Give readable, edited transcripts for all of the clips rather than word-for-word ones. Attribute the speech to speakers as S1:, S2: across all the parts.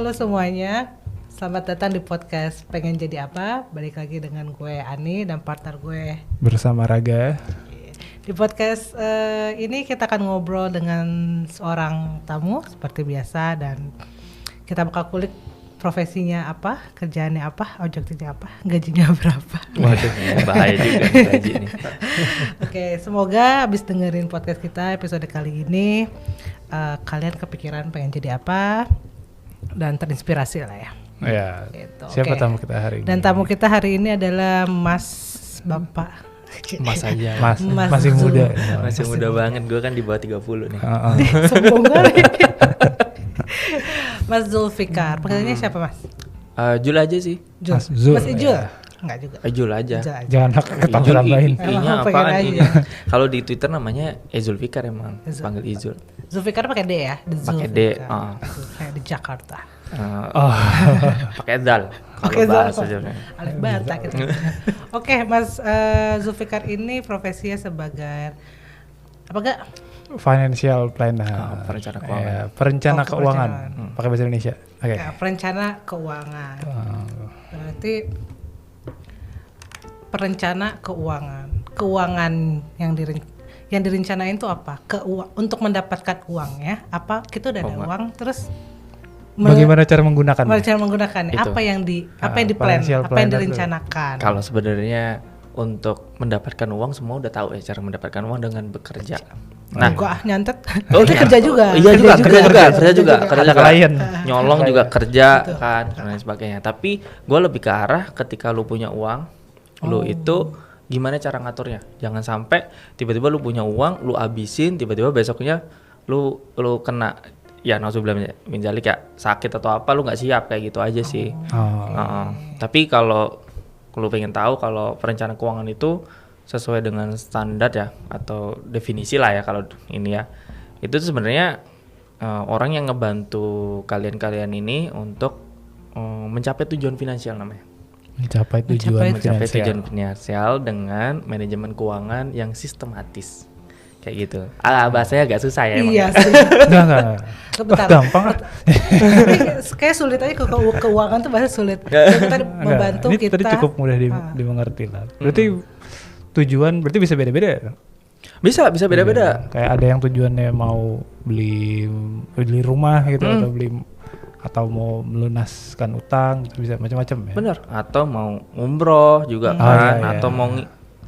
S1: Halo semuanya, selamat datang di podcast Pengen Jadi Apa. Balik lagi dengan gue Ani dan partner gue
S2: bersama Raga.
S1: Di podcast ini kita akan ngobrol dengan seorang tamu seperti biasa. Dan kita bakal kulik profesinya apa, kerjaannya apa, objektifnya apa, gajinya berapa.
S3: Waduh, bahaya juga gaji ini.
S1: Oke, semoga abis dengerin podcast kita episode kali ini kalian kepikiran pengen jadi apa dan terinspirasi lah ya.
S2: Ya.
S1: Gitu,
S2: Siapa
S1: oke.
S2: tamu kita hari ini?
S1: Dan tamu kita hari ini adalah Mas Bapak.
S3: Mas aja.
S1: Mas
S2: masih
S1: Zul.
S2: muda.
S3: Masih muda banget, gue kan di bawah 30 nih.
S1: Sombong kali. Mas Zulfikar. Panggilannya siapa Mas?
S3: Jul aja sih.
S1: Jul.
S2: Mas Zul,
S1: Mas Ijul?
S2: ya.
S1: Enggak juga.
S3: Jul aja.
S1: Jul aja.
S2: Jangan tambah-tambahin.
S3: I-nya
S1: Emang pengen
S3: apaan
S1: aja.
S3: ini? Kalau di Twitter namanya Zulfikar emang,
S1: Zul.
S3: panggil Izul.
S1: Zulfikar pakai D ya? The
S3: Pakai D,
S1: Zulfikar. Kayak di Jakarta.
S3: Pakai dal.
S1: Pakai
S3: Kalau bahasa
S1: Zal.
S3: Jawanya.
S1: Alek Batak gitu. Oke, Mas Zulfikar ini profesinya sebagai apa gak?
S2: Financial planner.
S3: Perencana keuangan.
S2: Ya, perencana
S1: Oh,
S2: keuangan.
S1: perencanaan.
S2: Pakai bahasa Indonesia. Oke.
S1: Ya, perencana keuangan. Berarti perencana keuangan. Keuangan yang direncanain itu apa? Untuk mendapatkan uang ya. Apa kita udah ada
S3: Enggak.
S1: uang terus
S2: Bagaimana cara menggunakan?
S1: cara menggunakannya?
S3: Itu.
S1: Apa yang di plan?
S2: Financial
S1: Apa yang
S2: planner tuh.
S1: direncanakan?
S3: Kalau sebenarnya untuk mendapatkan uang semua udah tahu ya cara mendapatkan uang dengan bekerja.
S1: Nah,
S3: Nah,
S1: gua nyantet.
S3: Oh,
S1: Dia
S3: iya.
S1: kerja juga.
S3: Iya juga, kerja juga.
S2: Ada
S3: juga.
S2: klien.
S3: Nyolong juga kerja
S1: Betul.
S3: kan dan lain sebagainya. Tapi gue lebih ke arah ketika lu punya uang, lu itu gimana cara ngaturnya. Jangan sampai tiba-tiba lu punya uang, lu abisin, tiba-tiba besoknya lu kena ya nauzubillah min dzalik ya sakit atau apa, lu nggak siap kayak gitu aja sih. Tapi kalau lu pengen tahu kalau perencanaan keuangan itu sesuai dengan standar ya atau definisi lah ya kalau ini ya, itu tuh sebenarnya orang yang ngebantu kalian ini untuk mencapai tujuan finansial namanya.
S2: Mencapai tujuan
S3: Mencapai
S2: finansial.
S3: tujuan finansial dengan manajemen keuangan yang sistematis kayak gitu. Bahasanya agak susah ya emang.
S1: Iya sih.
S2: Enggak.
S1: Bentar.
S2: Gampang.
S1: Kayak sulit aja keuangan tuh bahasa sulit. Kita membantu
S2: Ini
S1: kita.
S2: tadi cukup mudah dimengerti lah. Berarti tujuan berarti bisa beda-beda.
S3: Bisa beda-beda.
S2: Kayak ada yang tujuannya mau beli rumah gitu atau mau melunaskan utang, bisa macam-macam ya.
S3: Bener. Atau mau umroh juga kan,
S2: iya.
S3: atau mau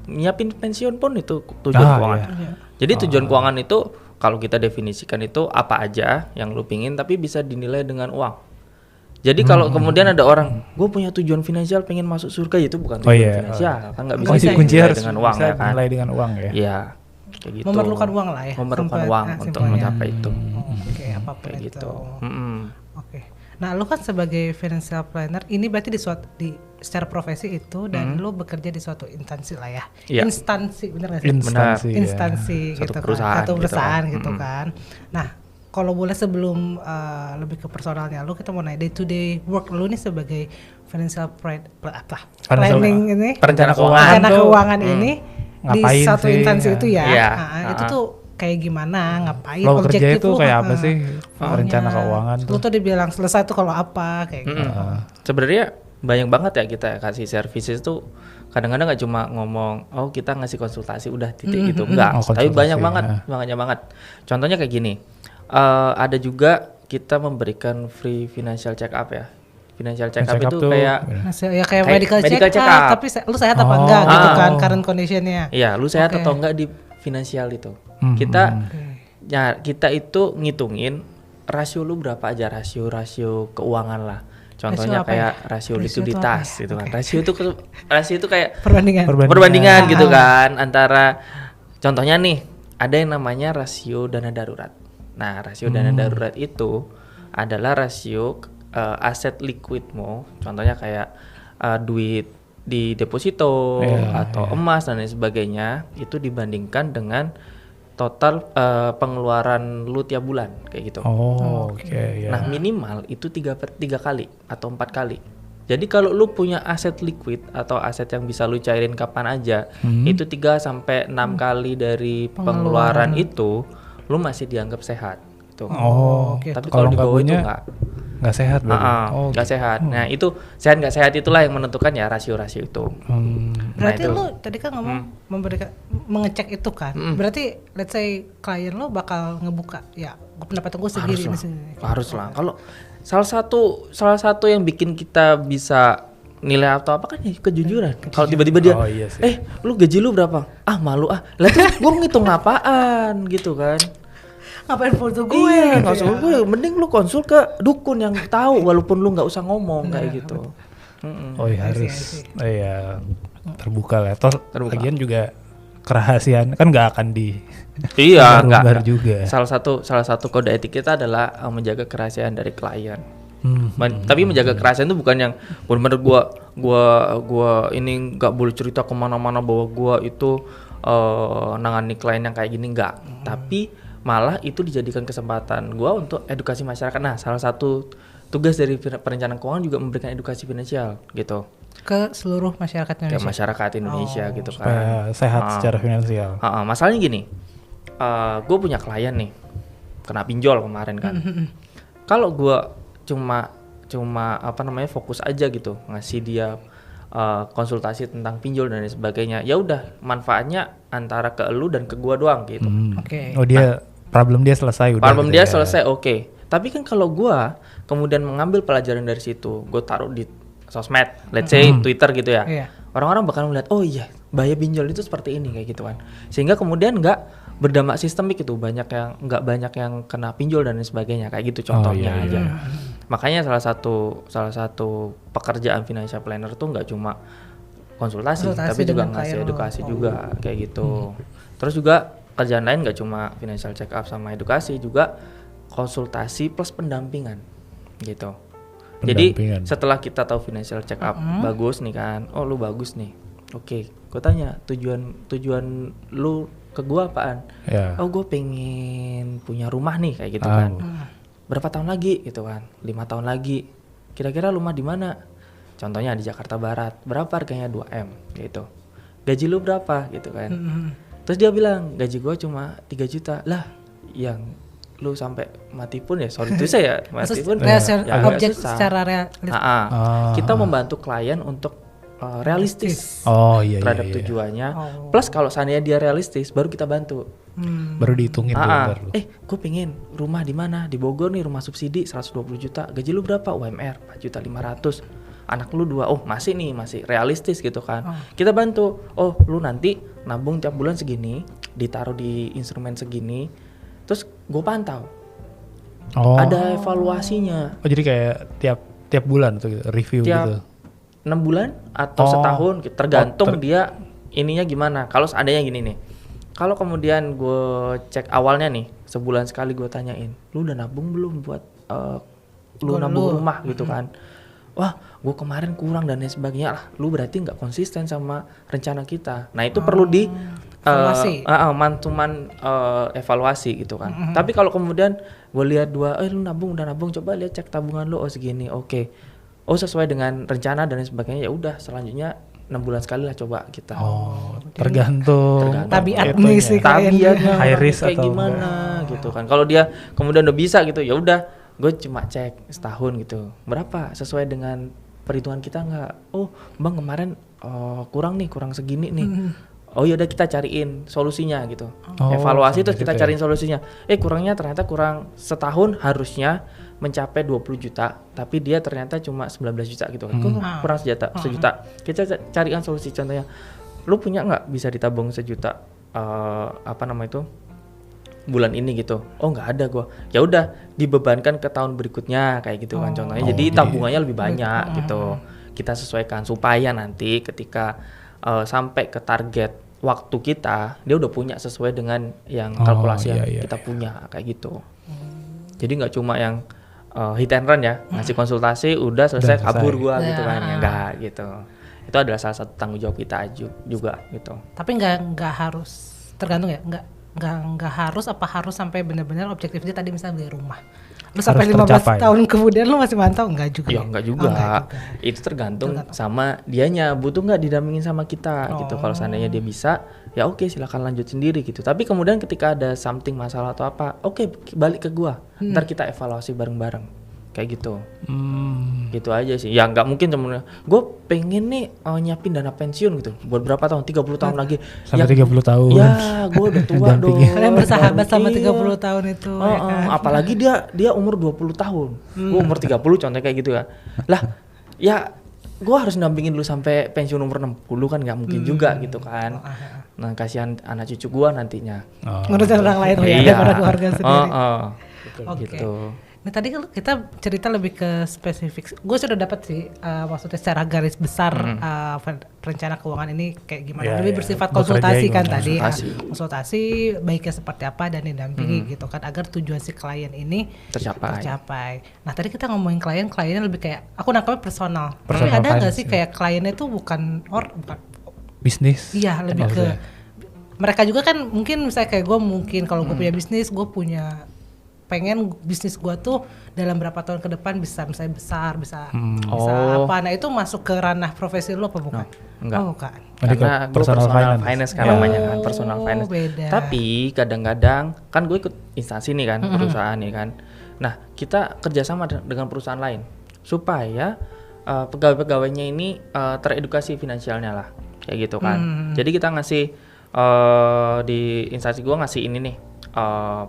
S3: nyiapin pensiun pun itu tujuan keuangan.
S2: Iya.
S3: Jadi tujuan keuangan itu kalau kita definisikan itu apa aja yang lu pingin tapi bisa dinilai dengan uang. Jadi kalau kemudian ada orang, gue punya tujuan finansial pengen masuk surga, itu bukan tujuan finansial, kan nggak bisa
S2: Kunci
S3: dinilai
S2: harus
S3: dengan uang
S2: bisa
S3: ya kan.
S2: dinilai dengan uang ya.
S3: Iya, kayak gitu.
S1: Memerlukan uang lah ya.
S3: Memerlukan
S1: Sampai-
S3: uang
S1: nah,
S3: untuk
S1: simpelnya.
S3: mencapai itu.
S1: Oke, apapun
S3: Kayak
S1: itu.
S3: gitu.
S1: Oke. Nah, lu kan sebagai financial planner, ini berarti secara profesi itu dan lu bekerja di suatu instansi lah ya.
S3: Iya.
S1: Instansi, bener gak sih?
S2: Instansi. ya.
S1: Instansi
S3: Satu
S1: gitu
S3: perusahaan
S1: kan. Satu
S3: gitu
S1: perusahaan
S3: kan.
S1: gitu kan. Nah, kalau boleh sebelum lebih ke personalnya lu, kita mau nanya day to day work lu nih sebagai financial planning ini,
S2: Perencana keuangan
S1: perencana
S2: tuh,
S1: keuangan ini di
S2: ngapain
S1: satu
S2: sih?
S1: instansi itu ya.
S3: Iya.
S1: Itu tuh kayak gimana, ngapain,
S2: Lo kerja
S1: objektif
S2: itu
S1: lu,
S2: kayak apa sih?
S1: maunya.
S2: Perencana keuangan
S1: Lu
S2: tuh.
S1: tuh dibilang selesai tuh kalau apa kayak gitu.
S3: Sebenarnya banyak banget ya kita kasih services tuh. Kadang-kadang nggak cuma ngomong, oh kita ngasih konsultasi udah titik gitu, enggak.
S2: Oh,
S3: Tapi banyak
S2: konsultasi,
S3: banget. Contohnya kayak gini, ada juga kita memberikan free financial check up ya. Financial check up
S2: Check up
S3: itu
S2: tuh,
S3: kayak
S1: Ya kayak
S3: Kayak
S1: medical
S3: medical
S1: check
S3: check
S1: up,
S3: up.
S1: tapi lu sehat apa enggak gitu
S2: Oh.
S1: kan, current conditionnya.
S3: iya, lu sehat
S1: Oke.
S3: atau enggak di finansial itu. Kita itu ngitungin rasio lu berapa aja, rasio keuangan lah. Contohnya
S1: Rasio apa
S3: kayak
S1: ya?
S3: rasio
S1: Rasio itu
S3: likuiditas
S1: apa ya?
S3: gitu kan. Rasio itu kayak
S1: Perbandingan.
S3: perbandingan gitu kan antara, contohnya nih ada yang namanya rasio dana darurat. Nah, rasio dana darurat itu adalah rasio aset liquidmu, contohnya kayak duit di deposito atau emas dan lain sebagainya, itu dibandingkan dengan total pengeluaran lu tiap bulan kayak gitu.
S2: Oke, ya.
S3: Nah, minimal itu 3 kali atau 4 kali. Jadi kalau lu punya aset liquid atau aset yang bisa lu cairin kapan aja, itu 3 sampai 6 kali dari pengeluaran itu lu masih dianggap sehat gitu.
S2: Oh,
S1: Oke.
S3: Tapi
S2: kalau
S3: kalau di
S2: nggak
S3: bawah itu
S2: punya,
S3: enggak.
S2: nggak sehat berarti.
S3: Nggak sehat. Nah itu sehat nggak sehat itulah yang menentukan ya rasio-rasio itu.
S1: Berarti
S3: itu.
S1: lu tadi kan ngomong mengecek itu kan. Berarti let's say klien lu bakal ngebuka ya pendapatan gue segini ini segini.
S3: Harus lah. Kalau salah satu yang bikin kita bisa nilai atau apa kan ya kejujuran. Kalau tiba-tiba dia,
S2: iya sih.
S3: lu gaji lu berapa? Ah malu ah. Lah terus gue ngitung apaan gitu kan?
S1: Ngapain foto gue?
S3: Iya,
S1: gitu
S3: nggak usah
S1: ya.
S3: gue. Mending lu konsul ke dukun yang tahu, walaupun lu nggak usah ngomong kayak gitu.
S2: Oh iya harus, iya terbuka lah. Toh
S3: Terbuka.
S2: lagian juga kerahasiaan kan nggak akan di
S3: Iya,
S2: Barbar
S3: enggak
S2: juga.
S3: Salah satu kode etik kita adalah menjaga kerahasiaan dari klien.
S2: Hmm.
S3: Tapi menjaga kerahasiaan itu bukan yang benar-benar gua ini nggak boleh cerita kemana-mana bahwa gua itu nangani klien yang kayak gini enggak. Tapi malah itu dijadikan kesempatan gua untuk edukasi masyarakat. Nah, salah satu tugas dari perencanaan keuangan juga memberikan edukasi finansial gitu
S1: Ke seluruh masyarakat
S3: ke
S1: Indonesia.
S3: masyarakat Indonesia gitu kan.
S2: Supaya sehat secara finansial.
S3: Masalahnya gini, gue punya klien nih kena pinjol kemarin kan. Kalau gue cuma fokus aja gitu ngasih dia konsultasi tentang pinjol dan lain sebagainya, ya udah manfaatnya antara ke elu dan ke gue doang gitu.
S1: Oke.
S2: Oh dia problem dia selesai udah.
S3: Problem
S2: gitu
S3: dia
S2: ya.
S3: selesai oke. Tapi kan kalau gue kemudian mengambil pelajaran dari situ, gue taruh di sosmed, let's say Twitter gitu ya.
S1: Iya.
S3: Orang-orang bakal melihat, oh iya, bahaya pinjol itu seperti ini kayak gitu kan. Sehingga kemudian nggak berdampak sistemik itu, nggak banyak yang kena pinjol dan lain sebagainya kayak gitu contohnya
S2: iya,
S3: aja. Makanya salah satu pekerjaan financial planner tuh nggak cuma konsultasi tapi juga
S1: dengan
S3: ngasih
S1: klien lo.
S3: edukasi juga kayak gitu. Terus juga kerjaan lain nggak cuma financial check up sama edukasi, juga konsultasi plus pendampingan gitu. Jadi
S2: Pendampingan.
S3: setelah kita tahu financial check up bagus nih kan, oh lu bagus nih, oke, gue tanya tujuan lu ke gua apaan?
S2: Ya.
S3: Oh gue pengen punya rumah nih kayak gitu kan. Berapa tahun lagi gitu kan? 5 tahun lagi. Kira-kira rumah di mana? Contohnya di Jakarta Barat. Berapa harganya? 2M gitu. Gaji lu berapa gitu kan? Terus dia bilang gaji gua cuma 3 juta. Lah yang lu sampai mati pun ya sorry itu saya mati pun ya agak
S1: objek
S3: susah.
S1: secara realis.
S3: Kita membantu klien untuk realistis
S2: Oh iya
S3: terhadap
S2: iya.
S3: tujuannya. Plus kalau seandainya dia realistis baru kita bantu.
S2: Baru dihitungin tuh baru.
S3: Gue pengen rumah di mana? Di Bogor nih, rumah subsidi 120 juta. Gaji lu berapa? UMR 4 juta 500. Anak lu 2. Oh, masih realistis gitu kan. Kita bantu. Oh, lu nanti nabung tiap bulan segini, ditaruh di instrumen segini. Terus gue pantau.
S2: Oh.
S3: Ada evaluasinya.
S2: Oh jadi kayak tiap bulan tuh gitu, review
S3: Tiap
S2: gitu.
S3: 6 bulan atau setahun tergantung dia ininya gimana. Kalau seandainya gini nih, kalau kemudian gue cek awalnya nih sebulan sekali gue tanyain, lu udah nabung belum buat lu nabung rumah gitu kan? Wah gue kemarin kurang dan lain sebagainya lah. Lu berarti nggak konsisten sama rencana kita. Nah itu perlu di
S1: evaluasi.
S3: man-to-man evaluasi gitu kan. Tapi kalau kemudian gue lihat lu udah nabung, coba lihat cek tabungan lu, oh segini, oke. Oh sesuai dengan rencana dan lain sebagainya, ya udah selanjutnya 6 bulan sekali lah coba kita.
S2: Oh tergantung
S1: Tabiat
S2: itunya.
S1: nih sih klien.
S3: Tabiatnya
S2: High risk
S3: kayak
S2: atau
S3: gimana gitu kan. Kalau dia kemudian udah bisa gitu, ya udah gue cuma cek setahun gitu. Berapa sesuai dengan perhitungan kita nggak? Oh bang kemarin kurang segini nih. Oh yaudah kita cariin solusinya gitu. Evaluasi terus kita cariin solusinya. Kurangnya ternyata kurang setahun harusnya mencapai 20 juta, tapi dia ternyata cuma 19 juta gitu kan. Kurang sejuta. Kita carikan solusi, contohnya lu punya nggak bisa ditabung sejuta bulan ini gitu. Oh nggak ada gua. Ya udah dibebankan ke tahun berikutnya kayak gitu kan contohnya. Jadi tabungannya lebih banyak gitu. Kita sesuaikan supaya nanti ketika sampai ke target waktu kita, dia udah punya sesuai dengan yang kalkulasi yang kita punya kayak gitu. Jadi nggak cuma yang hit and run ya, ngasih konsultasi udah selesai kabur gua gitu kan, ya enggak gitu. Itu adalah salah satu tanggung jawab kita juga gitu.
S1: Tapi nggak harus, tergantung ya, nggak harus sampai benar-benar objektif dia tadi misalnya beli rumah. Lu sampai 15
S2: tercapai.
S1: tahun kemudian lu masih mantau enggak juga?
S3: Ya enggak juga. Itu tergantung sama dianya, butuh nggak didampingin sama kita gitu. Kalau seandainya dia bisa, ya oke silakan lanjut sendiri gitu. Tapi kemudian ketika ada something masalah atau apa, oke balik ke gua. Ntar kita evaluasi bareng-bareng. kayak gitu. Gitu aja sih. Ya nggak mungkin cuma gue pengen nih nyiapin dana pensiun gitu buat berapa tahun, 30 tahun lagi.
S2: Sampai 30 tahun.
S3: Ya gue udah tua dong.
S1: Kalian bersahabat sama
S3: Iya.
S1: 30 tahun itu. Ya kan?
S3: Apalagi dia umur 20 tahun. Gue umur 30 contohnya kayak gitu kan. Lah ya gue harus nampingin lu sampai pensiun umur 60 kan nggak mungkin juga gitu kan. Nah kasihan anak cucu gue nantinya.
S1: Ngurusin orang lain ya,
S3: Iya.
S1: daripada keluarga sendiri. Oke.
S3: Gitu.
S1: Nah tadi kan kita cerita lebih ke spesifik. Gue sudah dapat sih maksudnya secara garis besar rencana keuangan ini kayak gimana.
S2: Ya,
S1: lebih
S2: ya.
S1: bersifat
S2: Bekerja
S1: konsultasi kan
S2: gimana?
S1: tadi.
S3: Konsultasi.
S1: Baiknya seperti apa dan didampingi gitu kan agar tujuan si klien ini tercapai. Nah tadi kita ngomongin kliennya lebih kayak aku nangkapnya personal. Tapi
S2: Personal
S1: ada nggak
S2: finance,
S1: sih
S2: ya.
S1: kayak kliennya itu bukan
S2: Bisnis.
S1: iya lebih ke
S2: Maksudnya.
S1: mereka juga kan mungkin misalnya kayak gue mungkin kalau gue punya bisnis gue punya pengen bisnis gue tuh dalam berapa tahun ke depan bisa misalnya besar bisa apa. Nah itu masuk ke ranah profesi lo apa bukan?
S3: Enggak.
S1: Oh bukan.
S2: Jadi
S3: Karena
S2: ke
S3: gue personal
S2: finance.
S3: finance kan namanya kan, personal finance.
S1: Beda.
S3: Tapi kadang-kadang kan gue ikut instansi nih kan, perusahaan nih kan. Nah kita kerjasama dengan perusahaan lain supaya pegawai-pegawainya ini teredukasi finansialnya lah, kayak gitu kan. Jadi kita ngasih di instansi gue ngasih ini nih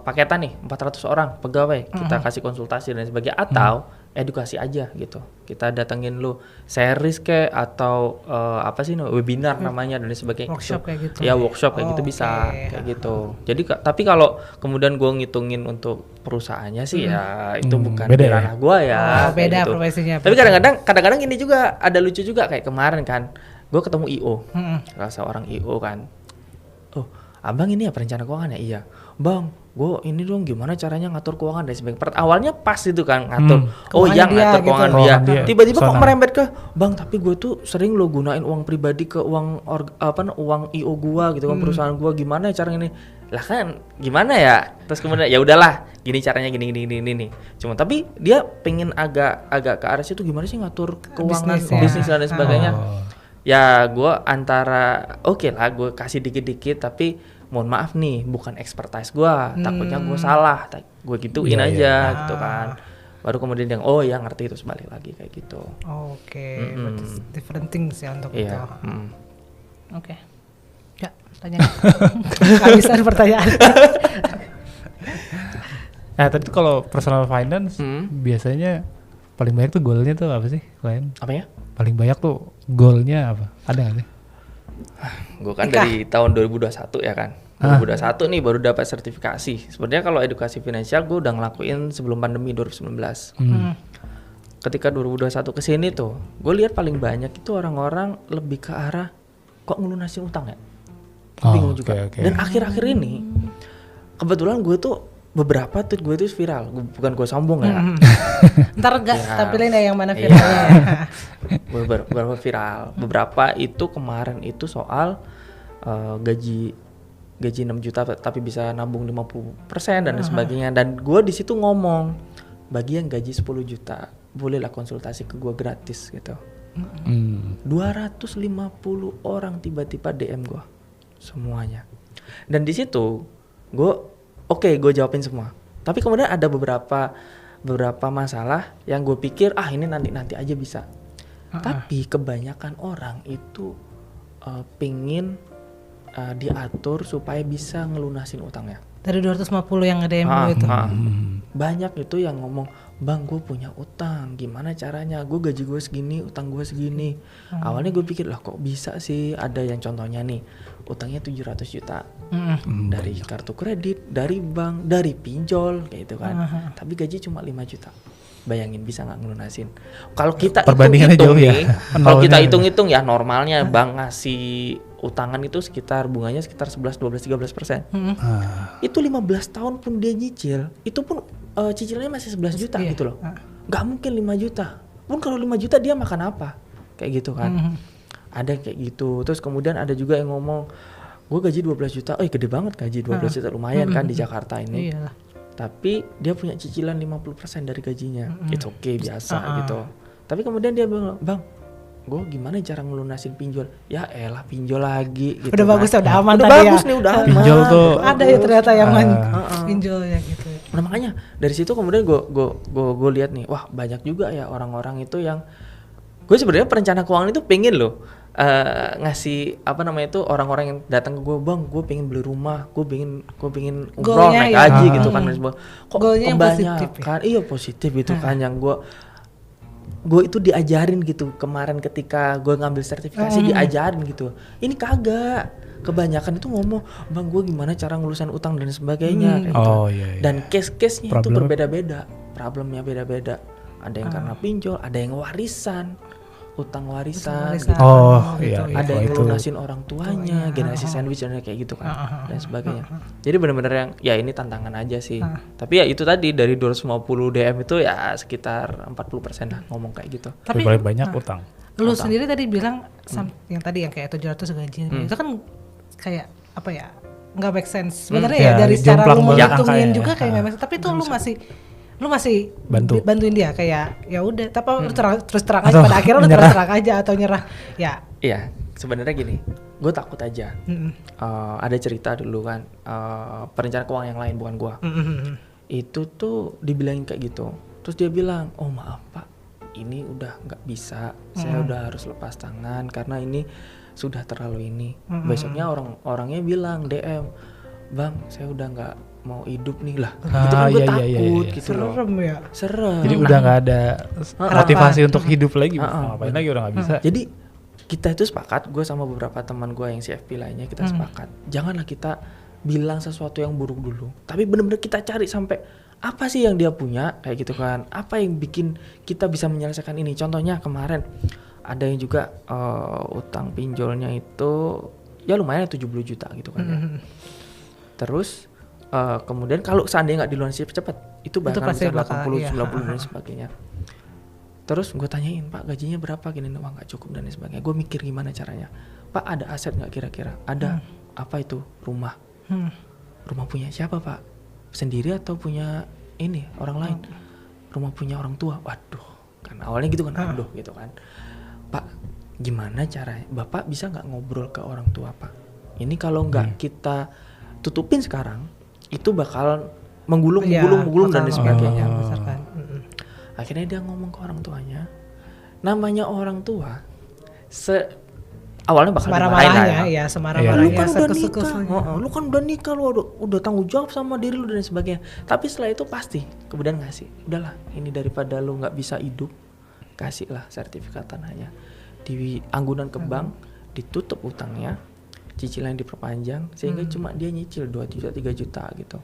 S3: paketan nih 400 orang pegawai, kita kasih konsultasi dan sebagainya atau edukasi aja gitu. Kita datengin lu series kayak atau apa sih webinar namanya dan sebagainya.
S1: Workshop kayak gitu.
S3: Ya workshop kayak gitu bisa kayak gitu. Jadi tapi kalau kemudian gue ngitungin untuk perusahaannya sih ya itu bukan
S2: beda
S3: di
S2: ya?
S3: ranah gue ya.
S1: Oh,
S3: kayak
S1: beda
S3: gitu.
S1: profesinya.
S3: Tapi kadang-kadang ini juga ada lucu juga kayak kemarin kan. Gue ketemu IO, salah seorang IO kan. Oh, abang ini ya perencana keuangan ya? Iya. Bang, gue ini dong gimana caranya ngatur keuangan dan sebagainya. Awalnya pas itu kan ngatur. Oh
S1: Keuangannya
S3: yang
S1: dia
S3: ngatur
S1: gitu.
S3: keuangan dia.
S2: Keuangan dia.
S3: Tiba-tiba kok
S2: Personal.
S3: merembet ke, bang tapi gue tuh sering lo gunain uang pribadi ke uang uang IO gua gitu kan perusahaan gua, gimana ya caranya ini? Lah kan gimana ya? Terus kemudian ya udahlah, gini caranya gini nih. Cuma tapi dia pengen agak ke arah situ gimana sih ngatur keuangan bisnis dan sebagainya. Ya gue antara oke lah gue kasih dikit-dikit tapi mohon maaf nih bukan expertise gue, takutnya gue salah, gue gituin aja gitu kan. Baru kemudian dia oh ya ngerti itu balik lagi kayak gitu.
S1: Oke, berarti different things ya untuk itu.
S3: Iya.
S1: Oke. Ya, tanya. Kehabisan pertanyaan.
S2: Nah tadi tuh kalau personal finance biasanya paling banyak tuh goalnya tuh apa sih klien?
S3: Apa ya?
S2: Paling banyak tuh goalnya apa? Ada nggak sih?
S3: Gue kan dari tahun 2021 ya kan. 2021 nih baru dapat sertifikasi. Sebenarnya kalau edukasi finansial gue udah ngelakuin sebelum pandemi 2019. Ketika 2021 kesini tuh, gue lihat paling banyak itu orang-orang lebih ke arah kok ngelunasin utang ya. Bingung juga.
S2: Okay.
S3: Dan akhir-akhir ini kebetulan gue tuh beberapa tweet gue itu viral, bukan gue sombong ya.
S1: Ntar enggak tampilin ya yang mana viralnya.
S3: Beberapa viral, beberapa itu kemarin itu soal gaji 6 juta tapi bisa nabung 50% dan sebagainya. Dan gue di situ ngomong bagi yang gaji 10 juta bolehlah konsultasi ke gue gratis gitu. 250 orang tiba-tiba DM gue semuanya. Dan di situ gue gue jawabin semua. Tapi kemudian ada beberapa masalah yang gue pikir ini nanti aja bisa. Tapi kebanyakan orang itu pingin diatur supaya bisa ngelunasin utangnya.
S1: Dari 250 yang nge-DM itu.
S3: Banyak itu yang ngomong, bang gue punya utang, gimana caranya? Gue gaji gue segini, utang gue segini. Awalnya gue pikir lah kok bisa sih, ada yang contohnya nih, utangnya 700 juta dari kartu kredit, dari bank, dari pinjol kayak gitu kan. Tapi gaji cuma 5 juta. Bayangin bisa nggak ngelunasin? Kalau kita
S2: Perbandingannya
S3: hitung
S2: jauh
S3: nih,
S2: ya.
S3: kalau kita hitung-hitung ya normalnya bank ngasih utangan itu sekitar bunganya sekitar 11, 12, 13%. Itu 15 tahun pun dia nyicil, itu pun cicilannya masih 11 juta gitu loh. Nggak mungkin 5 juta. Pun kalau 5 juta dia makan apa? Kayak gitu kan. Ada kayak gitu. Terus kemudian ada juga yang ngomong, gue gaji 12 juta, gede banget gaji 12 juta, lumayan kan di Jakarta ini.
S1: Iyalah.
S3: Tapi dia punya cicilan 50% dari gajinya. It's okay, biasa gitu. Tapi kemudian dia bilang, bang, gue gimana cara ngelunasin pinjol? Ya elah pinjol lagi gitu.
S1: Udah bagus, udah aman
S3: udah
S1: tadi
S3: bagus
S1: ya.
S3: nih, udah aman.
S2: Pinjol tuh
S1: Ada ya ternyata yang pinjol ya gitu.
S3: Nah makanya dari situ kemudian gue lihat nih, wah banyak juga ya orang-orang itu yang gue sebenarnya perencana keuangan itu pengen loh ngasih apa namanya itu orang-orang yang datang ke gue, bang gue pengen beli rumah, gue pengen umroh naik haji gitu kan, kok kebanyakan iya positif gitu kan, yang gue itu diajarin gitu kemarin ketika gue ngambil sertifikasi diajarin gitu, ini kagak. Kebanyakan itu ngomong, bang gue gimana cara ngelunasin utang dan sebagainya kayak gitu. Dan case-case-nya itu berbeda-beda, problemnya beda-beda. Ada yang karena pinjol, ada yang warisan, utang warisan. Gitu. Ada yang ngelunasin orang tuanya, generasi sandwich dan kayak gitu kan, dan sebagainya. Jadi benar-benar yang ya ini tantangan aja sih. Tapi ya itu tadi dari 250 DM itu ya sekitar 40% lah ngomong kayak gitu.
S2: Tapi paling banyak utang.
S1: Lu sendiri tadi bilang yang tadi yang kayak 700 gaji itu kan kayak apa ya, nggak make sense sebenarnya ya dari secara lu menghitungin juga kayak nggak make sense, tapi itu lu masih bantuin dia kayak ya udah, tapi lu terus terang aja pada akhirnya lu terus terang aja atau nyerah ya.
S3: Iya sebenarnya gini, gue takut aja. Ada cerita dulu kan, perencana keuangan yang lain bukan gue, itu tuh dibilangin kayak gitu, terus dia bilang, oh maaf pak, ini udah nggak bisa, saya udah harus lepas tangan karena ini sudah terlalu ini. Besoknya orangnya bilang DM, bang saya udah nggak mau hidup nih lah. Itu kan gue takut gitu loh.
S1: Serem ya.
S3: Serem.
S2: Jadi udah nggak ada motivasi untuk hidup lagi. Ngapain lagi udah nggak bisa.
S3: Jadi kita itu sepakat, gue sama beberapa teman gue yang CFP lainnya kita sepakat. Janganlah kita bilang sesuatu yang buruk dulu. Tapi benar-benar kita cari sampai apa sih yang dia punya kayak gitu kan. Apa yang bikin kita bisa menyelesaikan ini. Contohnya kemarin ada yang juga utang pinjolnya itu ya lumayan 70 juta gitu kan ya. Terus kemudian kalau seandainya nggak dilunasi cepat itu bakal bisa 80, 90 dan sebagainya. Terus gue tanyain, Pak gajinya berapa gini, wah nggak cukup dan sebagainya. Gue mikir gimana caranya, Pak ada aset nggak kira-kira? Ada. Apa itu? Rumah. Rumah punya siapa Pak? Sendiri atau punya ini orang lain? Rumah punya orang tua. Waduh, kan awalnya gitu kan, aduh gitu kan. Pak, gimana caranya? Bapak bisa nggak ngobrol ke orang tua Pak? Ini kalau nggak kita tutupin sekarang, itu bakal menggulung dan sebagainya. Akhirnya dia ngomong ke orang tuanya. Namanya orang tua, awalnya bakal
S1: marah-marahnya ya, semarah-marahnya.
S3: Lu kan udah nikah, lu udah tanggung jawab sama diri lu dan sebagainya. Tapi setelah itu pasti kemudian ngasih, udahlah ini daripada lu nggak bisa hidup, kasihlah sertifikat tanahnya di anggunan ke bank, ditutup utangnya, cicilan diperpanjang sehingga cuma dia nyicil 2 juta 3 juta gitu.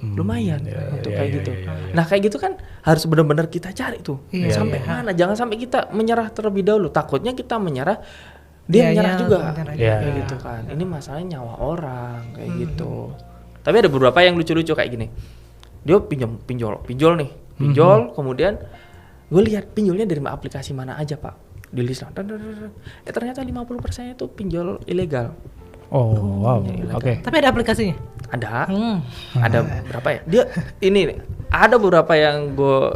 S3: Lumayan untuk kayak gitu. Nah kayak gitu kan harus benar-benar kita cari tuh sampai mana, jangan sampai kita menyerah terlebih dahulu. Takutnya kita menyerah dia menyerah juga kayak gitu kan. Ini masalahnya nyawa orang kayak gitu. Tapi ada beberapa yang lucu-lucu kayak gini, dia pinjol nih, kemudian gue lihat pinjolnya dari aplikasi mana aja Pak, di list lah. Ternyata 50% itu pinjol ilegal.
S2: Oh wow, oke.
S1: Tapi ada aplikasinya?
S3: Ada. Ada berapa ya? Dia ini nih, ada beberapa yang gue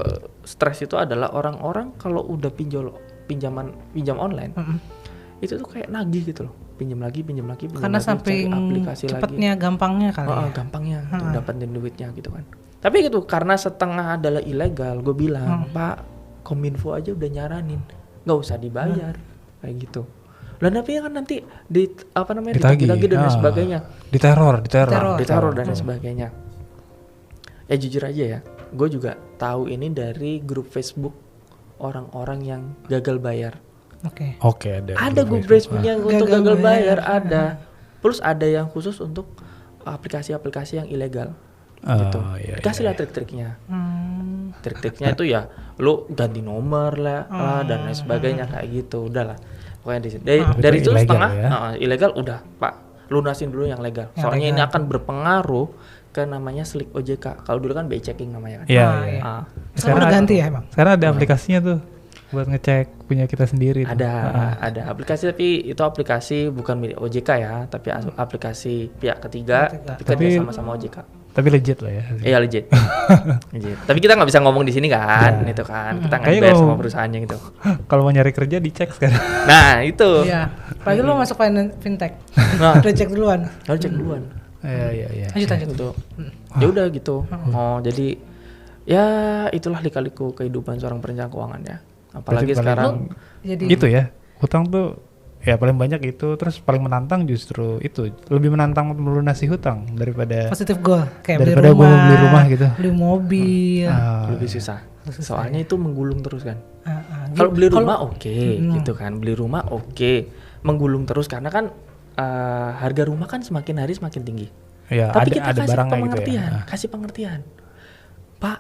S3: stres itu adalah orang-orang kalau udah pinjam online, itu tuh kayak nagih gitu loh, pinjam lagi.
S1: Karena samping cepatnya, gampangnya kali.
S3: Gampangnya untuk dapetin duitnya gitu kan. Tapi gitu karena setengah adalah ilegal, gue bilang Pak, Kominfo aja udah nyaranin nggak usah dibayar kayak gitu. Lah tapi kan nanti ditagih dan sebagainya, diteror dan sebagainya. Ya jujur aja ya, gue juga tahu ini dari grup Facebook orang-orang yang gagal bayar.
S1: Oke,
S3: ada grup Facebook yang untuk gagal bayar ada. Plus ada yang khusus untuk aplikasi-aplikasi yang ilegal. Gitu. Kasihlah trik-triknya. Trik-triknya itu ya lu ganti nomor lah dan lain sebagainya kayak gitu. Udahlah. Pokoknya dari itu setengah ilegal udah Pak, lunasin dulu yang legal. Soalnya ini akan berpengaruh ke namanya slik OJK. Kalau dulu kan BI checking namanya kan.
S1: Sekarang udah ganti ya emang.
S2: Sekarang ada aplikasinya tuh buat ngecek punya kita sendiri.
S3: Ada aplikasi, tapi itu aplikasi bukan milik OJK ya, tapi aplikasi pihak ketiga, tapi sama-sama OJK.
S2: Tapi legit lah ya.
S3: Iya legit. Tapi kita nggak bisa ngomong di sini kan, itu kan kita nggak bayar sama perusahaannya gitu.
S2: Kalau mau nyari kerja dicek sekarang.
S3: Nah itu.
S1: Iya. Apalagi lo masuk fintech, udah cek duluan.
S3: Harus cek duluan.
S2: Iya.
S1: Lanjut.
S3: gitu. Ya udah gitu. Oh jadi ya itulah lika-liku kehidupan seorang perencana keuangan ya. Apalagi
S2: Berarti
S3: sekarang
S1: Jadi
S2: Gitu ya. Hutang tuh ya paling banyak itu, terus paling menantang justru itu. Lebih menantang melunasi hutang daripada
S1: positif goal kayak
S2: daripada
S1: beli
S2: gua
S1: rumah,
S2: beli rumah gitu.
S1: beli mobil.
S3: lebih susah. Soalnya itu menggulung terus kan.
S1: Gitu.
S3: Kalau beli rumah oke, gitu kan. Beli rumah oke. Menggulung terus karena kan harga rumah kan semakin hari semakin tinggi.
S2: Ya,
S3: Tapi
S2: ada
S3: kita kasih
S2: barangnya
S3: pengertian,
S2: gitu ya.
S3: kasih pengertian. Pak,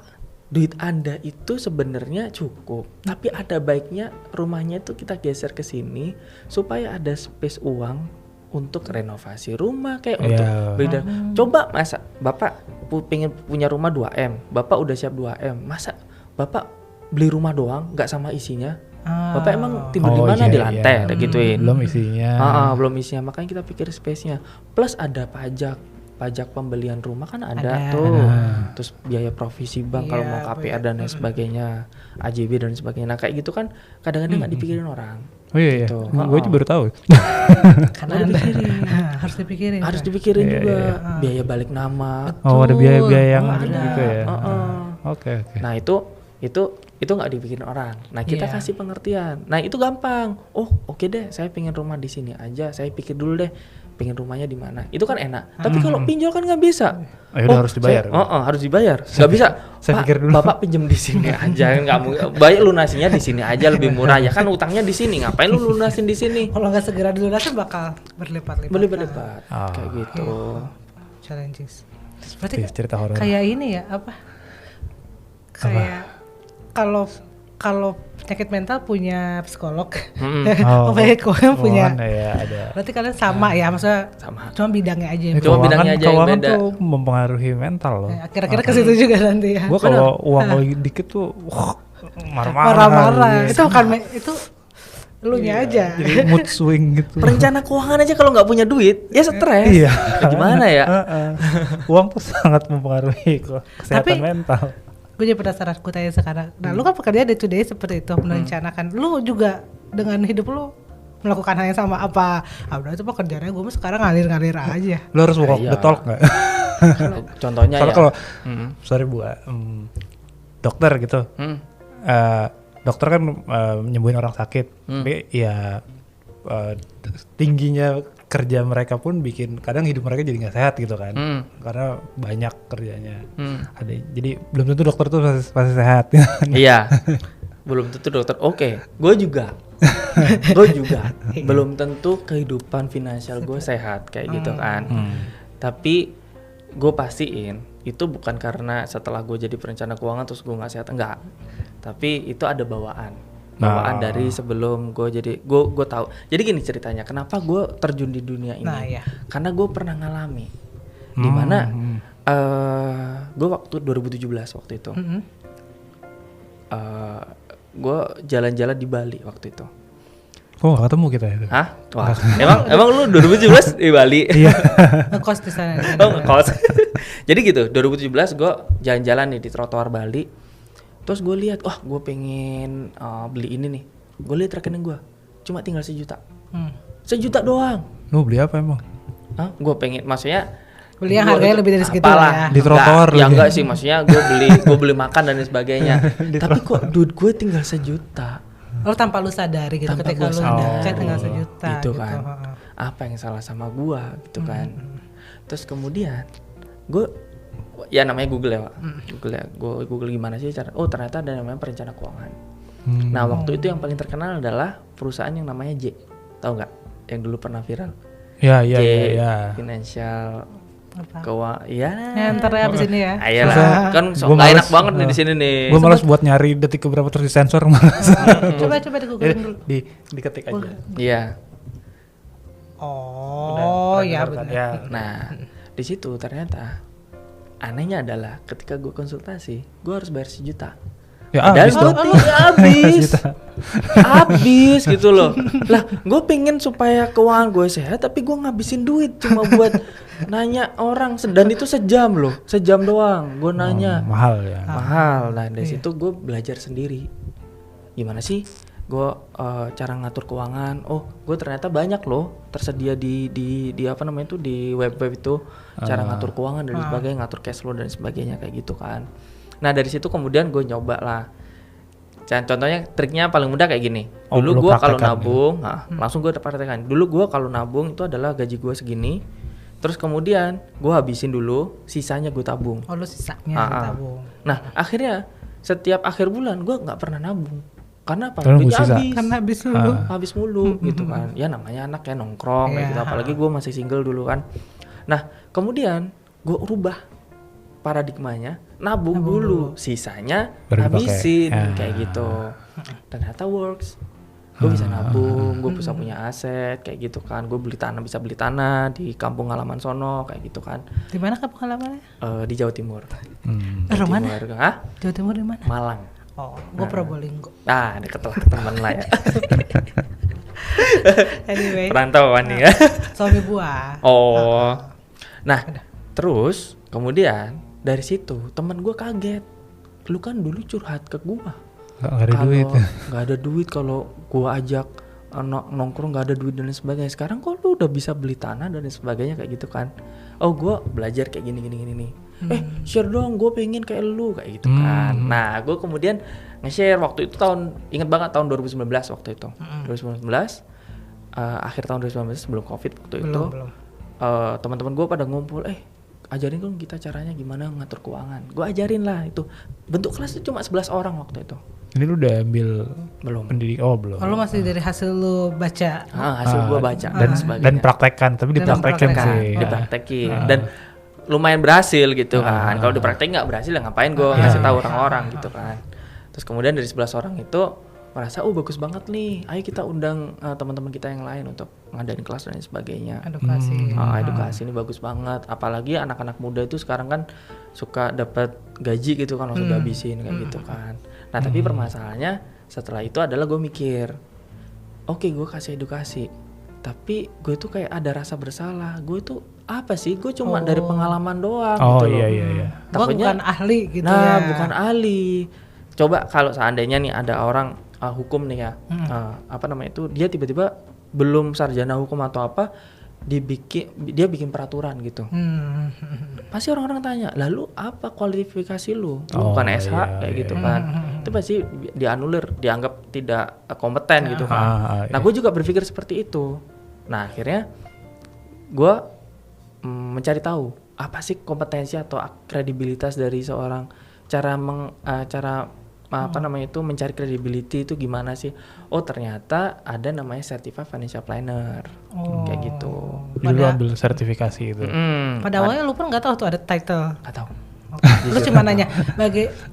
S3: duit Anda itu sebenarnya cukup, tapi ada baiknya rumahnya itu kita geser ke sini supaya ada space uang untuk renovasi rumah kayak untuk beda. Coba masa Bapak pengen punya rumah 2M, Bapak udah siap 2M, masa Bapak beli rumah doang nggak sama isinya? Bapak emang tidur di mana? Di lantai, kayak gituin.
S2: Belum isinya.
S3: Belum isinya, makanya kita pikir space-nya. Plus ada pajak pembelian rumah kan ada tuh. Terus biaya provisi bank kalau mau KPR dan lain sebagainya, AJB dan sebagainya. Nah kayak gitu kan kadang-kadang nggak dipikirin orang.
S2: Oh iya,
S3: Gitu.
S2: gue juga baru tahu.
S1: Karena harus dipikirin.
S3: Harus dipikirin juga biaya balik nama.
S2: Oh ada biaya-biaya yang
S3: ada.
S2: gitu ya. Oke.
S3: Nah itu nggak dipikirin orang. Nah kita kasih pengertian. Nah itu gampang. Oh oke deh, saya pengen rumah di sini aja. Saya pikir dulu deh, pengen rumahnya di mana. Itu kan enak. Tapi kalau pinjol kan nggak bisa.
S2: Harus dibayar.
S3: Harus dibayar. Nggak bisa.
S2: Saya pikir dulu.
S3: Bapak pinjem di sini aja. Nggak mau. Baik lunasinya di sini aja lebih murah. Ya kan utangnya di sini. Ngapain lu lunasin di sini?
S1: Kalau nggak segera dilunasin bakal berlipat-lipat.
S3: Berlipat-lipat. Kayak gitu.
S1: Challenges. Berarti
S2: cerita horor.
S1: kayak ini ya apa? Kayak kalau penyakit mental punya psikolog, penyakit keuangan punya.
S2: Ya, ada.
S1: Berarti kalian sama ya, maksudnya
S3: Sama.
S1: cuma bidangnya aja. yang
S3: Cuma bidangnya aja yang
S2: keuangan
S3: beda.
S2: tuh mempengaruhi mental loh.
S1: Kira-kira ke situ juga nanti ya.
S2: Gue kalau uang lagi dikit tuh marah-marah.
S1: Marah-marah. Itu bukan itu elunya aja.
S2: Jadi mood swing gitu.
S3: Perencana keuangan aja kalau nggak punya duit, ya stres.
S2: Iya.
S3: Ya gimana ya?
S2: Uang tuh sangat mempengaruhi kesehatan mental.
S1: Gue jadi penasaran, gue tanya sekarang. Nah, lu kan pekerja day to day seperti itu, merencanakan. Lu juga dengan hidup lu melakukan hal yang sama apa? Udah itu pekerjaannya gue mah sekarang ngalir-ngalir aja.
S2: Lu harus walk the talk nggak?
S3: Contohnya
S2: Soalnya
S3: ya.
S2: kalau, sorry Bu, dokter gitu. Dokter kan nyembuhin orang sakit. Tapi ya tingginya kerja mereka pun bikin kadang hidup mereka jadi nggak sehat gitu kan, karena banyak kerjanya. Jadi belum tentu dokter tuh pasti sehat.
S3: Iya, belum tentu dokter. Oke, gue juga belum tentu kehidupan finansial gue sehat kayak gitu kan. Tapi gue pastiin itu bukan karena setelah gue jadi perencana keuangan terus gue nggak sehat, enggak. Tapi itu ada bawaan dari sebelum gue jadi gue tahu. Jadi gini ceritanya, kenapa gue terjun di dunia ini? Karena gue pernah ngalami dimana gue waktu 2017 waktu itu gue jalan-jalan di Bali waktu itu.
S2: Oh gak ketemu kita itu.
S3: Hah? Wah, emang lu 2017 di Bali?
S1: Iya. Ngekos di sana.
S3: Ngekos. Jadi gitu, 2017 gue jalan-jalan nih di trotoar Bali. Terus gue lihat, wah gue pengen beli ini nih. Gue lihat rekening gue, cuma tinggal 1 juta. 1 juta doang.
S2: Lu beli apa emang?
S3: Hah? Gue pengen, maksudnya
S1: beli yang harganya lebih dari segitu ya.
S2: Di trotoar.
S3: Ya enggak sih, maksudnya gue beli makan dan sebagainya. Tapi kok duit gue tinggal 1 juta.
S1: Lo tanpa lu sadari gitu,
S3: Tanpa
S1: ketika
S3: gua
S1: lu
S3: sadar.
S1: cek tinggal 1 juta
S3: gitu kan. Apa yang salah sama gue gitu kan. Terus kemudian gue ya namanya Google ya Pak. Google gimana sih cara, oh ternyata ada namanya perencana keuangan. Nah waktu itu yang paling terkenal adalah perusahaan yang namanya J, tahu nggak, yang dulu pernah viral.
S2: Ya.
S3: Financial keuangan ya.
S1: Ntar ya abis ini ya.
S3: Ayolah, kan nggak enak banget nih di sini nih.
S2: Gue malas buat nyari detik keberapa terus disensor malas.
S1: Coba di Google dulu.
S2: Diketik aja.
S3: Iya.
S1: Oh ya benar.
S2: Ya.
S3: Nah di situ ternyata anehnya adalah ketika gue konsultasi, gue harus bayar 1 juta.
S2: Ya
S3: Dan
S2: habis dong.
S3: habis gitu loh. Lah, gue pengen supaya keuangan gue sehat, tapi gue ngabisin duit cuma buat nanya orang. Dan itu sejam loh, sejam doang. Gue nanya.
S2: Mahal ya.
S3: Mahal. Nah dari situ gue belajar sendiri. Gimana sih gue cara ngatur keuangan. Oh, gue ternyata banyak loh tersedia di apa namanya itu di web itu cara ngatur keuangan dan sebagainya, ngatur cash flow dan sebagainya kayak gitu kan. Nah dari situ kemudian gue nyoba lah. Contohnya triknya paling mudah kayak gini. Dulu gue kalau nabung, langsung gue praktekkan. Dulu gue kalau nabung itu adalah gaji gue segini. Terus kemudian gue habisin dulu, sisanya gue tabung.
S1: Oh, lu sisanya tabung.
S3: Nah akhirnya setiap akhir bulan gue nggak pernah nabung. Karena apa?
S2: Duitnya habis.
S1: Karena habis mulu.
S3: Habis mulu gitu kan. Ya namanya anak ya nongkrong kayak gitu. Apalagi gue masih single dulu kan. Nah kemudian gue rubah paradigmanya, nabung dulu, sisanya habisin kayak gitu. Ternyata works. Gue bisa nabung, gue bisa punya aset kayak gitu kan. Gue bisa beli tanah di kampung halaman sono kayak gitu kan.
S1: Di mana kampung halamannya?
S3: Di Jawa Timur.
S1: Jawa mana?
S3: Hah?
S1: Jawa Timur di mana?
S3: Malang.
S1: Oh, gue Probolinggo.
S3: Ah, deket lah teman lah ya.
S1: Anyway.
S3: Perantauan nih ya.
S1: Suami gua.
S3: Oh. Nah, terus kemudian dari situ teman gue kaget, lu kan dulu curhat ke gue
S2: nggak ada duit,
S3: nggak ada duit kalau gue ajak nongkrong nggak ada duit dan sebagainya. Sekarang kok lu udah bisa beli tanah dan sebagainya kayak gitu kan. Oh gue belajar kayak gini nih. Share dong, gue pengen kayak lu kayak gitu kan. Nah gue kemudian nge-share waktu itu inget banget tahun 2019 waktu itu. 2019 akhir tahun 2019 sebelum covid waktu itu. Teman-teman gue pada ngumpul, ajarin dong kita caranya gimana ngatur keuangan. Gue ajarin lah itu. Bentuk kelas itu cuma 11 orang waktu itu.
S2: Ini lu udah ambil pendidik? Oh belum.
S1: Lu masih dari hasil lu baca?
S3: Hasil gue baca dan sebagainya.
S2: Dan praktekkan, tapi dipraktekin sih.
S3: Dipraktekin dan lumayan berhasil gitu kan. Kalau dipraktekin nggak berhasil ya ngapain gue ngasih tahu orang-orang gitu kan. Terus kemudian dari 11 orang itu merasa bagus banget nih, ayo kita undang teman-teman kita yang lain untuk ngadain kelas dan sebagainya. Edukasi ini bagus banget, apalagi anak-anak muda itu sekarang kan suka dapat gaji gitu kan langsung dihabisin kayak gitu kan. Nah tapi permasalahannya setelah itu adalah gue mikir, oke, gue kasih edukasi, tapi gue tuh kayak ada rasa bersalah. Gue tuh apa sih? Gue cuma dari pengalaman doang gitu loh.
S1: Iya. Gue bukan ahli gitu
S3: ya. Nah bukan ahli. Coba kalau seandainya nih ada orang hukum nih ya, dia tiba-tiba belum sarjana hukum atau apa, dia bikin peraturan gitu. Pasti orang-orang tanya, lalu apa kualifikasi lu? Bukan SH kayak gitu kan. Itu pasti dianulir, dianggap tidak kompeten gitu kan. Nah gue juga berpikir seperti itu. Nah akhirnya gue mencari tahu apa sih kompetensi atau kredibilitas dari seorang, mencari credibility itu gimana sih? Oh ternyata ada namanya Certified Financial Planner, kayak gitu.
S2: Dulu ambil sertifikasi itu.
S1: Pada awalnya lu pun nggak tahu tuh ada title.
S3: Nggak tahu.
S1: Lu cuma nanya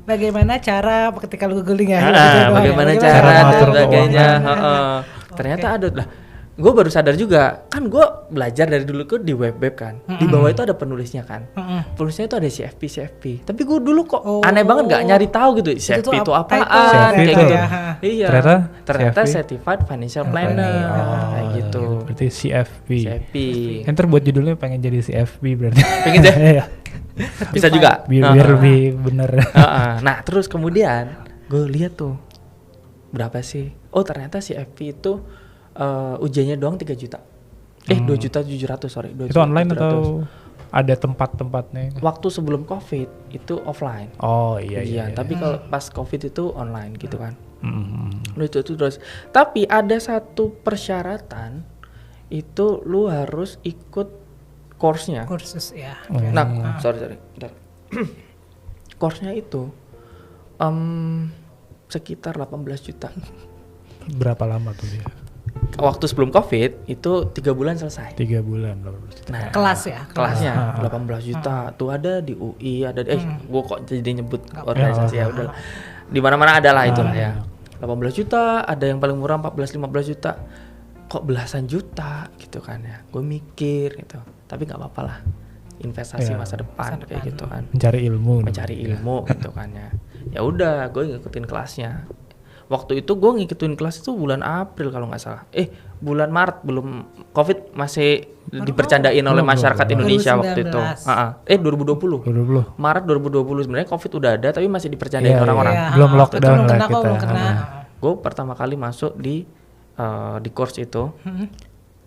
S1: bagaimana cara ketika lu googling ya?
S3: Bagaimana cara dan sebagainya. Ternyata ada lah. Gue baru sadar juga, kan gue belajar dari dulu kan di web kan. Di bawah itu ada penulisnya kan. Penulisnya itu ada CFP. Tapi gue dulu kok aneh banget gak nyari tahu gitu. CFP itu apaan kayak gitu. Iya. Ternyata Certified Financial Planner kayak gitu.
S2: Berarti CFP.
S3: Yang
S2: terbuat judulnya pengen jadi CFP berarti.
S3: Pengen deh. Bisa juga.
S2: Biar lebih benar.
S3: Nah, terus kemudian gue lihat tuh berapa sih? Oh, ternyata CFP itu ujiannya doang 3 juta. 2.700.000, sorry.
S2: Itu online atau ada tempat-tempatnya?
S3: Waktu sebelum Covid itu offline.
S2: Oh iya.
S3: Tapi kalau pas Covid itu online gitu kan. Itu terus. Tapi ada satu persyaratan, itu lu harus ikut course-nya.
S1: Kursus ya.
S3: Nah, sorry. Course-nya itu sekitar 18 juta.
S2: Berapa lama tuh dia?
S3: Waktu sebelum Covid itu 3 bulan selesai.
S2: 3 bulan 18 juta.
S1: Nah,
S3: kelasnya 18 juta. Tuh ada di UI, ada gua kok jadi nyebut organisasi ya udah. Di mana-mana ada lah itulah ya. 18 juta, ada yang paling murah 14-15 juta. Kok belasan juta gitu kan ya. Gue mikir gitu. Tapi enggak apa-apa lah. Investasi masa depan kayak gitu kan.
S2: Mencari ilmu
S3: gitu kan ya. Ya udah, gue ngikutin kelasnya. Waktu itu gue ngikutin kelas itu bulan April kalau nggak salah. Bulan Maret, belum Covid masih dipercandain oleh masyarakat Indonesia 2019. Waktu itu. 2020. Maret 2020 sebenarnya Covid udah ada tapi masih dipercandain orang-orang.
S2: Belum lockdown lah kita.
S3: gue pertama kali masuk di course itu,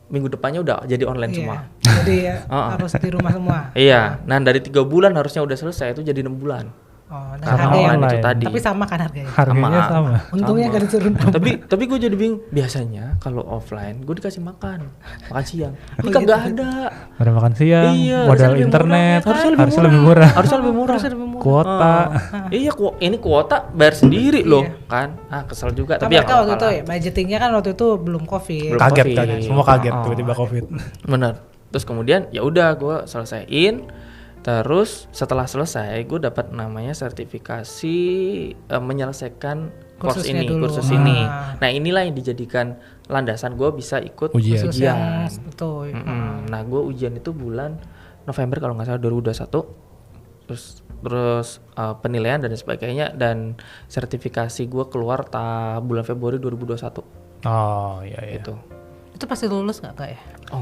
S3: minggu depannya udah jadi online
S1: Iya.
S3: semua.
S1: Jadi ya, harus di rumah semua.
S3: Iya, nah dari 3 bulan harusnya udah selesai, itu jadi 6 bulan.
S1: Oh, dan
S3: Karena
S1: harganya
S3: online itu
S2: online.
S3: tadi.
S1: tapi sama kan harganya?
S2: Harganya sama.
S1: Untungnya gak disuruh nambah.
S3: tapi gue jadi bingung, biasanya kalau offline gue dikasih makan siang. Ini
S1: Oh,
S3: kagak
S1: gitu.
S3: ada.
S2: Ada makan siang,
S3: Iya,
S2: modal
S3: harusnya lebih
S2: internet,
S3: murah,
S2: harusnya lebih murah.
S3: Harusnya lebih murah.
S1: Harusnya lebih murah.
S2: Kuota.
S3: Iya, ini kuota bayar sendiri loh,
S1: Iya.
S3: kan? Kesel juga.
S1: Kan
S3: Tapi
S1: mereka
S3: ya
S1: waktu
S3: nggak
S1: itu
S3: apa-apa
S1: ya, budgetingnya kan waktu itu belum COVID.
S3: Belum.
S2: Kaget,
S3: Covid.
S2: kaget. Semua kaget
S3: Oh.
S2: tiba-tiba Covid.
S3: lah. Bener. Terus kemudian ya udah gue selesaiin. Terus setelah selesai gue dapat namanya sertifikasi menyelesaikan kursus
S1: Kursusnya
S3: ini,
S1: dulu.
S3: kursus ini.
S1: Ah.
S3: Nah inilah yang dijadikan landasan gue bisa ikut
S2: Ujian.
S1: Khusus yang betul.
S3: Nah gue ujian itu bulan November kalau nggak salah 2021. Terus penilaian dan sebagainya, dan sertifikasi gue keluar bulan Februari 2021
S2: Oh iya.
S3: itu.
S1: Itu pasti lulus nggak kak ya?
S3: Oh,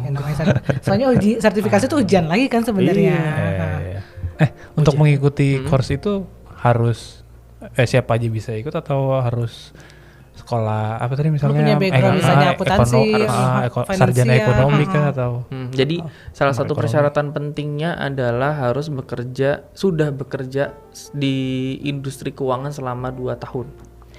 S1: Soalnya sertifikasi itu ujian lagi kan sebenarnya.
S2: Iya. Untuk mengikuti course itu harus siapa aja bisa ikut atau harus sekolah apa tadi misalnya?
S1: punya background misalnya akuntansi,
S2: sarjana
S1: finansial.
S2: ekonomi kah atau?
S3: Jadi salah satu
S2: ekonomi.
S3: persyaratan pentingnya adalah harus sudah bekerja di industri keuangan selama 2 tahun.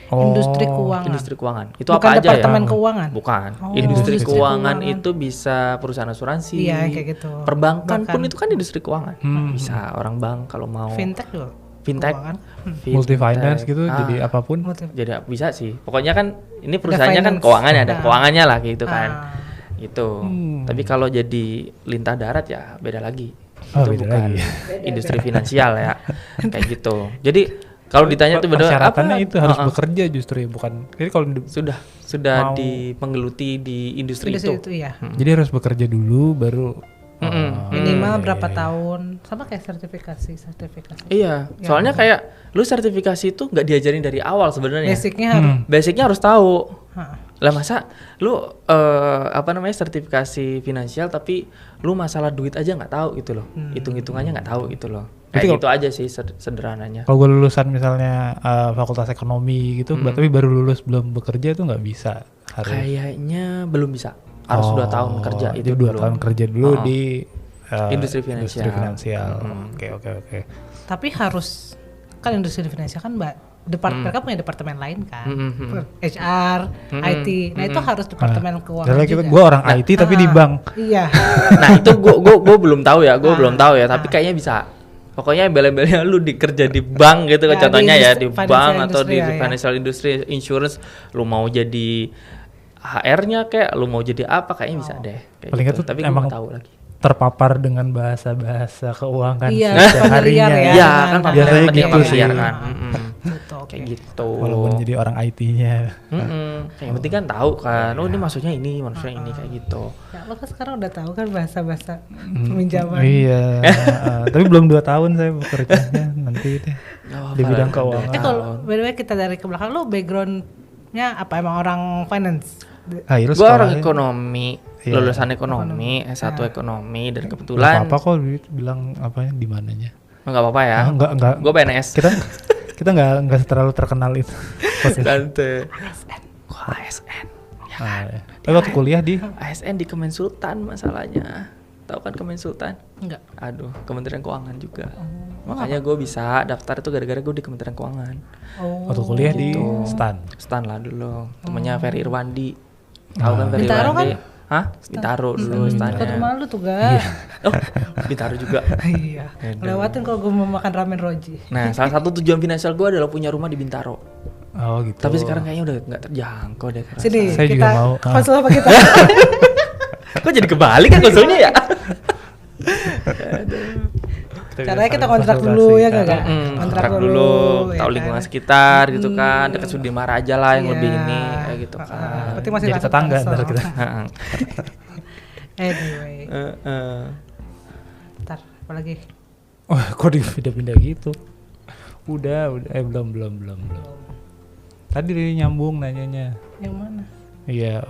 S1: Industri keuangan.
S3: Industri keuangan. Itu
S1: Bukan
S3: apa aja ya?
S1: departemen keuangan.
S3: Bukan.
S1: Oh,
S3: Industri
S1: industri
S3: keuangan
S1: keuangan.
S3: itu bisa perusahaan asuransi.
S1: Iya, kayak gitu.
S3: Perbankan pun
S1: Bahkan
S3: itu kan industri keuangan. Bisa orang bank kalau mau.
S1: Fintech juga.
S3: Fintech.
S1: Keuangan.
S2: Multi finance gitu
S3: Ah,
S2: jadi apapun.
S3: Jadi bisa sih. Pokoknya kan ini perusahaannya kan
S1: finance.
S3: keuangannya, ada
S1: Nah.
S3: keuangannya lah gitu kan.
S1: Ah.
S3: Gitu. Tapi kalau jadi lintah darat ya beda lagi.
S2: Oh,
S3: Itu
S2: beda
S3: bukan
S2: lagi.
S3: industri finansial ya. Kayak gitu. Jadi kalau ditanya tuh bener
S2: Persyaratannya itu harus
S3: Heeh.
S2: bekerja justru ya, bukan. Jadi kalau
S3: sudah
S2: Mau-
S3: menggeluti di industri
S1: Industri
S3: itu.
S1: itu ya.
S2: jadi harus bekerja dulu baru
S1: Minimal
S2: iya,
S1: berapa
S2: iya.
S1: tahun? Sama kayak sertifikasi.
S3: Iya, soalnya kayak lu sertifikasi itu nggak diajarin dari awal sebenarnya.
S1: Basicnya harus.
S3: Basicnya harus tahu.
S1: Ha.
S3: Lah masa lu sertifikasi finansial tapi lu masalah duit aja nggak tahu gitu loh. Hitung-hitungannya nggak tahu gitu loh.
S2: Berarti
S3: Kayak gitu aja sih sederhananya.
S2: Kalau gue lulusan misalnya fakultas ekonomi gitu, tapi baru lulus belum bekerja itu nggak bisa. Harus.
S3: Kayaknya belum bisa. Harus 2 tahun kerja itu
S2: Jadi 2
S3: dulu.
S2: tahun kerja dulu di
S3: Industri finansial.
S2: Oke.
S1: Tapi harus kan industri finansial kan mereka punya departemen lain kan, HR, IT. Nah itu harus departemen keuangan
S2: Misalnya
S1: juga.
S2: gue orang IT tapi di bank.
S1: Iya.
S3: Nah itu gue belum tahu ya, belum tahu ya. Tapi kayaknya bisa. Pokoknya embel-embelnya lu kerja di bank gitu kan,
S1: Ya,
S3: contohnya
S1: di
S3: ya di
S1: financial
S3: bank atau
S1: industry
S3: di
S1: ya, ya.
S3: financial industry, insurance, lu mau jadi HR-nya kayak lu mau jadi apa kayaknya bisa deh. Kayak
S2: Paling
S3: gitu.
S2: nggak tuh
S3: Tapi gue
S2: emang
S3: nggak tahu lagi.
S2: Terpapar dengan bahasa-bahasa keuangan
S1: Iya,
S2: sehari-harinya
S1: familiar ya.
S3: Iya kan
S2: Biasanya
S3: penting
S2: gitu
S3: familiar
S2: sih.
S3: kan.
S1: Betul, oke.
S3: Kayak gitu.
S2: walaupun jadi orang IT-nya.
S3: Yang penting kan tahu kan, oh ini maksudnya ini kayak gitu.
S1: Ya, lo kan sekarang udah tahu kan bahasa-bahasa peminjaman.
S2: Iya, tapi belum 2 tahun saya bekerjanya nanti deh di bidang keuangan.
S1: Kalau by the way kita dari ke belakang, lo backgroundnya apa, emang orang finance?
S2: Iya, lu
S3: Gue orang
S2: sekolahnya-
S3: ekonomi,
S2: Iya.
S3: lulusan ekonomi, S1 ekonomi, dan
S2: Nggak
S3: kebetulan
S2: apa-apa kok bilang apanya di mananya.
S3: nggak apa-apa ya.
S2: Enggak.
S3: Gue PNS.
S2: Kita nggak terlalu terkenal itu.
S3: Tante. Gue ASN.
S2: Tapi waktu kuliah di
S3: ASN di Kemensultan masalahnya. Tahu kan Kemensultan?
S1: Enggak.
S3: Aduh, Kementerian Keuangan juga. Makanya gue bisa daftar itu gara-gara gue di Kementerian Keuangan.
S1: Oh.
S2: waktu kuliah di STAN.
S3: Stan lah dulu. Temennya Ferry Irwandi. Tahu kan Ferry
S1: Bintaro
S3: Irwandi? Hah? Bintaro dulu
S1: Dekat
S3: Stannya.
S1: rumah lu tuh ga?
S3: Oh, Bintaro juga.
S1: Iya. Lewatin kalau gue mau makan ramen Roji.
S3: Nah, salah satu tujuan finansial gue adalah punya rumah di Bintaro.
S2: Oh gitu.
S3: Tapi sekarang kayaknya udah nggak terjangkau deh. kerasa.
S1: Sini
S2: Saya
S1: kita
S2: juga mau.
S1: konsul apa kita?
S3: Kok jadi kebalik kan konsulnya ya?
S1: Caranya kita kontrak dulu ya nggak?
S3: Kontrak dulu,
S1: ya
S3: tahu
S1: kan?
S3: lingkungan sekitar gitu kan, dekat Sudirman aja lah yang
S1: Iya.
S3: lebih ini kayak gitu kan.
S1: Berarti masih
S2: Jadi
S1: masuk
S2: tetangga
S1: Tangsel.
S2: ntar kita.
S1: Anyway,
S3: Heeh.
S1: ntar apa lagi?
S2: Wah, kok dipindah-pindah gitu? Udah. Belum. Tadi nyambung nanyanya.
S1: Yang mana?
S2: Iya,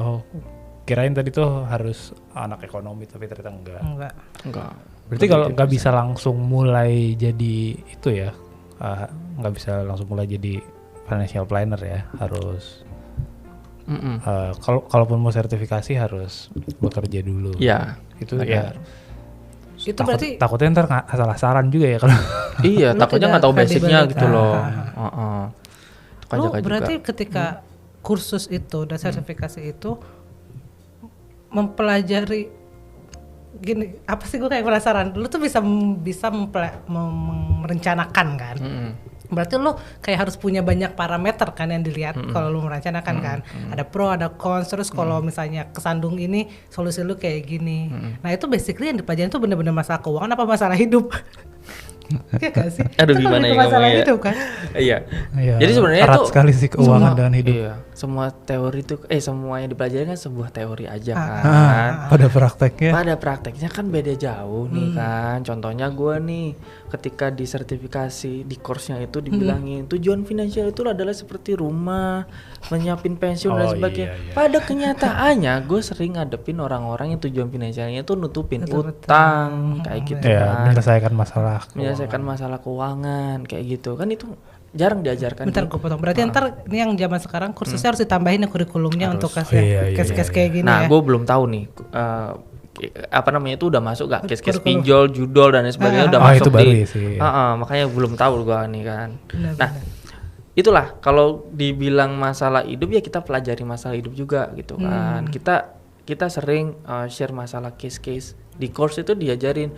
S2: kirain tadi tuh harus anak ekonomi tapi ternyata enggak.
S3: Enggak.
S2: Berarti kalau nggak bisa langsung mulai jadi itu ya, nggak bisa langsung mulai jadi financial planner ya, harus Kalaupun mau sertifikasi harus bekerja dulu.
S3: Iya.
S2: Itu
S3: Iya.
S1: Itu berarti
S2: takutnya ntar salah-saran juga ya kalau.
S3: Iya,
S1: Lu
S3: takutnya
S1: tidak
S3: nggak tahu basicnya
S1: credibility.
S3: gitu loh. Itu kan
S1: lu
S3: jaga
S1: berarti
S3: juga.
S1: ketika kursus itu dan sertifikasi itu mempelajari gini, apa sih gue kayak penasaran, lu tuh bisa merencanakan kan? Berarti lu kayak harus punya banyak parameter kan yang dilihat kalau lu merencanakan kan. Ada pro, ada cons, terus kalau misalnya kesandung ini solusi lu kayak gini. Nah itu basically yang dipelajari itu bener-bener masalah keuangan apa masalah hidup? Iya gak sih?
S3: Aduh,
S1: Itu
S3: gimana
S1: lebih
S3: ya
S1: ke masalah
S3: ngomongnya?
S1: hidup kan?
S3: Iya.
S2: Iya,
S3: Jadi sebenarnya
S2: erat
S3: itu
S2: sekali sih keuangan dengan hidup.
S3: Iya, semua teori itu semua yang dipelajari kan sebuah teori aja kan.
S2: Pada prakteknya.
S3: Pada prakteknya kan beda jauh nih kan. Contohnya gue nih ketika di sertifikasi di course-nya itu dibilangin tujuan finansial itu adalah seperti rumah, menyiapin pensiun dan sebagainya.
S2: Iya.
S3: Pada kenyataannya gue sering ngadepin orang-orang yang tujuan finansialnya itu nutupin utang kayak gitu
S2: Ya,
S3: kan.
S2: menyelesaikan
S3: Masalah keuangan kayak gitu kan, itu jarang diajarkan.
S1: Bentar gue potong. Berarti ntar ini yang zaman sekarang kursusnya harus ditambahin ya kurikulumnya untuk kasih
S2: Iya,
S1: case-case kayak gini
S3: Nah,
S1: ya.
S3: gue belum tahu nih apa namanya itu udah masuk gak case-case pinjol, judol dan lain sebagainya udah masuk
S2: itu baru
S3: nih.
S2: ya sih.
S3: Makanya belum tahu gue nih kan.
S1: Benar,
S3: Nah, itulah kalau dibilang masalah hidup ya kita pelajari masalah hidup juga gitu kan. Kita sering share masalah case-case di course itu diajarin.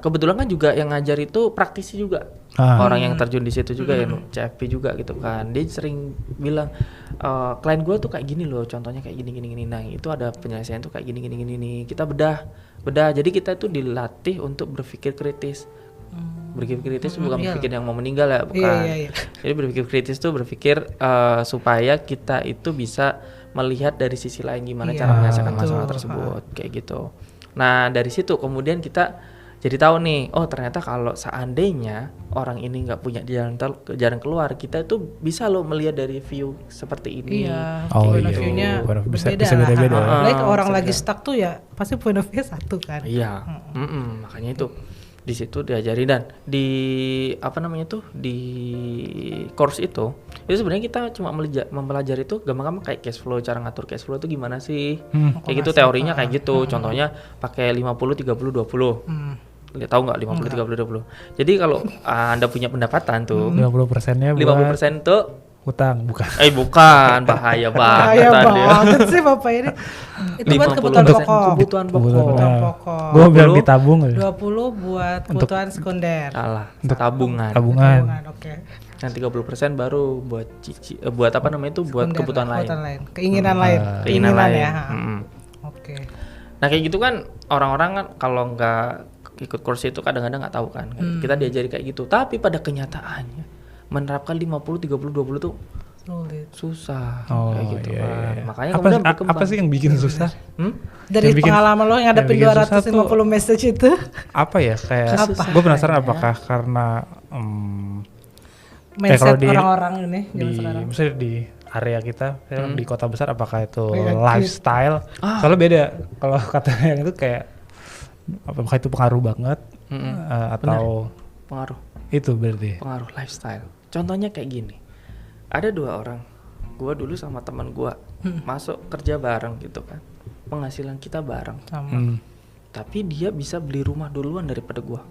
S3: Kebetulan kan juga yang ngajar itu praktisi juga. Orang yang terjun di situ juga yang CFP juga gitu kan. Dia sering bilang klien gue tuh kayak gini loh, contohnya kayak gini. Nah, itu ada penyelesaian tuh kayak gini. Kita bedah. Jadi kita tuh dilatih untuk berpikir kritis. Berpikir kritis bukan berpikir yang mau meninggal ya, bukan.
S1: Iya.
S3: Jadi berpikir kritis tuh berpikir supaya kita itu bisa melihat dari sisi lain gimana cara menyelesaikan masalah tersebut kayak gitu. Nah, dari situ kemudian kita jadi tahu nih, oh ternyata kalau seandainya orang ini nggak punya jalan keluar, kita itu bisa loh melihat dari view seperti ini.
S1: Iya,
S2: Oh,
S1: point of
S2: iya.
S1: view-nya
S2: Bisa
S1: berbeda
S2: beda-beda.
S1: lah. Apalagi orang
S3: bisa
S1: lagi
S3: beda.
S1: stuck tuh ya pasti point of view satu kan.
S3: Iya, makanya itu di situ diajari. Dan di di course itu sebenarnya kita cuma mempelajari itu gampang-gampang kayak cash flow, cara ngatur cash flow itu gimana sih, kayak gitu teorinya kayak gitu. Contohnya pakai 50-30-20. Lihat tahu nggak 50-30-20? Jadi kalau Anda punya pendapatan tuh
S2: 50%-nya
S3: 50% tuh
S2: utang, bukan.
S3: Bukan, bahaya
S1: Bahaya
S3: banget tadi.
S1: banget sih Bapak ini. Itu buat kebutuhan
S3: 50%
S1: pokok.
S3: kebutuhan pokok.
S1: Kebutuhan pokok.
S2: Gue bilang ditabung aja.
S1: 20 buat kebutuhan sekunder.
S3: Salah, tabungan.
S2: Tabungan.
S1: Oke.
S3: Yang 30% baru buat buat apa namanya itu, buat
S1: Sekunder,
S3: kebutuhan lain.
S1: Keinginan lain.
S3: Keinginan lain.
S1: ya. Oke.
S3: Nah kayak gitu kan orang-orang kan kalau nggak ikut kursi itu kadang-kadang nggak tahu kan. Kita diajari kayak gitu. Tapi pada kenyataannya menerapkan 50-30-20 tuh
S1: Sulit.
S3: susah kayak gitu
S2: iya.
S3: kan. Makanya
S2: Apa,
S3: kemudian berkembang.
S2: apa sih yang bikin susah?
S1: Dari
S2: Yang bikin-
S1: pengalaman lo yang ngadepin
S2: yang bikin susah
S1: 250 message itu.
S2: Apa ya, kayak
S1: Apa?
S2: gue penasaran apakah karena
S1: Mindset
S2: kalau di-
S1: orang-orang ini zaman sekarang.
S2: misalnya di area kita di kota besar, apakah itu
S1: Beda
S2: lifestyle? Soalnya beda. Kalau kata yang itu kayak apakah itu pengaruh banget atau
S3: pengaruh
S2: itu berarti?
S3: pengaruh lifestyle. Contohnya kayak gini. Ada 2 orang. Gua dulu sama teman gua masuk kerja bareng gitu kan. Penghasilan kita bareng.
S1: Sama.
S3: Tapi dia bisa beli rumah duluan daripada gua.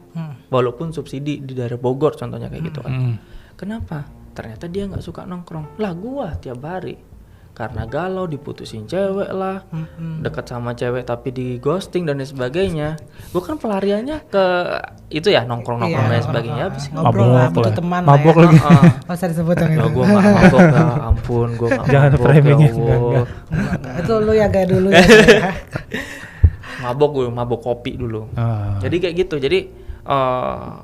S3: Walaupun subsidi di daerah Bogor contohnya kayak gitu kan. Kenapa? Ternyata dia nggak suka nongkrong. Lah gua tiap hari karena galau, diputusin cewek lah, dekat sama cewek tapi di ghosting dan lain sebagainya. Gua kan pelariannya ke itu ya, nongkrong dan lain sebagainya. Habis
S1: Ngobrol lah, butuh teman lah
S2: Mabok
S1: ya.
S2: lagi.
S1: Nggak usah disebut yang
S3: Ya
S1: itu.
S3: gue gak mabok, ya ampun, gue gak
S2: Jangan
S3: mabok,
S2: framing-nya,
S3: ya Allah.
S2: enggak.
S1: Itu lu ya gak dulu ya.
S3: Mabok, gue mabok kopi dulu. Jadi kayak gitu, jadi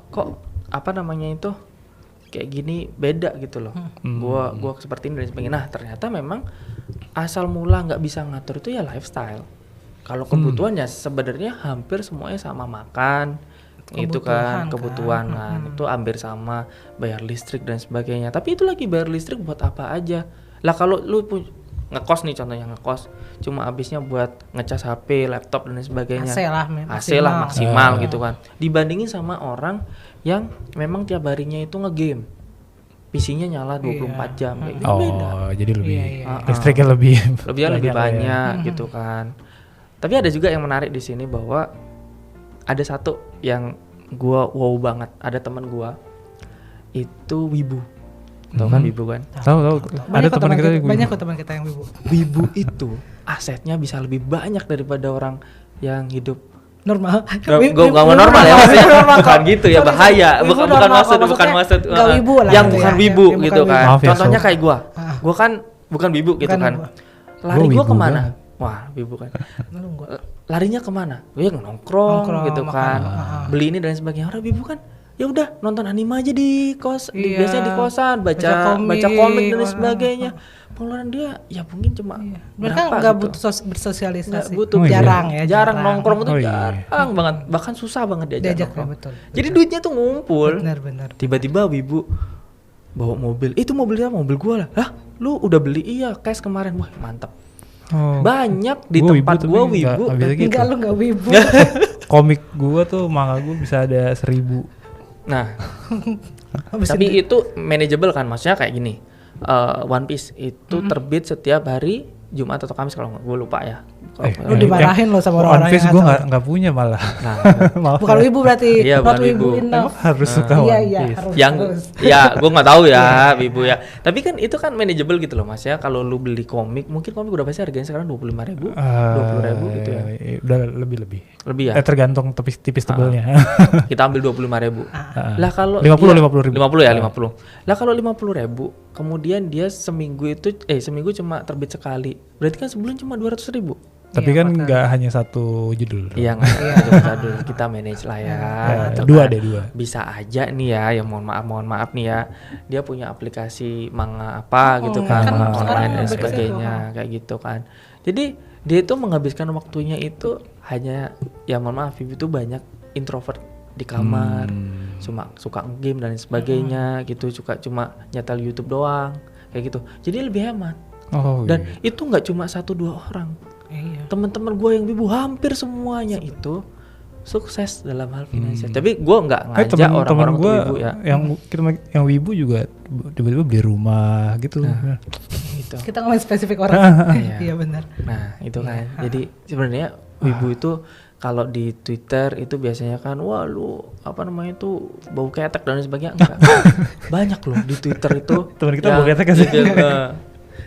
S3: kok apa namanya itu kayak gini beda gitu loh. Gua seperti ini dan sebagainya. Nah ternyata memang asal mula nggak bisa ngatur itu ya lifestyle. Kalau kebutuhannya sebenarnya hampir semuanya sama, makan itu kan kebutuhan kan itu hampir sama, bayar listrik dan sebagainya. Tapi itu lagi bayar listrik buat apa aja lah? Kalau lu ngekos nih, contohnya ngekos cuma habisnya buat ngecas HP, laptop dan sebagainya, AC lah maksimal gitu kan, dibandingin sama orang yang memang tiap harinya itu ngegame. PC-nya nyala 24 jam kayak gitu
S2: Oh,
S3: beda.
S2: jadi lebih
S1: Iya.
S2: listriknya lebih
S3: Lebih
S2: ya.
S3: banyak gitu kan. Tapi ada juga yang menarik di sini bahwa ada satu yang gua wow banget. Ada teman gua itu wibu. Tahu kan wibu kan?
S2: Tahu. Ada teman kita yang
S1: banyak kok teman kita yang wibu.
S3: Wibu itu asetnya bisa lebih banyak daripada orang yang hidup
S1: Normal.
S3: Gue gak mau normal ya maksudnya. Bukan gitu ya, bahaya. Bukan maksud
S1: Gak wibu lah.
S3: yang
S1: gitu
S3: bukan
S1: ya.
S3: wibu
S1: Yang
S3: gitu
S1: bukan
S3: kan.
S2: Maaf ya,
S3: Contohnya
S2: Sob.
S3: kayak gue kan bukan wibu gitu
S1: Bukan
S3: kan.
S1: wibu.
S3: Lari
S2: Gua
S3: gue
S2: wibu
S3: kemana?
S2: banget.
S3: Wah wibu kan.
S1: Lu enggak.
S3: Larinya kemana? Gue nongkrong gitu
S1: makan.
S3: kan. Beli ini dan sebagainya. Orang wibu kan ya udah nonton anime aja di kos,
S1: Iya.
S3: biasanya di kosan, baca komik dan sebagainya. Pengeluaran dia ya mungkin cuma
S1: Mereka
S3: berapa
S1: nggak
S3: gitu.
S1: butuh bersosialisasi.
S3: Nggak butuh.
S2: Oh, iya.
S3: jarang nongkrong tuh
S2: Oh, iya.
S3: jarang banget, bahkan susah banget diajak
S1: Diajak
S3: nongkrong.
S1: betul.
S3: Jadi duitnya tuh ngumpul.
S1: Benar.
S3: Tiba-tiba wibu bawa mobil. Itu mobilnya mobil gua lah. Hah? Lu udah beli? Iya, cash kemarin. Wah, mantap.
S2: Oh.
S3: Banyak di
S2: Gua
S3: tempat
S2: wibu
S3: gua
S2: tapi
S3: wibu.
S2: nggak bisa gitu.
S1: Enggak, lu nggak wibu.
S2: Komik gua tuh manga gua bisa ada 1000.
S3: Nah,
S1: Habis
S3: tapi itu manageable kan? Maksudnya kayak gini. One Piece itu terbit setiap hari Jumat atau Kamis kalau gue lupa ya.
S1: Lu dimarahin lo sama orang-orang
S2: One Piece
S1: yang
S2: gua
S1: nggak
S2: nggak punya malah.
S3: Nah,
S2: Maaf
S1: Bukan
S2: ya.
S1: wibu berarti.
S3: Iya,
S1: Not
S3: bukan
S1: wibu
S3: wibu.
S1: enough.
S2: Emang harus suka
S1: Iya,
S2: One
S1: iya,
S2: Piece.
S1: harus.
S3: yang ya gue nggak tahu ya wibu ya. Tapi kan itu kan manageable gitu loh mas ya. Kalau lu beli komik, mungkin komik udah pasti harganya sekarang 25.000, 20.000 gitu ya.
S2: Udah lebih.
S3: Lebih ya.
S2: Tergantung tipis tebalnya.
S3: Kita ambil 25.000. Lah kalau
S2: 50 ribu.
S3: 50 ya 50. Lah kalau 50.000 kemudian dia seminggu cuma terbit sekali. Berarti kan sebulan cuma 200.000.
S2: Tapi kan nggak hanya satu judul.
S3: Iya nggak dulu kita manage lah ya. gitu
S2: Dua
S3: kan.
S2: deh, dua.
S3: Bisa aja nih ya, yang mohon maaf nih ya. Dia punya aplikasi manga apa gitu kan,
S1: kan
S3: manga
S1: sekarang
S3: online dan
S1: aplikasi
S3: sebagainya kayak gitu kan. Jadi dia itu menghabiskan waktunya itu hanya ya mohon maaf itu banyak introvert di kamar, cuma suka game dan sebagainya gitu, cuma nyetel YouTube doang kayak gitu. Jadi lebih hemat.
S2: Oh,
S3: Dan
S2: iya.
S3: itu nggak cuma 1-2 orang.
S1: Iya.
S3: Teman-teman gue yang wibu hampir semuanya itu sukses dalam hal finansial. Tapi gue nggak ngajak
S2: temen
S3: orang-orang untuk
S2: gua
S3: wibu ya.
S2: yang wibu juga tiba-tiba beli rumah gitu.
S3: Gitu.
S1: Kita ngomongin spesifik orang. Iya benar.
S3: Nah itu kan. Jadi sebenarnya wibu itu kalau di Twitter itu biasanya kan, wah lu apa namanya itu bau ketek dan sebagainya. Enggak. Banyak loh di Twitter itu.
S2: Teman kita bau ketek sih.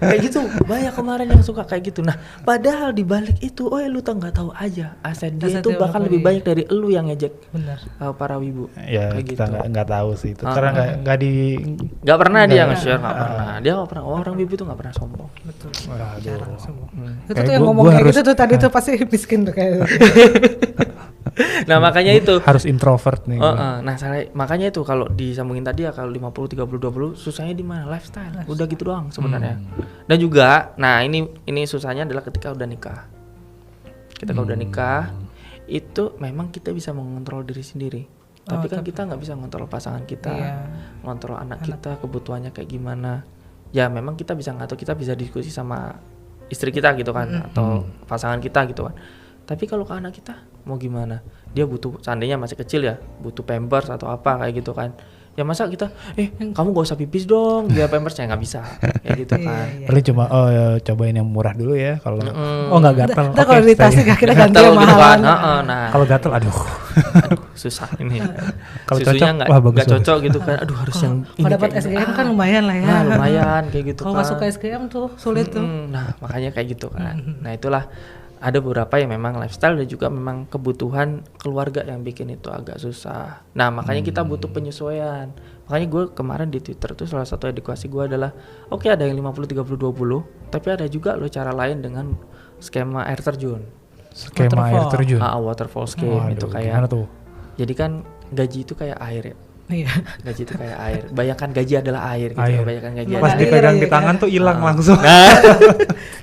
S3: Kayak gitu banyak kemarin yang suka kayak gitu. Nah padahal di balik itu lu nggak tahu aja aset dia
S1: Aset
S3: itu
S1: dia
S3: bahkan
S1: berapa,
S3: lebih
S1: iya.
S3: banyak dari elu yang ngejek
S1: Benar.
S3: para wibu.
S2: Ya
S3: kayak
S2: kita
S3: gitu.
S2: nggak tahu sih itu karena nggak di
S3: Nggak pernah dia
S2: Nggak.
S3: nge-share, nggak pernah. Dia nggak pernah. Orang wibu itu nggak pernah sombong.
S1: Betul.
S2: Waduh.
S1: Jarang semua. Itu
S2: Kayak
S1: tuh yang
S2: gua
S1: ngomong kayak
S2: harus-
S1: gitu tuh tadi tuh pasti miskin tuh kayak.
S3: Nah makanya itu.
S2: harus introvert nih.
S3: Nah makanya itu kalau disambungin tadi ya kalau 50 30 20 susahnya di mana? Lifestyle. Udah gitu doang sebenarnya. Dan juga nah ini susahnya adalah ketika udah nikah. Ketika udah nikah itu memang kita bisa mengontrol diri sendiri. Tapi kan kita nggak bisa mengontrol pasangan kita, mengontrol anak kita kebutuhannya kayak gimana. Ya memang kita bisa ngatur, kita bisa diskusi sama istri kita gitu kan atau pasangan kita gitu kan. Tapi kalau ke anak kita mau gimana? Dia butuh, seandainya masih kecil ya, butuh pampers atau apa kayak gitu kan. Ya masa kita, kamu gak usah pipis dong, biar pampersnya nggak bisa, kayak gitu kan.
S2: Paling cuma cobain yang murah dulu ya kalau nggak gatel.
S1: Ntar kalau
S2: oke,
S1: dikasih
S2: stay.
S1: akhirnya ganti
S3: Gatel
S1: yang
S3: gitu kan.
S1: mahalan.
S3: Nah,
S2: Kalau gatel aduh.
S3: aduh susah ini.
S2: Kalau
S3: Susunya
S2: cocok, wah, bagus,
S3: nggak cocok gitu kan. Aduh harus yang ini.
S1: Kalau dapat
S3: kayak gini.
S1: SGM kan lumayan lah ya.
S3: Nah, lumayan kayak gitu
S1: Kalau
S3: kan.
S1: nggak suka SGM tuh sulit tuh.
S3: Nah makanya kayak gitu kan. Nah itulah ada beberapa yang memang lifestyle dan juga memang kebutuhan keluarga yang bikin itu agak susah. Nah makanya kita butuh penyesuaian. Makanya gue kemarin di Twitter tuh salah satu edukasi gue adalah oke, ada yang 50-30-20 tapi ada juga lo cara lain dengan skema air terjun.
S2: Skema air terjun.
S3: Waterfall scheme
S2: Waduh,
S3: itu
S2: gimana
S3: kayak.
S2: tuh?
S3: Jadi kan gaji itu kayak air ya.
S1: Iya.
S3: Gaji itu kayak air. Bayangkan gaji adalah air gitu.
S2: Air.
S3: Bayangkan gaji
S2: Pas
S3: adalah
S2: dipegang
S1: iya,
S2: di tangan tuh hilang langsung.
S3: Nah,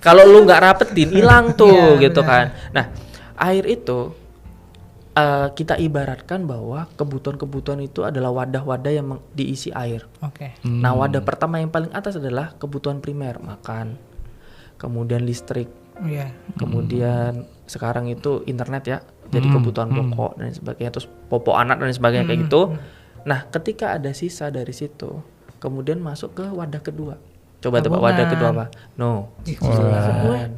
S3: kalau lu nggak rapetin, hilang tuh
S1: Iya,
S3: gitu
S1: benar.
S3: kan. Nah, air itu kita ibaratkan bahwa kebutuhan-kebutuhan itu adalah wadah-wadah yang diisi air.
S1: Oke.
S3: Nah, wadah pertama yang paling atas adalah kebutuhan primer, makan, kemudian listrik,
S1: Iya.
S3: kemudian sekarang itu internet ya, jadi kebutuhan pokok dan sebagainya, terus popok anak dan sebagainya kayak gitu. Nah, ketika ada sisa dari situ, kemudian masuk ke wadah kedua. Coba tebak
S1: Tabungan.
S3: wadah kedua apa? No, cicilan.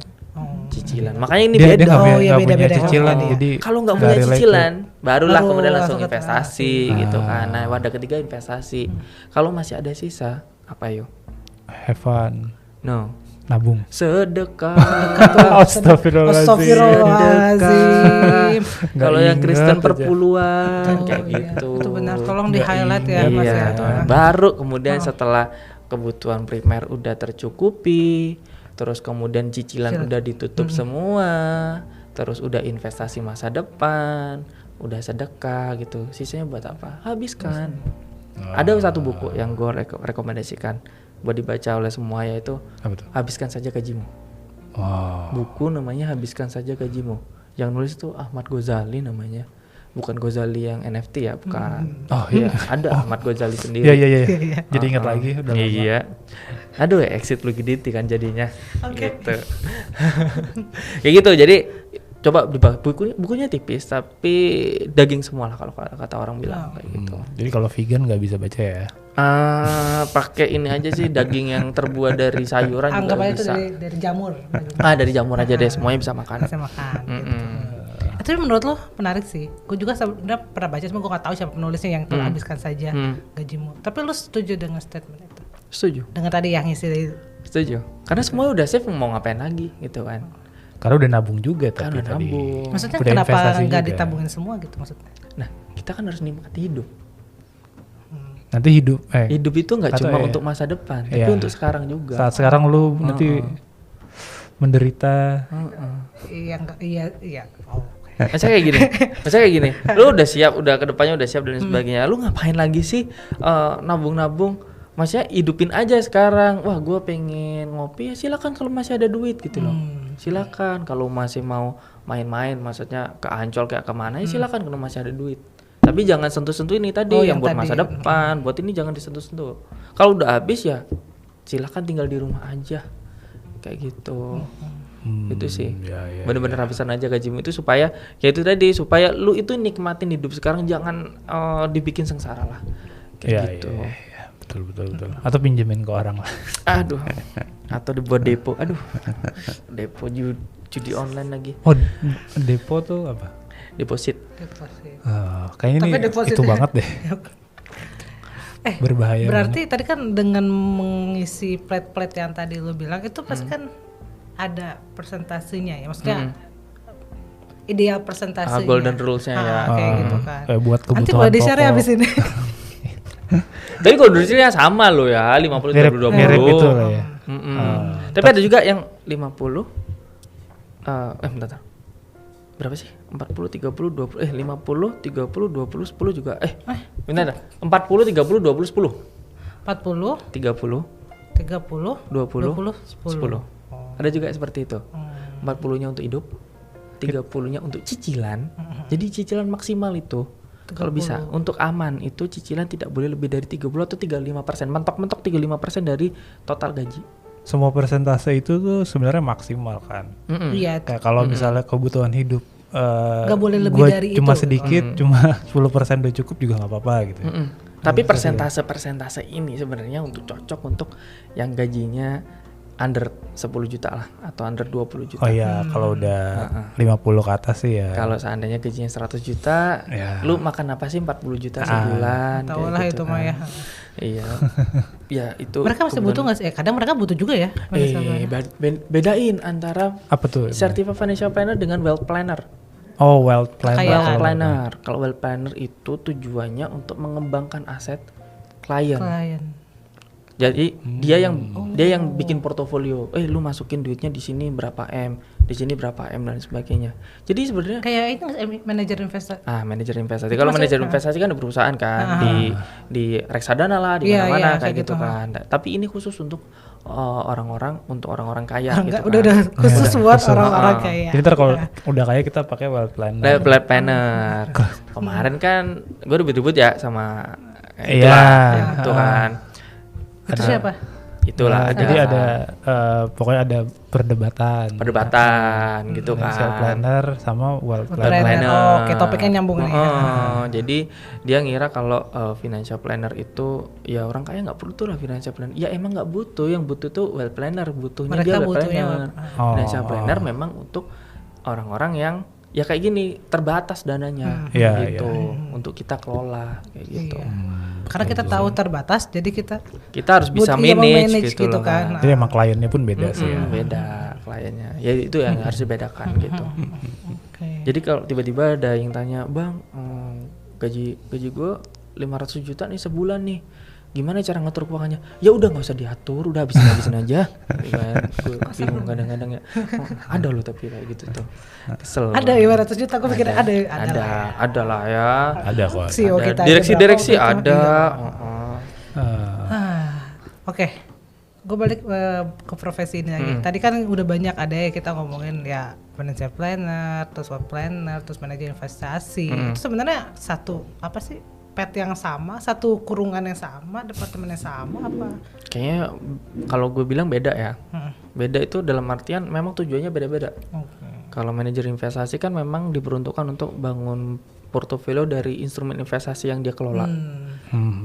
S3: Cicilan. Makanya ini
S2: Dia
S3: beda.
S2: nggak punya,
S1: Oh, iya,
S2: nggak punya
S1: beda-beda.
S2: cicilan,
S1: Oh,
S2: jadi
S3: Kalau nggak punya
S2: relate
S3: cicilan, barulah
S1: Baru
S3: kemudian langsung
S1: langsung ke
S3: investasi gitu kan. Nah, wadah ketiga investasi. Kalau masih ada sisa, apa yo?
S2: to have fun,
S3: No,
S2: nabung.
S3: sedekah.
S1: Astagfirullahaladzim.
S2: Nggak
S3: Kalau yang
S2: ingat
S3: Kristen
S2: aja.
S3: perpuluhan
S1: Oh,
S3: kayak
S1: iya.
S3: gitu.
S1: Itu benar, tolong di
S2: Nggak
S1: highlight ya
S2: ingat.
S1: Mas
S3: Iya,
S1: ya itu.
S3: baru kemudian setelah kebutuhan primer udah tercukupi, terus kemudian cicilan udah ditutup semua, terus udah investasi masa depan, udah sedekah gitu. Sisanya buat apa? Habiskan. Ada satu buku yang gue rekomendasikan buat dibaca oleh semua, yaitu
S2: Apa tuh?
S3: Habiskan Saja Gajimu.
S2: Wow.
S3: Buku namanya Habiskan Saja Gajimu. Yang nulis itu Ahmad Ghazali namanya. Bukan Ghazali yang NFT ya, bukan.
S2: Oh
S3: Iya,
S2: iya.
S3: ada Ahmad Ghazali sendiri.
S2: Iya iya iya. Jadi ingat lagi udah lama.
S3: Iya. Aduh, exit liquidity kan jadinya. Gitu. Kayak gitu. Jadi coba bukunya tipis tapi daging semua lah kalau kata orang bilang kayak gitu.
S2: Jadi kalau vegan nggak bisa baca ya?
S3: Pakai ini aja sih, daging yang terbuat dari sayuran
S1: Anggap
S3: juga
S1: aja itu
S3: bisa.
S1: dari jamur.
S3: Dari jamur aja deh, semuanya bisa makan.
S1: Bisa makan. Gitu.
S3: Mm-mm.
S1: Tapi menurut lo menarik sih. Gue juga sebenarnya pernah baca, cuma gue nggak tahu siapa penulisnya yang tuh habiskan saja gajimu. Tapi lo setuju dengan statement itu?
S3: Setuju.
S1: Dengan tadi yang isi
S3: Setuju. Karena semuanya udah save, mau ngapain lagi gitu kan.
S2: Karena udah nabung juga
S3: Kan
S2: tapi
S3: udah
S2: tadi.
S3: nabung.
S1: maksudnya
S2: Udah
S1: kenapa
S2: investasi
S1: nggak
S2: juga.
S1: ditabungin semua gitu maksudnya?
S3: Nah, kita kan harus nikmati hidup.
S2: Nanti hidup
S3: Hidup itu nggak
S2: Atau
S3: cuma
S2: ya.
S3: untuk masa depan, tapi
S2: Iya.
S3: untuk sekarang juga.
S2: saat sekarang lu nanti menderita.
S1: Iya. Oh, oke.
S3: Masa kayak gini, lu udah siap, udah kedepannya udah siap dan sebagainya. Lu ngapain lagi sih nabung-nabung? Maksudnya hidupin aja sekarang. Wah, gue pengen ngopi ya silakan kalau masih ada duit gitu loh. Silakan kalau masih mau main-main, maksudnya ke Ancol kayak kemana ya silakan kalau masih ada duit. Tapi jangan sentuh-sentuh ini tadi
S1: Oh,
S3: yang
S1: yang
S3: buat
S1: tadi.
S3: masa depan, buat ini jangan disentuh-sentuh. Kalau udah habis ya silakan tinggal di rumah aja. Kayak gitu. Itu sih.
S2: Ya,
S3: Bener-bener habisan aja gajimu itu supaya ya itu tadi, supaya lu itu nikmatin hidup sekarang, jangan dibikin sengsara lah. Kayak gitu.
S2: Iya. Betul. Atau pinjemin ke orang lah.
S3: Aduh. Atau dibuat depo. Aduh. Depo judi online lagi.
S2: Oh, depo tuh apa?
S3: Deposit.
S1: Deposit.
S2: Kayaknya
S1: Tapi
S2: ini
S1: depositnya-
S2: itu banget deh. Berbahaya.
S1: Berarti tadi kan dengan mengisi plate-plate yang tadi lo bilang itu pasti kan ada persentasenya ya, maksudnya ideal persentasenya.
S3: Golden rules-nya ya.
S1: Kayak gitu kan.
S2: Kayak buat kebutuhan
S1: Nanti boleh di-share ya
S2: pokok.
S1: abis ini.
S3: Tapi kalau dulunya sama lo ya, 50 30 20.
S2: Mirip itu lah ya.
S3: Tapi ada juga yang 50 bentar. Berapa sih? 40 30 20 50 30 20 10 juga. Bentar. 40 30 20 10.
S1: 40,
S3: 30
S1: 30,
S3: 20
S1: 10.
S3: Ada juga seperti itu. 40-nya untuk hidup, 30-nya untuk cicilan. Jadi cicilan maksimal itu kalau bisa untuk aman itu cicilan tidak boleh lebih dari 30 atau 35%. Mentok-mentok 35% dari total gaji.
S2: Semua persentase itu tuh sebenarnya maksimal kan.
S1: Iya.
S2: Kayak kalau misalnya kebutuhan hidup
S1: Nggak boleh lebih
S2: gua
S1: dari
S2: cuma
S1: itu.
S2: sedikit, cuma 10% udah cukup juga nggak apa-apa gitu.
S3: Tapi persentase ini sebenarnya untuk cocok untuk yang gajinya under 10 juta lah atau under 20 juta.
S2: Oh iya, kalau udah 50 ke atas sih ya.
S3: Kalau seandainya gajinya 100 juta,
S2: Ya.
S3: lu makan apa sih 40 juta sebulan?
S1: Tahu
S3: kayak
S1: lah
S3: gitu
S1: itu mah
S3: kan.
S1: ya.
S3: Iya. Ya itu.
S1: Mereka masih butuh nggak sih? Kadang mereka butuh juga ya.
S3: Bedain antara
S2: Apa tuh?
S3: Certified Financial Planner dengan Wealth Planner.
S2: Oh, wealth planner.
S1: Kayak-
S3: Wealth
S2: kalau-
S3: Planner. Kalau Wealth Planner itu tujuannya untuk mengembangkan aset klien. Jadi dia yang bikin portofolio. Lu masukin duitnya di sini berapa M, di sini berapa M dan sebagainya. Jadi sebenarnya
S1: Kayak itu nggak sih, manajer investasi.
S3: manajer investasi.
S1: Itu
S3: Kalau
S1: maksudnya-
S3: manajer investasi kan ada perusahaan kan di reksadana lah, di
S1: Iya,
S3: mana-mana
S1: iya,
S3: kayak
S1: kayak
S3: gitu
S1: gitu.
S3: kan. Tapi ini khusus untuk orang-orang kaya gitu
S1: Enggak,
S3: kan.
S1: udah khusus buat
S2: Khusus.
S1: orang-orang kaya.
S2: Jadi ntar kalau udah kaya kita pakai wealth planner.
S3: Wealth Planner. Kemarin kan gue ribut-ribut ya sama
S2: Iya.
S3: itu kan.
S1: Itu siapa?
S3: Itulah
S2: Nah, jadi ada pokoknya ada perdebatan
S3: gitu
S2: financial
S3: kan.
S2: planner sama wealth
S1: Planner.
S2: planner.
S1: Oh, oke, topiknya nyambung nih.
S3: Jadi dia ngira kalau financial planner itu ya orang kaya nggak butuh lah financial planner. Ya emang nggak butuh, yang butuh tuh wealth planner, butuhnya
S1: Mereka
S3: dia wealth
S1: butuhnya
S3: planner. Financial planner memang untuk orang-orang yang ya kayak gini terbatas dananya
S2: Iya,
S3: gitu untuk kita kelola kayak gitu.
S1: Iya. Karena kita tahu terbatas, jadi kita
S3: Kita harus bisa
S1: iya,
S3: manage
S1: gitu
S3: loh
S1: kan.
S2: Jadi emang kliennya pun beda sih ya.
S3: Beda kliennya. Ya itu yang harus dibedakan gitu.
S1: Oke.
S3: Jadi kalau tiba-tiba ada yang tanya, "Bang, gaji gue 500 juta nih sebulan nih. Gimana cara ngatur keuangannya?" Ya udah nggak usah diatur, udah habisin aja. Gue bingung kadang-kadang ya. Ada loh tapi kayak gitu tuh. Kesel.
S1: Ada 500 juta, aku pikir ada
S3: Ada lah ya.
S2: Ada kok.
S1: CEO
S3: Ada.
S1: kita aja
S3: Direksi-direksi
S1: berapa waktu itu.
S3: ada.
S1: Oke, gue balik ke profesi ini lagi. Tadi kan udah banyak ada ya kita ngomongin ya financial planner, terus wealth planner, terus manajer investasi. Itu sebenarnya satu apa sih? Pet yang sama, satu kurungan yang sama, departemen yang sama apa?
S3: Kayaknya kalau gue bilang beda ya. Beda itu dalam artian memang tujuannya beda-beda. Kalau manajer investasi kan memang diperuntukkan untuk bangun portofolio dari instrumen investasi yang dia kelola.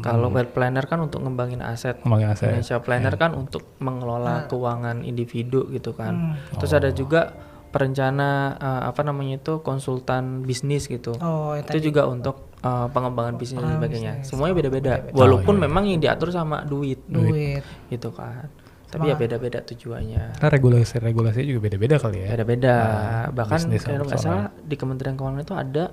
S3: Kalau wealth planner kan untuk ngembangin aset. Financial planner kan untuk mengelola keuangan individu gitu kan. Terus ada juga perencana konsultan bisnis gitu. Itu juga untuk pengembangan bisnis dan sebagainya. Semuanya beda-beda. Walaupun memang yang diatur sama duit gitu kan. Tapi ya beda-beda tujuannya.
S2: Karena regulasi-regulasinya juga beda-beda kali ya.
S3: Beda-beda. Bahkan kalau nggak salah di Kementerian Keuangan itu ada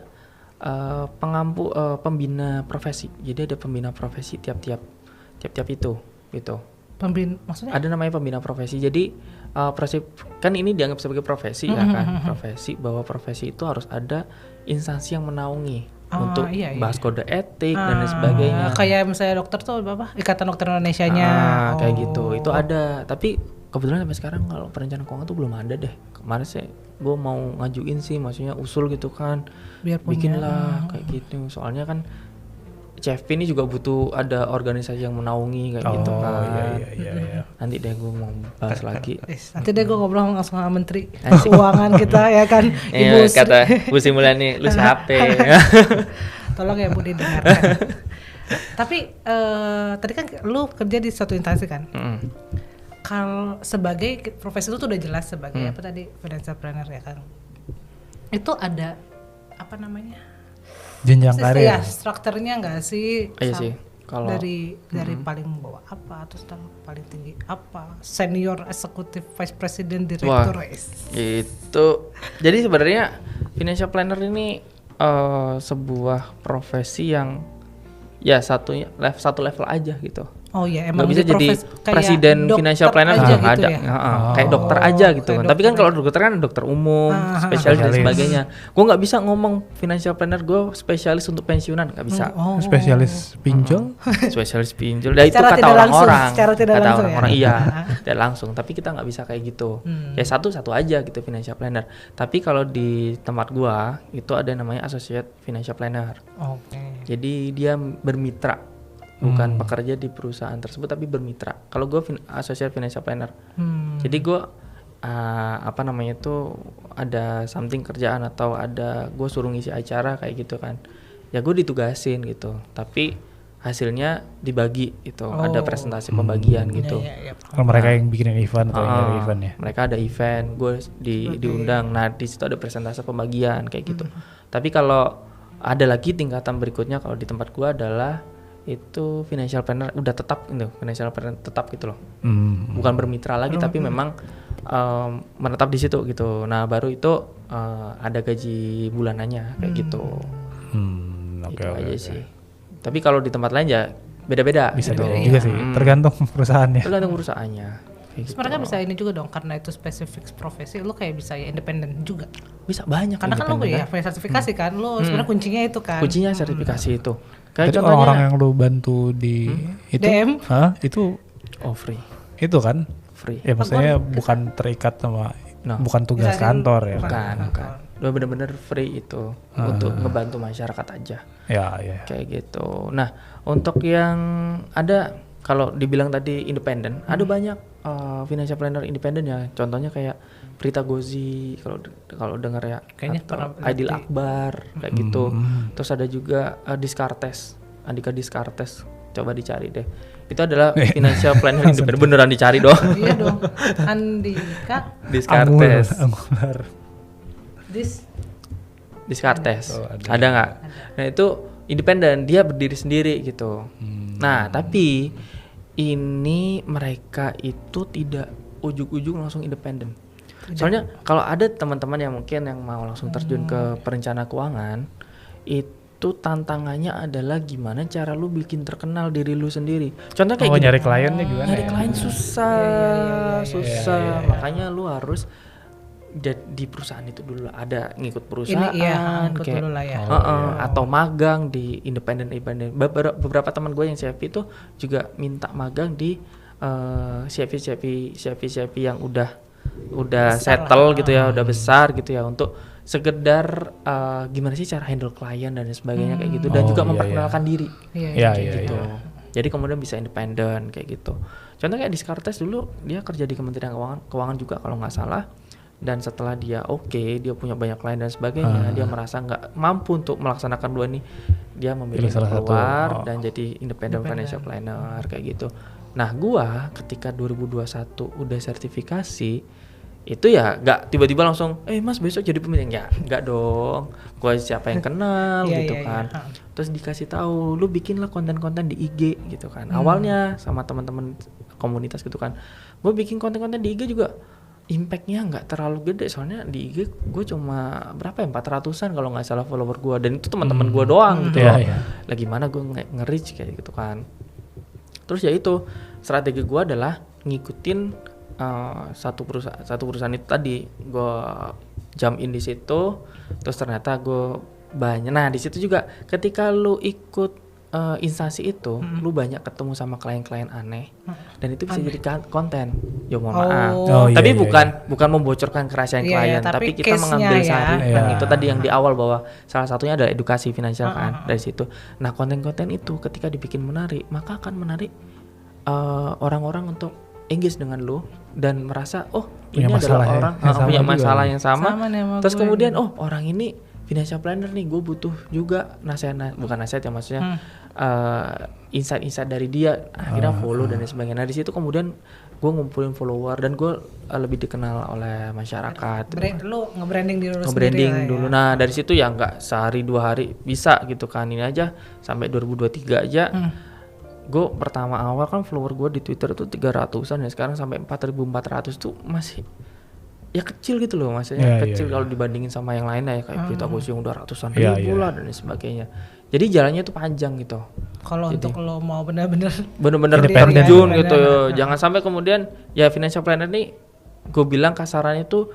S3: pembina profesi. Jadi ada pembina profesi tiap-tiap itu gitu.
S1: Maksudnya?
S3: Ada namanya pembina profesi. Jadi kan ini dianggap sebagai profesi ya kan. Profesi, bahwa profesi itu harus ada instansi yang menaungi untuk bahas kode etik dan lain sebagainya.
S1: Kayak misalnya dokter tuh apa? Ikatan Dokter Indonesianya.
S3: Kayak gitu. Itu ada. Tapi kebetulan sampai sekarang kalau perencanaan keuangan tuh belum ada deh. Kemarin sih gue mau ngajuin sih, maksudnya usul gitu kan.
S1: Biar
S3: bikin lah kayak gitu. Soalnya kan CFP ini juga butuh ada organisasi yang menaungi kayak gitu kan.
S2: Iya.
S3: Nanti deh gue mau bahas lagi.
S1: Nanti deh gue ngobrol langsung sama Menteri Keuangan kita ya kan.
S3: Ibu kata Bu Sri Mulyani, lu siapa?
S1: Tolong ya Bu didengarkan. Tapi tadi kan lu kerja di suatu instansi kan. Kalau sebagai profesi lu tuh udah jelas sebagai apa tadi financial planner ya kan. Itu ada apa namanya?
S2: Jenjang karir.
S1: Ya, strukturnya enggak sih?
S3: Iya sih. Kalau
S1: dari paling bawah apa, terus paling tinggi apa, senior eksekutif vice president direktur.
S3: Itu. Jadi sebenarnya financial planner ini sebuah profesi yang ya satu level aja gitu.
S1: Oh iya, emang
S3: nggak bisa jadi presiden financial planner
S1: aja
S3: nggak
S1: gitu
S3: ada.
S1: ya?
S3: Kayak dokter aja gitu kan. Tapi kan kalau dokter kan dokter umum, spesialis dan sebagainya. Gue nggak bisa ngomong financial planner gue spesialis untuk pensiunan, nggak bisa.
S2: Spesialis pinjol?
S3: Spesialis pinjol. Dan itu kata orang-orang.
S1: Secara tidak
S3: kata
S1: langsung
S3: orang-orang
S1: ya?
S3: iya, tidak langsung. Tapi kita nggak bisa kayak gitu. Ya satu aja gitu financial planner. Tapi kalau di tempat gua itu ada yang namanya associate financial planner. Jadi dia bermitra. Bukan pekerja di perusahaan tersebut tapi bermitra. Kalau gue associate financial planner, jadi gue ada something kerjaan atau ada gue suruh ngisi acara kayak gitu kan, ya gue ditugasin gitu. Tapi hasilnya dibagi itu, ada presentasi pembagian gitu.
S2: Kalau mereka yang bikin event atau yang dari event ya?
S3: Mereka ada event, gue diundang. Nah di situ ada presentasi pembagian kayak gitu. Tapi kalau ada lagi tingkatan berikutnya kalau di tempat gue adalah itu financial planner udah tetap gitu, financial planner tetap gitu loh, bukan bermitra lagi tapi memang menetap di situ gitu. Nah baru itu ada gaji bulanannya kayak gitu. Itu aja sih. Tapi kalau di tempat lain ya beda-beda.
S2: Bisa
S3: gitu.
S2: beda juga sih, tergantung perusahaannya.
S3: Tergantung perusahaannya.
S1: Gitu. Mereka bisa ini juga dong karena itu spesifik profesi, lo kayak bisa ya independen juga.
S3: Bisa banyak.
S1: Karena kan lo ya punya sertifikasi kan, lo sebenarnya kuncinya itu kan.
S3: Kuncinya sertifikasi itu.
S2: Kayak contohnya orang-orang yang lo bantu di itu,
S1: DM?
S2: Itu
S3: free.
S2: Itu kan?
S3: Free.
S2: Ya maksudnya bukan terikat sama, bukan tugas kantor ya.
S3: Bukan. Lo bener-bener free itu untuk ngebantu masyarakat aja.
S2: Ya.
S3: Kayak gitu. Nah untuk yang ada kalau dibilang tadi independen, ada banyak financial planner independen ya. Contohnya kayak Prita Gozi kalau dengar ya,
S1: Kayaknya
S3: atau
S1: pernah
S3: Aidil Akbar kayak gitu. Terus ada juga Descartes, Andika Descartes. Coba dicari deh. Itu adalah financial planner independen, beneran dicari dong.
S1: Iya dong. Andika
S3: Descartes.
S2: Angular.
S3: Descartes.
S2: Oh,
S3: ada nggak? Nah itu independen, dia berdiri sendiri gitu. Nah tapi ini mereka itu tidak ujug-ujug langsung independen. Soalnya kalau ada teman-teman yang mungkin yang mau langsung terjun ke perencana keuangan, itu tantangannya adalah gimana cara lu bikin terkenal diri lu sendiri. Contohnya kayak gini.
S2: Nyari kliennya gimana?
S3: Nyari klien susah, susah. Makanya lu harus di perusahaan itu dulu, ada ngikut perusahaan
S1: ikut
S3: kayak
S1: dulu lah ya.
S3: atau magang di independen. Beberapa teman gue yang CFP itu juga minta magang di CFP yang udah besar settle lah. Gitu ya, udah besar gitu ya, untuk sekedar gimana sih cara handle klien dan sebagainya kayak gitu, dan juga memperkenalkan diri gitu. Jadi kemudian bisa independen kayak gitu. Contohnya kayak Descartes dulu dia kerja di Kementerian Keuangan juga kalau nggak salah. Dan setelah dia dia punya banyak klien dan sebagainya, dia merasa nggak mampu untuk melaksanakan dua ini, dia memilih keluar dan jadi independent financial planner kayak gitu. Nah gua ketika 2021 udah sertifikasi, itu ya nggak tiba-tiba langsung mas besok jadi pemimpin, ya nggak dong. Gua siapa yang kenal gitu kan. Terus dikasih tahu, lu bikinlah konten-konten di IG gitu kan. Awalnya sama teman-teman komunitas gitu kan, gua bikin konten-konten di IG juga impactnya nggak terlalu gede, soalnya di IG gue cuma berapa ya, 400-an kalau nggak salah follower gue, dan itu teman-teman gue doang gitu loh. Lagi mana gue nge-reach kayak gitu kan. Terus ya itu strategi gue adalah ngikutin satu perusahaan itu tadi, gue jump in di situ. Terus ternyata gue banyak, nah di situ juga ketika lu ikut instansi itu, lu banyak ketemu sama klien-klien aneh, dan itu bisa jadi konten. Ya mohon maaf. Tapi bukan membocorkan kerahasiaan klien, tapi kita mengambil sari. Nah itu tadi yang di awal, bahwa salah satunya adalah edukasi finansial kan dari situ. Nah konten-konten itu ketika dibikin menarik, maka akan menarik orang-orang untuk engage dengan lu dan merasa ini adalah orang punya masalah yang sama. Terus kemudian orang ini financial planner nih, gue butuh juga bukan nasihat ya, maksudnya insight dari dia, akhirnya follow dan sebagainya. Nah di situ kemudian gue ngumpulin follower dan gue lebih dikenal oleh masyarakat.
S1: Lu nge-branding diri lu
S3: nge-branding
S1: sendiri
S3: dulu. Nah dari situ ya nggak sehari 2 hari bisa gitu kan. Ini aja sampai 2023 aja. Gue pertama awal kan follower gue di Twitter tuh 300-an ya, sekarang sampai 4.400 tuh masih ya kecil gitu loh, maksudnya kecil kalau dibandingin sama yang lainnya ya, kayak Prita Gozi yang udah ratusan ribu lah dan sebagainya. Jadi jalannya tuh panjang gitu.
S1: Kalau untuk lo mau benar-benar
S3: terjun gitu ya. Jangan sampai kemudian ya financial planner nih, gue bilang kasarannya tuh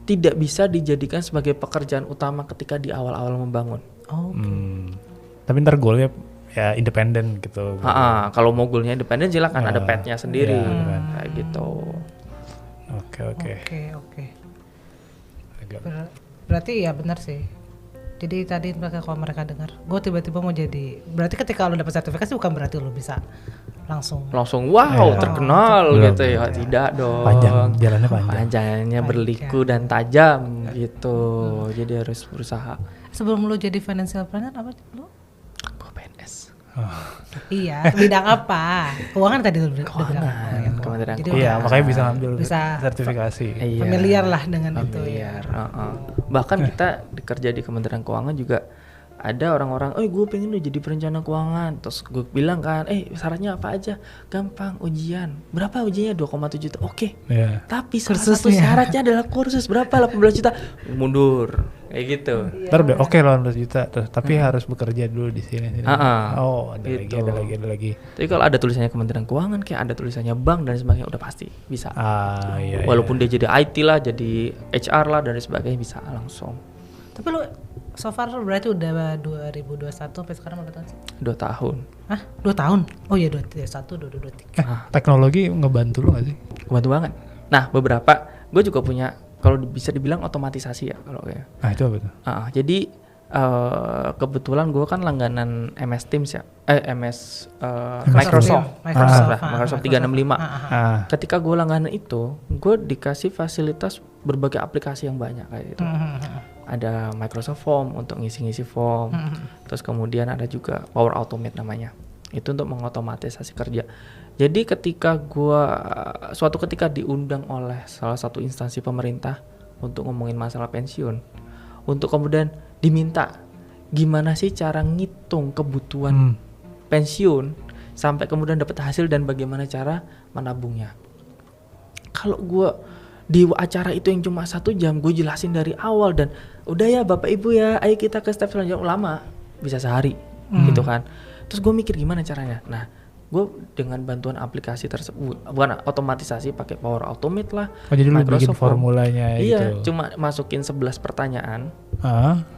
S3: tidak bisa dijadikan sebagai pekerjaan utama ketika di awal-awal membangun.
S2: Tapi ntar goalnya ya independen gitu.
S3: Kalau mau goalnya independen silakan, ada petnya sendiri kayak gitu.
S2: Oke.
S1: Berarti ya benar sih. Jadi tadi kalau mereka dengar, gue tiba-tiba mau jadi, berarti ketika lo dapat sertifikasi bukan berarti lo bisa langsung
S3: terkenal gitu ya. Tidak dong.
S2: Jalannya panjang.
S3: Panjangnya berliku dan tajam gitu. Jadi harus berusaha.
S1: Sebelum lo jadi financial planner apa lo?
S3: Gue PNS.
S1: Iya, bidang apa? Keuangan tadi lu bilang.
S3: Kementerian
S1: Jadi
S3: Keuangan.
S2: Makanya bisa ngambil sertifikasi.
S1: Familiar lah dengan itu ya.
S3: Bahkan kita kerja di Kementerian Keuangan juga ada orang-orang, gue pengen lu jadi perencana keuangan. Terus gue bilang kan, syaratnya apa aja? Gampang, ujian. Berapa ujiannya? 2,7 juta. Oke. Tapi salah satu syaratnya adalah kursus. Berapa? 18 juta. Mundur. Kayak gitu.
S2: Ntar udah 18 juta tuh, tapi harus bekerja dulu di sini. Ada
S3: gitu.
S2: lagi.
S3: Tapi kalau ada tulisannya Kementerian Keuangan, kayak ada tulisannya bank dan sebagainya, udah pasti bisa. Walaupun dia jadi IT lah, jadi HR lah dan sebagainya, bisa langsung.
S1: Tapi lu so far berarti udah 2021 sampai sekarang berapa tahun sih?
S3: 2 tahun.
S1: Hah? 2 tahun? Oh iya 2021, 2023.
S2: Teknologi ngebantu lu gak sih?
S3: Ngebantu banget. Nah beberapa, gue juga punya, kalau bisa dibilang otomatisasi ya kalau kayak.
S2: Itu apa tuh?
S3: Jadi kebetulan gue kan langganan MS Teams ya,
S1: Microsoft.
S3: Microsoft 365. Ketika gue langganan itu, gue dikasih fasilitas berbagai aplikasi yang banyak kayak gitu. Ada Microsoft Form untuk ngisi-ngisi form, terus kemudian ada juga Power Automate namanya, itu untuk mengotomatisasi kerja. Jadi ketika gue suatu ketika diundang oleh salah satu instansi pemerintah untuk ngomongin masalah pensiun, untuk kemudian diminta gimana sih cara ngitung kebutuhan pensiun sampai kemudian dapat hasil dan bagaimana cara menabungnya. Kalau gue di acara itu yang cuma 1 jam, gue jelasin dari awal dan udah ya Bapak Ibu ya, ayo kita ke step selanjutnya. Lama, bisa sehari gitu kan. Terus gue mikir gimana caranya. Nah, gue dengan bantuan aplikasi tersebut, bukan otomatisasi, pakai Power Automate lah.
S2: Jadi lu bikin formulanya
S3: iya,
S2: gitu.
S3: cuma masukin 11 pertanyaan,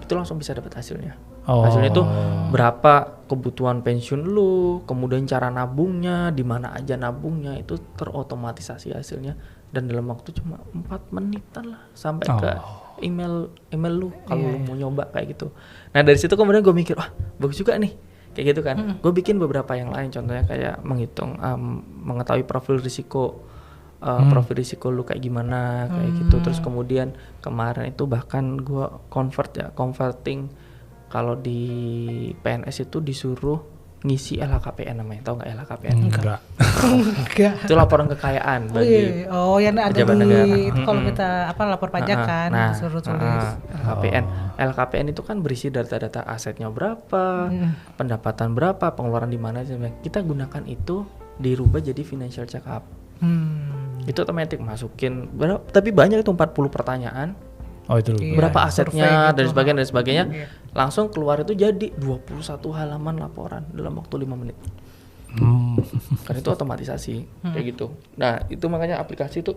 S3: itu langsung bisa dapat hasilnya. Hasilnya itu berapa kebutuhan pensiun lu, kemudian cara nabungnya, di mana aja nabungnya, itu terotomatisasi hasilnya. Dan dalam waktu cuma 4 menitan lah sampai ke email lu kalau lu mau nyoba kayak gitu. Nah dari situ kemudian gue mikir, wah bagus juga nih kayak gitu kan. Gue bikin beberapa yang lain, contohnya kayak menghitung, mengetahui profil risiko, profil risiko lu kayak gimana kayak gitu. Terus kemudian kemarin itu bahkan gue converting kalau di PNS itu disuruh ngisi LHKPN namanya, tau nggak LHKPN?
S2: Enggak.
S3: Itu laporan kekayaan bagi
S1: yang ada
S3: pejabat
S1: di
S3: negara.
S1: itu kalau kita lapor pajak kan, disuruh tulis.
S3: LHKPN itu kan berisi data-data asetnya berapa, pendapatan berapa, pengeluaran di mana. Kita gunakan itu dirubah jadi financial check up. Itu otomatis masukin tapi banyak itu 40 pertanyaan.
S2: Itu
S3: berapa asetnya
S1: gitu.
S3: dan sebagainya. Langsung keluar itu jadi 21 halaman laporan dalam waktu 5 menit. Karena itu otomatisasi kayak gitu. Nah, itu makanya aplikasi itu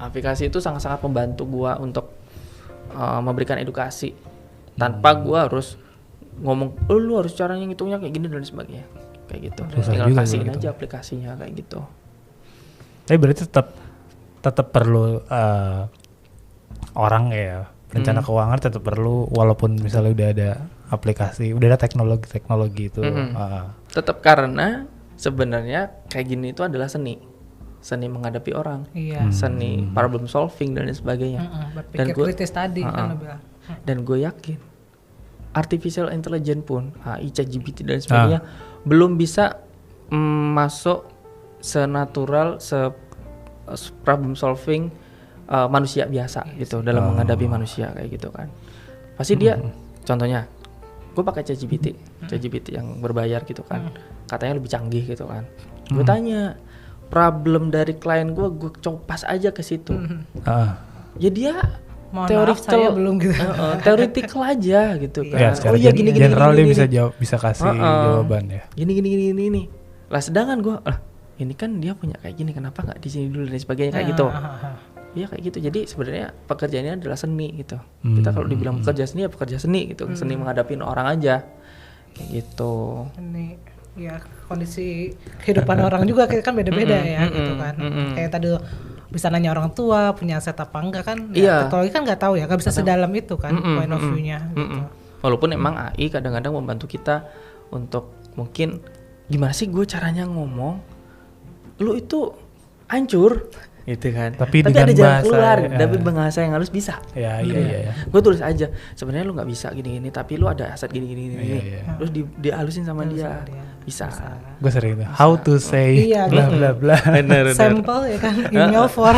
S3: aplikasi itu sangat-sangat membantu gua untuk memberikan edukasi tanpa gua harus ngomong lu harus caranya ngitungnya kayak gini dan sebagainya. Kayak gitu. Tinggal kasihin aja aplikasinya kayak gitu.
S2: Tapi berarti tetap perlu orang ya, perencana keuangan tetap perlu, walaupun misalnya udah ada aplikasi, udah ada teknologi itu.
S3: Tetap, karena sebenarnya kayak gini itu adalah seni menghadapi orang, seni problem solving dan sebagainya.
S1: Dan kritis tadi kan bilang.
S3: Dan gue yakin artificial intelligence pun, AI, ChatGPT dan sebagainya belum bisa masuk senatural problem solving manusia biasa gitu dalam menghadapi manusia kayak gitu kan. Pasti dia contohnya gue pakai ChatGPT yang berbayar gitu kan, katanya lebih canggih gitu kan. Gue tanya problem dari klien gue copas aja ke situ. Ya dia theoretical aja gitu kan.
S2: Ya, gini general dia bisa kasih jawaban ya.
S3: Gini. Lah sedangkan gue ini kan dia punya kayak gini, kenapa nggak di sini dulu dan sebagainya kayak gitu. Iya kayak gitu. Jadi sebenarnya pekerjaannya adalah seni gitu. Kita kalau dibilang pekerja seni ya pekerja seni gitu. Seni menghadapin orang aja kayak gitu.
S1: Ini ya kondisi kehidupan orang juga kan beda-beda ya gitu kan. Kayak tadi bisa nanya orang tua punya aset apa enggak kan. Teknologi kan nggak tahu ya, nggak bisa sedalam itu kan point of view-nya. Gitu.
S3: Walaupun emang AI kadang-kadang membantu kita untuk mungkin gimana sih gue caranya ngomong lu itu hancur gitu kan, tapi ada jalan keluar dari bahasa yang halus bisa. Iya. Gue tulis aja sebenarnya lu nggak bisa gini tapi lu ada aset gini. Terus dihalusin sama dia bisa.
S2: Gue sering tuh how to say bla bla bla.
S1: Sampel ya kan email for.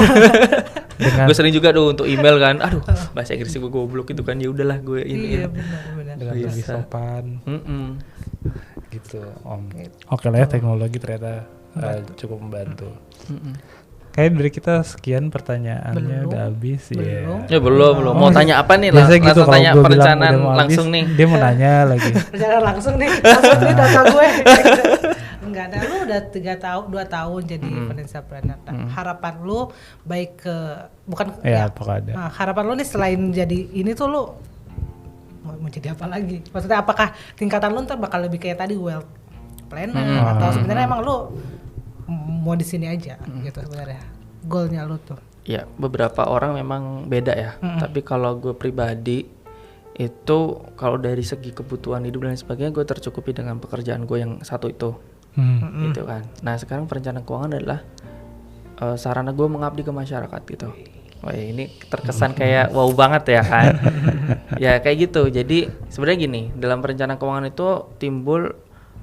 S3: Gue sering juga tuh untuk email kan, aduh bahasa Inggris gue goblok gitu kan, ya udahlah gue ini.
S1: Iya benar.
S2: Dengan lebih sopan. Gitu om. Oke lah ya, teknologi ternyata cukup membantu. Kayak dari kita sekian pertanyaannya udah habis ya.
S3: Ya belum. Mau tanya apa nih? Langsung
S2: gitu,
S3: tanya perencanaan langsung nih.
S2: Dia mau nanya lagi.
S1: Perencanaan langsung nih data gue. Enggak ada, lu udah 2 tahun jadi financial planner. Harapan lu baik ke harapan lu nih selain jadi ini tuh lu mau jadi apa lagi? Maksudnya apakah tingkatan lu ntar bakal lebih kayak tadi wealth planner atau sebenarnya emang lu mau di sini aja gitu sebenarnya goalnya lu tuh?
S3: Ya beberapa orang memang beda ya. Tapi kalau gue pribadi itu kalau dari segi kebutuhan hidup dan sebagainya gue tercukupi dengan pekerjaan gue yang satu itu, gitu kan. Nah sekarang perencanaan keuangan adalah sarana gue mengabdi ke masyarakat gitu. Wah ini terkesan kayak wow banget ya kan. Ya kayak gitu. Jadi sebenarnya gini, dalam perencanaan keuangan itu timbul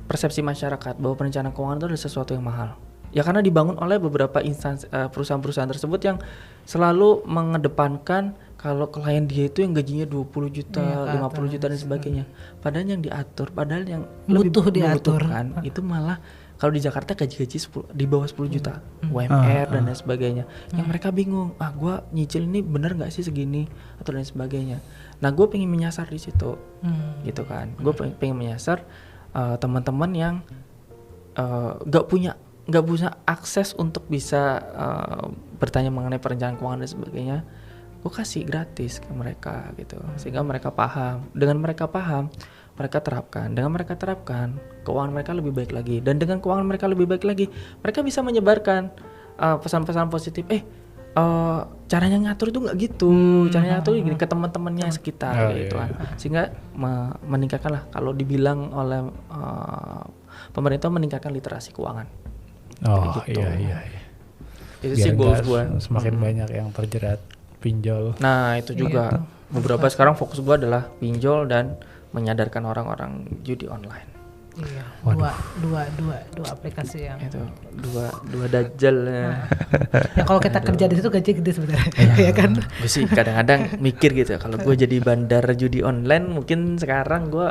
S3: persepsi masyarakat bahwa perencanaan keuangan itu adalah sesuatu yang mahal. Ya karena dibangun oleh beberapa instansi perusahaan-perusahaan tersebut yang selalu mengedepankan kalau klien dia itu yang gajinya 20 juta, 50 juta dan sebagainya. Padahal yang diatur, padahal yang
S1: butuh
S3: lebih
S1: diatur
S3: membutuhkan itu malah kalau di Jakarta gaji-gaji di bawah 10 juta, UMR dan lain sebagainya. Yang mereka bingung, gua nyicil ini bener nggak sih segini atau lain sebagainya. Nah, gue pengen menyasar di situ, gitu kan. Gue pengen menyasar teman-teman yang nggak punya akses untuk bisa bertanya mengenai perencanaan keuangan dan sebagainya. Gue kasih gratis ke mereka gitu, sehingga mereka paham. Dengan mereka paham, mereka terapkan. Dengan mereka terapkan, keuangan mereka lebih baik lagi. Dan dengan keuangan mereka lebih baik lagi, mereka bisa menyebarkan pesan-pesan positif. Caranya ngatur itu nggak gitu. Caranya ngatur gini ke teman-temannya sekitar gitu kan. Sehingga meningkatkan lah. Kalau dibilang oleh pemerintah meningkatkan literasi keuangan.
S2: Gitu. Iya.
S3: Itu sih goals gue.
S2: Semakin banyak yang terjerat pinjol.
S3: Nah itu juga beberapa sekarang fokus gue adalah pinjol dan menyadarkan orang-orang judi online.
S1: Iya. Dua aplikasi yang
S3: itu dua dajjal.
S1: Ya kalau kita kerja di situ gaji gede sebenarnya, ya kan?
S3: Gue sih kadang-kadang mikir gitu, kalau gue jadi bandar judi online, mungkin sekarang gue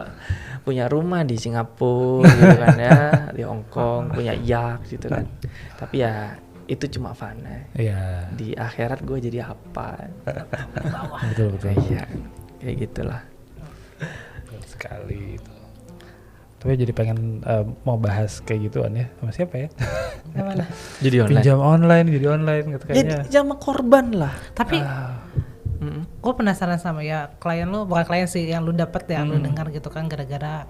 S3: punya rumah di Singapura, gitu kan ya, di Hong Kong, punya yacht gitu kan. Tapi ya itu cuma fun ya. Di akhirat gue jadi apa?
S2: Betul.
S3: Iya, kayak gitulah.
S2: Sekali itu. Tapi jadi pengen mau bahas kayak gituan ya sama siapa ya?
S1: Gimana?
S3: Judi online.
S2: Pinjam online, judi online gitu kayaknya.
S3: Ya sama korban lah.
S1: Tapi gue penasaran sama ya klien lu, bukan klien sih, yang lu dapat ya, lu dengar gitu kan gara-gara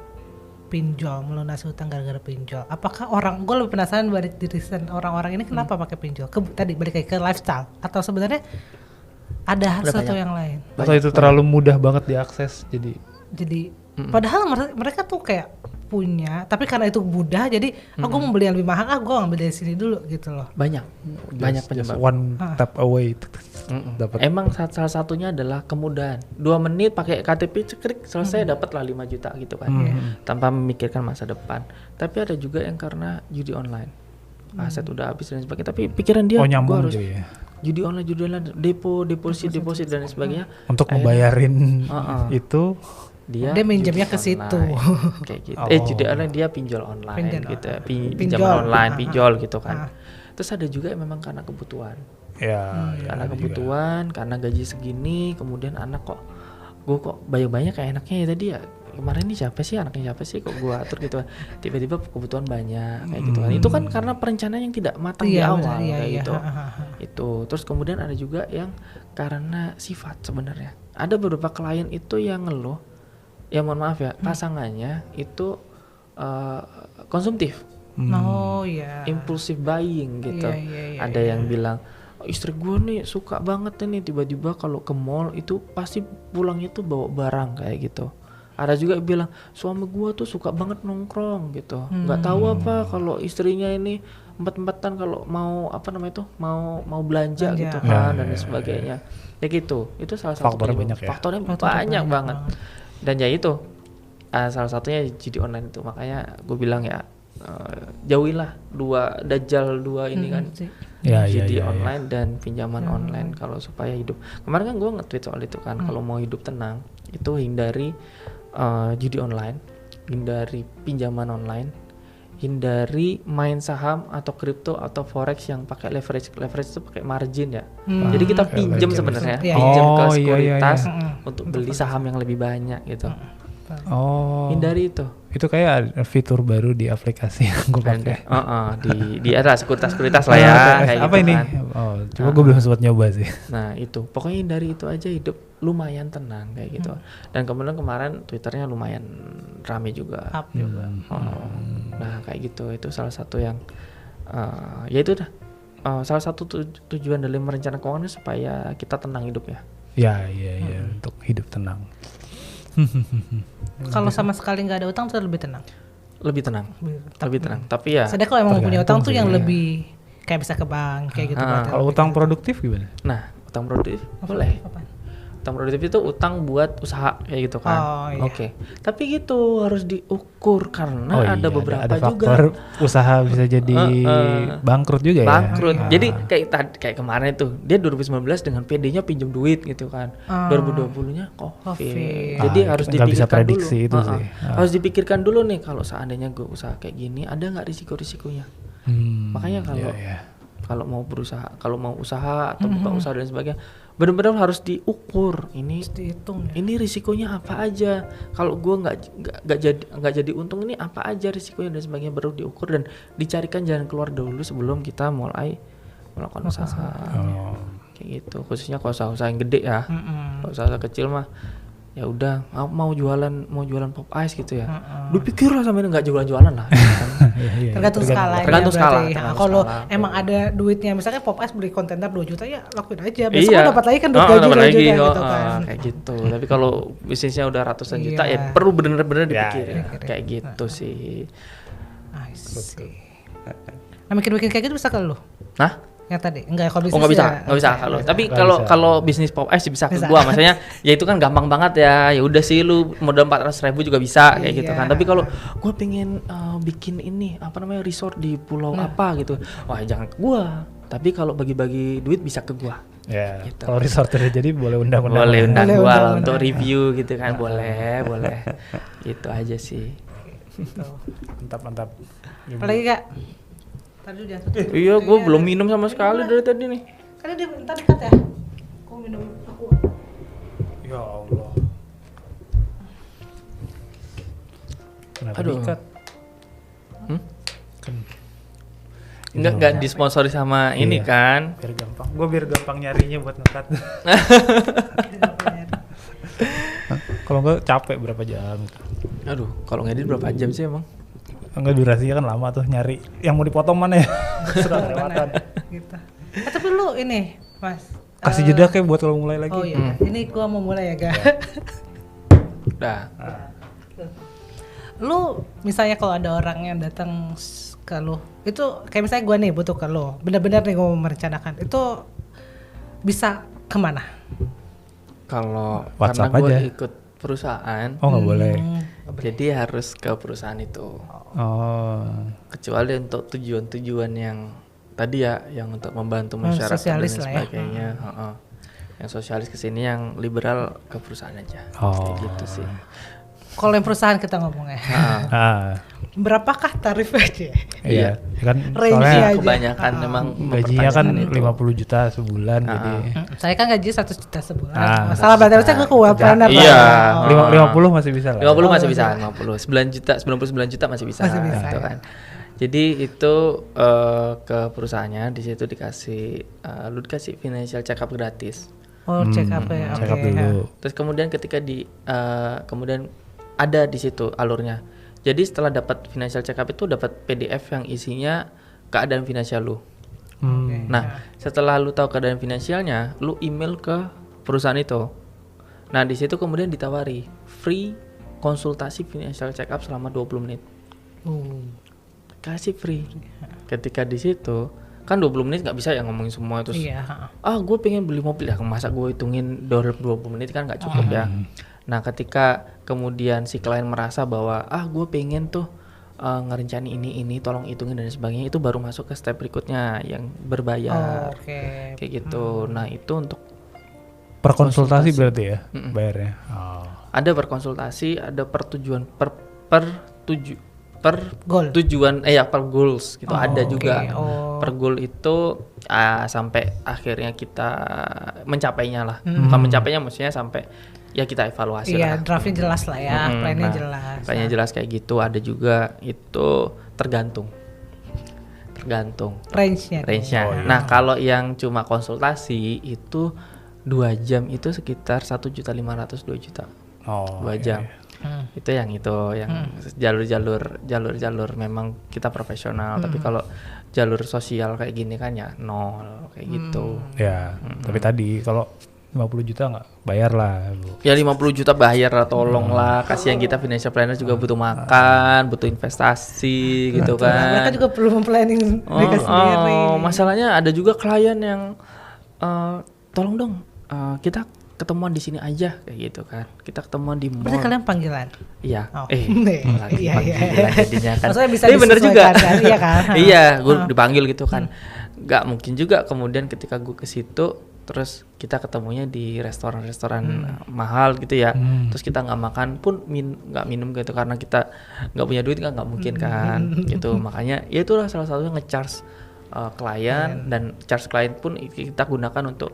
S1: pinjol, melunasi hutang gara-gara pinjol. Apakah gue lebih penasaran dari dirisan orang-orang ini kenapa pakai pinjol? Tadi balik ke lifestyle atau sebenarnya ada sesuatu yang lain?
S2: Atau itu terlalu mudah banget diakses jadi
S1: padahal mereka tuh kayak punya, tapi karena itu mudah jadi gue mau beli yang lebih mahal, gue ngambil dari sini dulu gitu loh.
S3: Banyak penyebab.
S2: One tap away dapat.
S3: Emang salah satunya adalah kemudahan. 2 menit pakai KTP cekrik selesai, dapatlah 5 juta gitu kan. Tanpa memikirkan masa depan. Tapi ada juga yang karena judi online. Aset udah habis dan sebagainya, tapi pikiran dia gue harus judi online, deposit dan sebagainya.
S2: Untuk membayarin itu
S1: dia minjemnya ke situ
S3: kayak gitu. Judi online dia pinjol online gitu, pinjaman online, pinjol gitu kan. Terus ada juga yang memang karena kebutuhan. Karena kebutuhan, karena gaji segini, kemudian anak gue kok banyak kayak enaknya ya tadi ya. Kemarin ini anaknya siapa sih kok gue atur gitu kan. Tiba-tiba kebutuhan banyak kayak gitu kan. Itu kan karena perencanaan yang tidak matang di awal kayak gitu. Itu. Terus kemudian ada juga yang karena sifat sebenarnya. Ada beberapa klien itu yang ngeluh, ya mohon maaf ya, pasangannya itu konsumtif. Impulsive buying gitu. Ada yang bilang, istri gue nih suka banget nih tiba-tiba kalau ke mall itu pasti pulangnya tuh bawa barang kayak gitu. Ada juga yang bilang suami gue tuh suka banget nongkrong gitu, nggak tahu apa kalau istrinya ini empet-empetan kalau mau mau belanja gitu kan dan sebagainya. Ya gitu, itu salah satu faktornya banyak banget. Dan ya itu salah satunya judi online itu. Makanya gue bilang ya jauhilah dua ini kan, judi online dan pinjaman online kalau supaya hidup. Kemarin kan gue nge-tweet soal itu kan, kalau mau hidup tenang itu hindari judi online, hindari pinjaman online, hindari main saham atau kripto atau forex yang pakai leverage itu pakai margin ya. Jadi kita pinjam sebenarnya, pinjam ke sekuritas untuk beli saham yang lebih banyak gitu. Hindari itu.
S2: Itu kayak fitur baru di aplikasi yang gue pakai.
S3: Di ada sekuritas lah ya. Kayak
S2: apa
S3: gitu
S2: ini?
S3: kan.
S2: Coba gue belum sempat nyoba sih.
S3: Nah itu, pokoknya hindari itu aja, hidup lumayan tenang kayak gitu. Dan kemudian kemarin Twitternya lumayan rame juga.
S1: Up juga.
S3: Nah kayak gitu, itu salah satu yang ya itu dah. Salah satu tujuan dalam merencanakan keuangan supaya kita tenang hidup ya.
S2: Iya, untuk hidup tenang.
S1: Kalau sama sekali nggak ada utang tuh lebih tenang.
S3: Lebih tenang. Tapi ya.
S1: Sedangkan kalau emang punya utang tuh yang
S2: sih,
S1: lebih kayak bisa ke bank kayak gitu.
S2: Kalau utang produktif gimana?
S3: Nah, utang produktif boleh. Utang produktif itu utang buat usaha kayak gitu kan.
S1: Oh, iya.
S3: Oke. Tapi gitu harus diukur karena ada beberapa
S2: ada
S3: juga
S2: faktor usaha bisa jadi bangkrut juga
S3: bangkrut.
S2: ya.
S3: Jadi kayak kemarin itu dia 2019 dengan PD-nya pinjam duit gitu kan. 2020-nya COVID. Jadi harus
S2: nggak bisa
S3: dipikirkan
S2: prediksi
S3: dulu.
S2: itu sih.
S3: Harus dipikirkan dulu nih kalau seandainya gue usaha kayak gini ada nggak risiko-risikonya. Makanya kalau mau berusaha, kalau mau usaha atau buka usaha dan sebagainya, benar-benar harus diukur. Ini
S1: dihitung.
S3: Ini risikonya apa aja. Kalau gue nggak jadi untung ini apa aja risikonya dan sebagainya, baru diukur dan dicarikan jalan keluar dulu sebelum kita mulai melakukan usaha. Kayak gitu. Khususnya kalau usaha yang gede ya. Kalau usaha kecil mah ya udah mau jualan pop ice gitu ya. Dipikir lah sampai nggak jualan lah.
S1: Tergantung skala.
S3: Tergantung skala.
S1: Kalau emang ada duitnya, misalnya pop ice beli kontainer 2 juta ya lakuin aja. Besok dapat lagi kan duit gaji juga gitu kan.
S3: Kayak gitu. Tapi kalau bisnisnya udah ratusan juta ya perlu bener-bener dipikirin. Kayak gitu sih.
S1: I see. Nah, mikir-mikir kayak gitu bisa ke lu?
S3: Nah?
S1: Yang tadi enggak, kalau bisnis
S3: nggak bisa kalau tapi kalau bisnis pop ice bisa ke gua, maksudnya ya itu kan gampang banget ya udah sih lu modal 400.000 juga bisa kayak gitu kan. Tapi kalau gua pengen bikin ini apa namanya resort di pulau apa gitu, wah jangan ke gua, tapi kalau bagi-bagi duit bisa ke gua.
S2: Ya,
S3: gitu.
S2: kalau resort udah jadi boleh undang
S3: gua lah untuk review gitu kan. boleh itu aja sih.
S2: Mantap.
S1: Apalagi Kak? Tadi udah.
S3: Iya, gue belum minum sama sekali dari tadi nih.
S1: Kan dia bentar dekat ya. Aku minum aku.
S2: Ya Allah. Kenapa dikat? Kan.
S3: Enggak disponsori sama ini kan.
S2: Biar gampang. Gue biar gampang nyarinya buat ngekat. Kalau enggak capek berapa jam?
S3: Aduh, kalau ngedit berapa jam sih emang?
S2: Enggak, durasinya kan lama tuh, nyari yang mau dipotong mana ya. Sudah kelewatan
S1: gitu. Tapi lu ini Mas
S2: kasih jeda kayak buat kalau mulai lagi.
S1: Oh iya, ini gua mau mulai ya Ga.
S3: Udah.
S1: Lu misalnya kalau ada orang yang datang ke lu, itu kayak misalnya gua nih butuh ke lu, benar-benar nih gua mau merencanakan, itu bisa kemana?
S3: Kalau
S2: WhatsApp
S3: karena gua
S2: aja.
S3: ikut perusahaan.
S2: Oh nggak boleh.
S3: Jadi harus ke perusahaan itu.
S2: Oh.
S3: Kecuali untuk tujuan-tujuan yang tadi ya, yang untuk membantu masyarakat dan sebagainya. Yang sosialis kesini, yang liberal ke perusahaan aja. Kayak gitu sih.
S1: Kalau yang perusahaan kita ngomongnya. Berapakah tarif aja?
S2: Iya, kan
S1: soalnya
S3: kebanyakan memang
S2: gajinya kan 50 juta sebulan jadi.
S1: Saya kan gaji 100 juta sebulan. Masalah baterainya gue keuangan.
S3: Iya.
S2: 50 masih bisa lah.
S3: 50 masih bisa, 99 juta masih bisa. Gitu kan. Jadi itu ke perusahaannya, di situ dikasih lu dikasih financial check up gratis.
S1: Oh, check up ya.
S2: Check up dulu.
S3: Terus kemudian ketika kemudian ada di situ alurnya. Jadi setelah dapat financial check up itu dapat PDF yang isinya keadaan finansial lu. Nah, setelah lu tahu keadaan finansialnya, lu email ke perusahaan itu. Nah, di situ kemudian ditawari free konsultasi financial check up selama 20 menit. Kasih free. Ketika di situ kan 20 menit nggak bisa ya ngomongin semua terus. Gue pengen beli mobil ya, masa gue hitungin dalam 20 menit kan nggak cukup ya. Nah, ketika kemudian si klien merasa bahwa gue pengen tuh ngerencanain ini, tolong hitungin dan sebagainya, itu baru masuk ke step berikutnya yang berbayar. Kayak gitu. Nah, itu untuk
S2: per konsultasi berarti ya bayarnya.
S3: Ada per konsultasi, ada per tujuan per tujuan per goals gitu. Ada juga per goal itu sampai akhirnya kita mencapainya lah. Bukan mencapainya, maksudnya sampai ya kita evaluasi lah.
S1: Iya, draftnya jelas lah ya, plannya jelas.
S3: Plannya jelas kayak gitu. Ada juga itu tergantung range-nya. Nah, kalau yang cuma konsultasi itu 2 jam itu sekitar 1.500.000 2 juta. 2 jam. Itu yang jalur memang kita profesional. Tapi kalau jalur sosial kayak gini kan ya nol kayak gitu.
S2: Ya, tapi tadi kalau 50 juta nggak bayar lah lu.
S3: Ya 50 juta bayar lah, tolong lah. Kasihan kita financial planner juga butuh makan, butuh investasi gitu kan.
S1: Mereka juga perlu memplanning mereka sendiri.
S3: Masalahnya ada juga klien yang tolong dong kita ketemuan di sini aja kayak gitu kan. Kita ketemuan di mall.
S1: Berarti kalian panggilan?
S3: Iya.
S1: Lagi panggilan
S3: jadinya kan.
S1: Maksudnya bisa
S3: bener juga.
S1: Kan? Iya kan?
S3: Iya, gue dipanggil gitu kan. Gak mungkin juga kemudian ketika gue ke situ terus kita ketemunya di restoran-restoran mahal gitu ya. Terus kita nggak makan pun nggak minum gitu karena kita nggak punya duit kan, nggak mungkin kan gitu. Makanya ya itulah salah satunya nge-charge klien dan charge klien pun kita gunakan untuk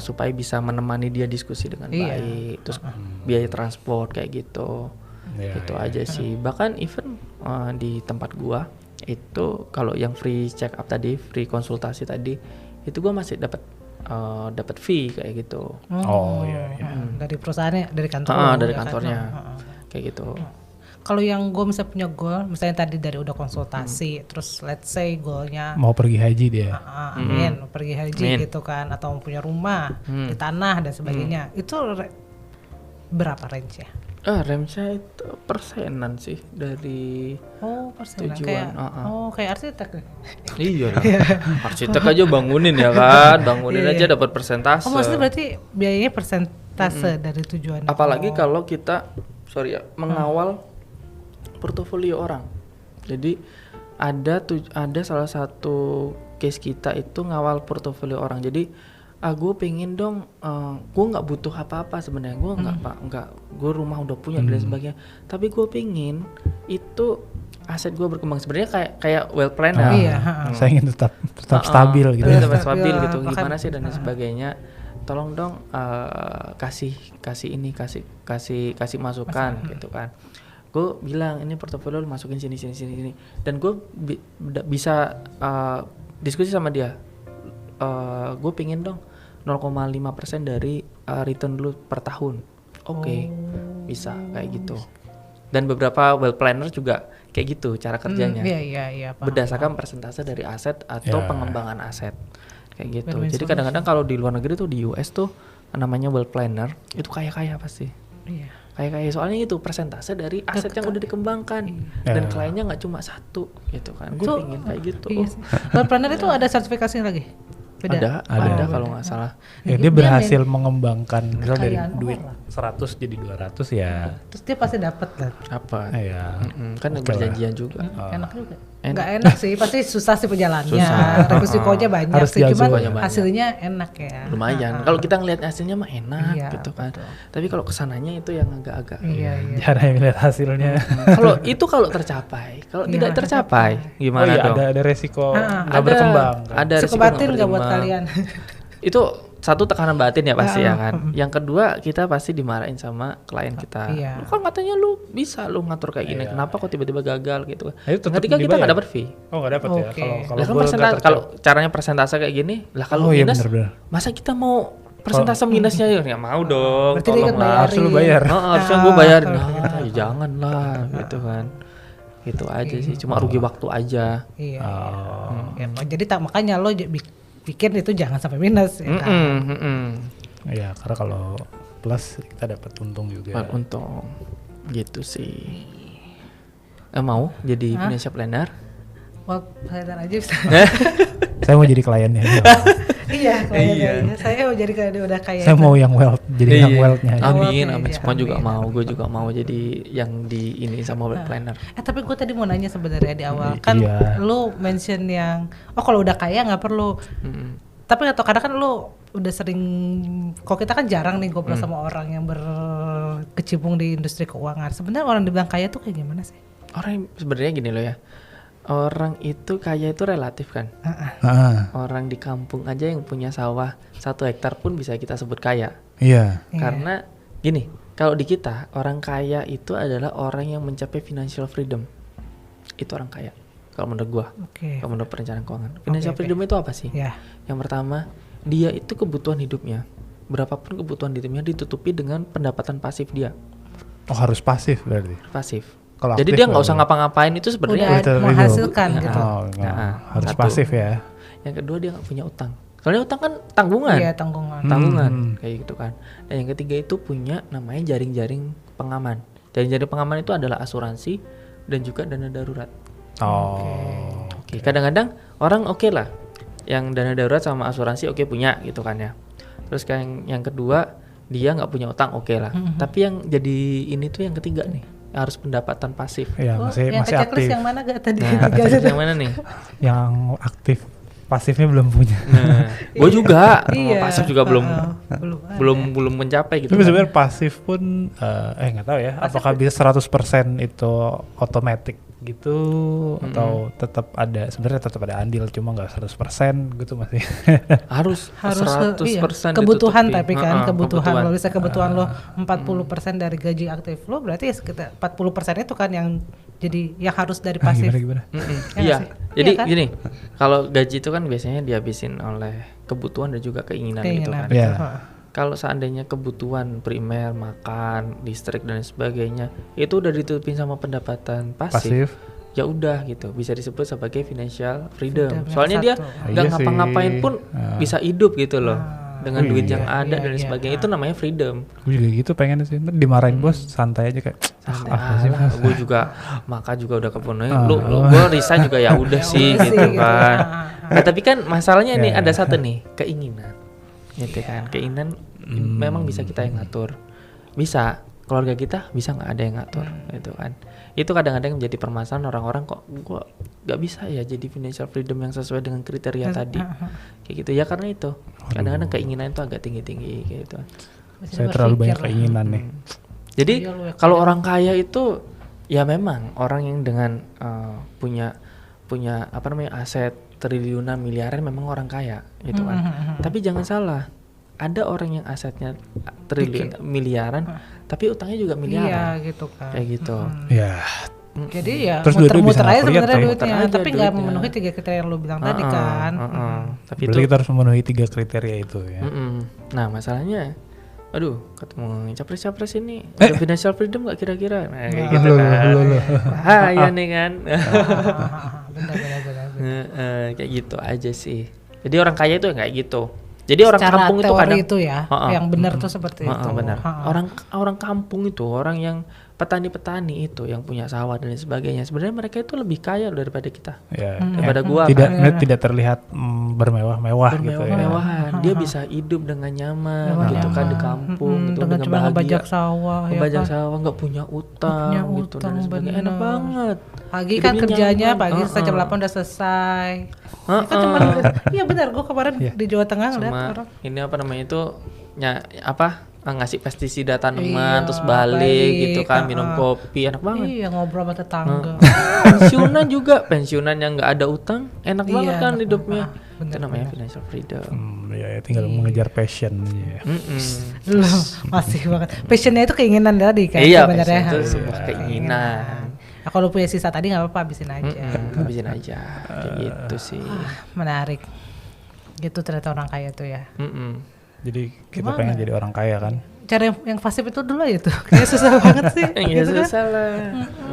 S3: supaya bisa menemani dia diskusi dengan baik. Terus biaya transport kayak gitu. Gitu aja sih. Bahkan even di tempat gua itu kalau yang free check up tadi, free konsultasi tadi, itu gua masih dapat fee kayak gitu.
S1: Dari perusahaannya, dari kantor.
S3: Dari kantornya. Kayak gitu.
S1: Kalau yang gue misalnya punya goal, misalnya tadi dari udah konsultasi, terus let's say goalnya
S2: mau pergi haji dia.
S1: Amin, pergi haji gitu kan, atau mau punya rumah di tanah dan sebagainya. Itu berapa range-nya?
S3: Range-nya itu persenan sih dari
S1: persenan
S3: tujuan.
S1: Kayak arsitek.
S3: Iya lah. Arsitek aja bangunin ya kan, bangunin aja dapat persentase.
S1: Maksudnya berarti biayanya persentase dari tujuan.
S3: Apalagi kalau kita mengawal portofolio orang. Jadi ada salah satu case kita itu ngawal portofolio orang. Jadi gue pengen dong, gue nggak butuh apa-apa sebenarnya, gue nggak, gue rumah udah punya dan sebagainya. Tapi gue pengen itu aset gue berkembang sebenarnya kayak wealth planner.
S2: Saya ingin tetap stabil gitu.
S3: Tetap stabil gitu. Gimana sih dan sebagainya. Tolong dong kasih masukan gitu kan. Gue bilang ini portofolio lu masukin sini dan gue bisa diskusi sama dia. Gue pingin dong 0,5% dari return lu per tahun. Oke, bisa kayak gitu. Dan beberapa wealth planner juga kayak gitu cara kerjanya.
S1: Iya,
S3: berdasarkan persentase dari aset atau pengembangan aset kayak gitu. Jadi kadang-kadang kalau di luar negeri tuh di US tuh namanya wealth planner itu kaya pasti. Iya. Kayak soalnya itu persentase dari aset yang udah dikembangkan dan kliennya nggak cuma satu gitu kan. Gue pengen kayak gitu.
S1: Wealth planner itu ada sertifikasi lagi?
S3: Beda? Ada kalau nggak salah.
S2: Ya, dia berhasil mengembangkan misal dari duit 100 jadi 200 ya.
S1: Terus dia pasti dapat kan?
S3: Apa?
S2: Iya.
S3: Kan ada perjanjian juga.
S1: Enak juga. Nggak enak sih, pasti susah sih perjalanannya. Resikonya banyak
S2: harus
S1: sih, cuman
S3: banyak.
S1: Hasilnya enak ya.
S3: Lumayan. Kalau kita ngelihat hasilnya mah enak gitu kan. Tapi kalau kesananya itu yang agak-agak.
S2: Cara melihat hasilnya.
S3: Kalau tercapai, kalau tidak tercapai gimana dong?
S2: Ada resiko nggak berkembang.
S3: Ada
S1: resiko batin nggak buat kalian?
S3: Itu satu tekanan batin ya pasti ya kan. Yang kedua kita pasti dimarahin sama klien kita. Lu kan katanya lu bisa lu ngatur kayak gini, kenapa kok tiba-tiba gagal gitu. Ketika kita nggak dapat fee.
S2: Oh nggak dapat ya.
S3: Kalau caranya persentase kayak gini, lah kalau minus, masa kita mau persentase minusnya ya mau dong. Tolonglah.
S2: Harus lu bayar.
S3: Harusnya gue bayarin. Ya jangan lah gitu kan. Gitu aja sih, cuma rugi waktu aja.
S1: Iya. Jadi makanya lo pikir itu jangan sampai minus ya kan.
S2: Iya, karena kalau plus kita dapat untung juga.
S3: Untung gitu sih. Mau jadi financial planner?
S1: Planner aja bisa.
S2: Saya mau jadi kliennya.
S1: Kliennya. Saya mau jadi kliennya udah kayak.
S2: Saya mau yang wealth, jadi yang wealthnya.
S3: Amin. Semua juga mau. Gue juga mau jadi yang di ini sama wealth planner.
S1: Tapi gue tadi mau nanya sebenarnya di awal kan, lu mention yang kalau udah kaya nggak perlu. Tapi nggak tahu kadang kan lu udah sering, kok kita kan jarang nih ngobrol sama orang yang berkecimpung di industri keuangan. Sebenarnya orang dibilang kaya tuh kayak gimana sih?
S3: Orang sebenarnya gini loh ya. Orang itu kaya itu relatif kan. Orang di kampung aja yang punya sawah 1 hektar pun bisa kita sebut kaya.
S2: Iya.
S3: Karena gini, kalau di kita orang kaya itu adalah orang yang mencapai financial freedom. Itu orang kaya. Kalau menurut gua. Kalau menurut perencanaan keuangan. Financial freedom itu apa sih? Yang pertama, dia itu kebutuhan hidupnya. Berapapun kebutuhan hidupnya ditutupi dengan pendapatan pasif dia.
S2: Oh, harus pasif berarti.
S3: Pasif.
S2: Kalau
S3: jadi dia nggak usah ngapa-ngapain itu sebenarnya
S1: udah menghasilkan gitu.
S2: Harus pasif ya.
S3: Yang kedua dia nggak punya utang. Soalnya utang kan tanggungan.
S1: Iya, tanggungan.
S3: Kayak gitu kan. Dan yang ketiga itu punya namanya jaring-jaring pengaman. Jaring-jaring pengaman itu adalah asuransi dan juga dana darurat. Oke. Kadang-kadang orang oke lah, yang dana darurat sama asuransi oke punya gitu kan ya. Terus yang kedua dia nggak punya utang oke lah. Tapi yang jadi ini tuh yang ketiga nih, harus pendapatan pasif.
S2: Iya, masih aktif.
S1: Yang mana gak tadi?
S3: Checklist yang mana nih?
S2: Yang aktif, pasifnya belum punya.
S3: Nah, gue juga pasif juga belum mencapai gitu.
S2: Tapi sebenarnya pasif pun nggak tahu ya, pasif apakah bisa 100% itu otomatis gitu atau tetap ada, sebenarnya tetap ada andil cuma nggak 100% gitu masih.
S3: harus 100%
S1: kebutuhan
S3: ditutupi.
S1: tapi kan kebutuhan lo bisa kebutuhan lo 40% dari gaji aktif lo, berarti ya sekitar 40% itu kan yang jadi yang harus dari pasif.
S2: Gimana?
S3: Iya. Jadi kan? Gini, kalau gaji itu kan biasanya dihabisin oleh kebutuhan dan juga keinginan gitu kan.
S2: Yeah.
S3: Kalau seandainya kebutuhan primer, makan, listrik dan sebagainya itu udah ditutupin sama pendapatan pasif. Ya udah gitu, bisa disebut sebagai financial freedom. Soalnya dia nggak ngapa-ngapain pun bisa hidup gitu loh. Dengan duit yang ada dan sebagainya, itu namanya freedom.
S2: Gue juga gitu pengen sih, dimarahin bos santai aja kayak
S3: gue juga makan juga udah kepenuhi, gue resign juga ya udah sih gitu kan. Nah tapi kan masalahnya nih ada satu nih, keinginan gitu kan. Keinginan memang bisa kita yang ngatur, bisa keluarga kita bisa nggak ada yang ngatur gitu kan. Itu kadang-kadang menjadi permasalahan orang-orang, kok gue nggak bisa ya jadi financial freedom yang sesuai dengan kriteria tadi kayak gitu ya, karena itu kadang-kadang keinginan itu agak tinggi-tinggi gitu.
S2: Saya terlalu banyak keinginan nih.
S3: Jadi kalau orang kaya itu ya memang orang yang dengan punya apa namanya aset triliunan miliaran memang orang kaya gitu kan. Tapi jangan salah, ada orang yang asetnya triliun miliaran tapi utangnya juga miliaran.
S1: Iya gitu kan.
S3: Kayak gitu.
S2: Ya.
S1: Jadi ya
S2: muter-muter
S1: aja sebenarnya
S3: duitnya.
S1: duitnya, tapi nggak memenuhi 3 kriteria yang lo bilang tadi kan.
S3: Tapi
S2: berarti kita harus memenuhi 3 kriteria itu ya.
S3: Nah masalahnya, aduh ketemu capres-capres ini ada financial freedom gak kira-kira? Nah kayak gitu kan. Bahaya nih kan.
S1: Benar.
S3: Kayak gitu aja sih. Jadi orang kaya itu kayak gitu. Jadi orang
S1: secara
S3: kampung itu kadang
S1: itu ya, yang benar tuh seperti itu.
S3: Benar. Orang kampung itu, orang yang petani-petani itu yang punya sawah dan sebagainya, sebenarnya mereka itu lebih kaya daripada kita.
S2: Ya.
S3: Daripada gua
S2: tidak terlihat bermewah-mewah gitu ya.
S3: Dia bisa hidup dengan nyaman gitu kan di kampung gitu, dengan
S1: cuma
S3: bahagia.
S1: Ngebajak
S3: sawah, nggak punya utang gitu dan sebagainya. Enak banget.
S1: Pagi kan kerjanya pagi selesai jam 8 udah selesai. Kan cuma iya benar, gue kemarin di Jawa Tengah ngeliat orang.
S3: Ini apa namanya itu ngasih pestisida tanaman terus balik gitu kan, minum kopi, enak banget.
S1: Iya, ngobrol sama tetangga.
S3: pensiunan yang nggak ada utang, enak banget kan hidupnya. Itu namanya financial freedom.
S2: Ya tinggal mengejar passion ya.
S1: Loh, masih banget. Passionnya itu keinginan tadi kan
S3: sebenarnya. Iya, itu sebuah keinginan.
S1: Nah, kalau punya sisa tadi nggak apa-apa, habisin aja.
S3: Habisin aja, kayak gitu sih.
S1: Menarik. Gitu ternyata orang kaya tuh ya.
S2: Jadi kita pengen jadi orang kaya kan.
S1: Cara yang pasif itu dulu ya tuh. Kayak susah banget sih.
S3: Iya gitu susah kan? Lah.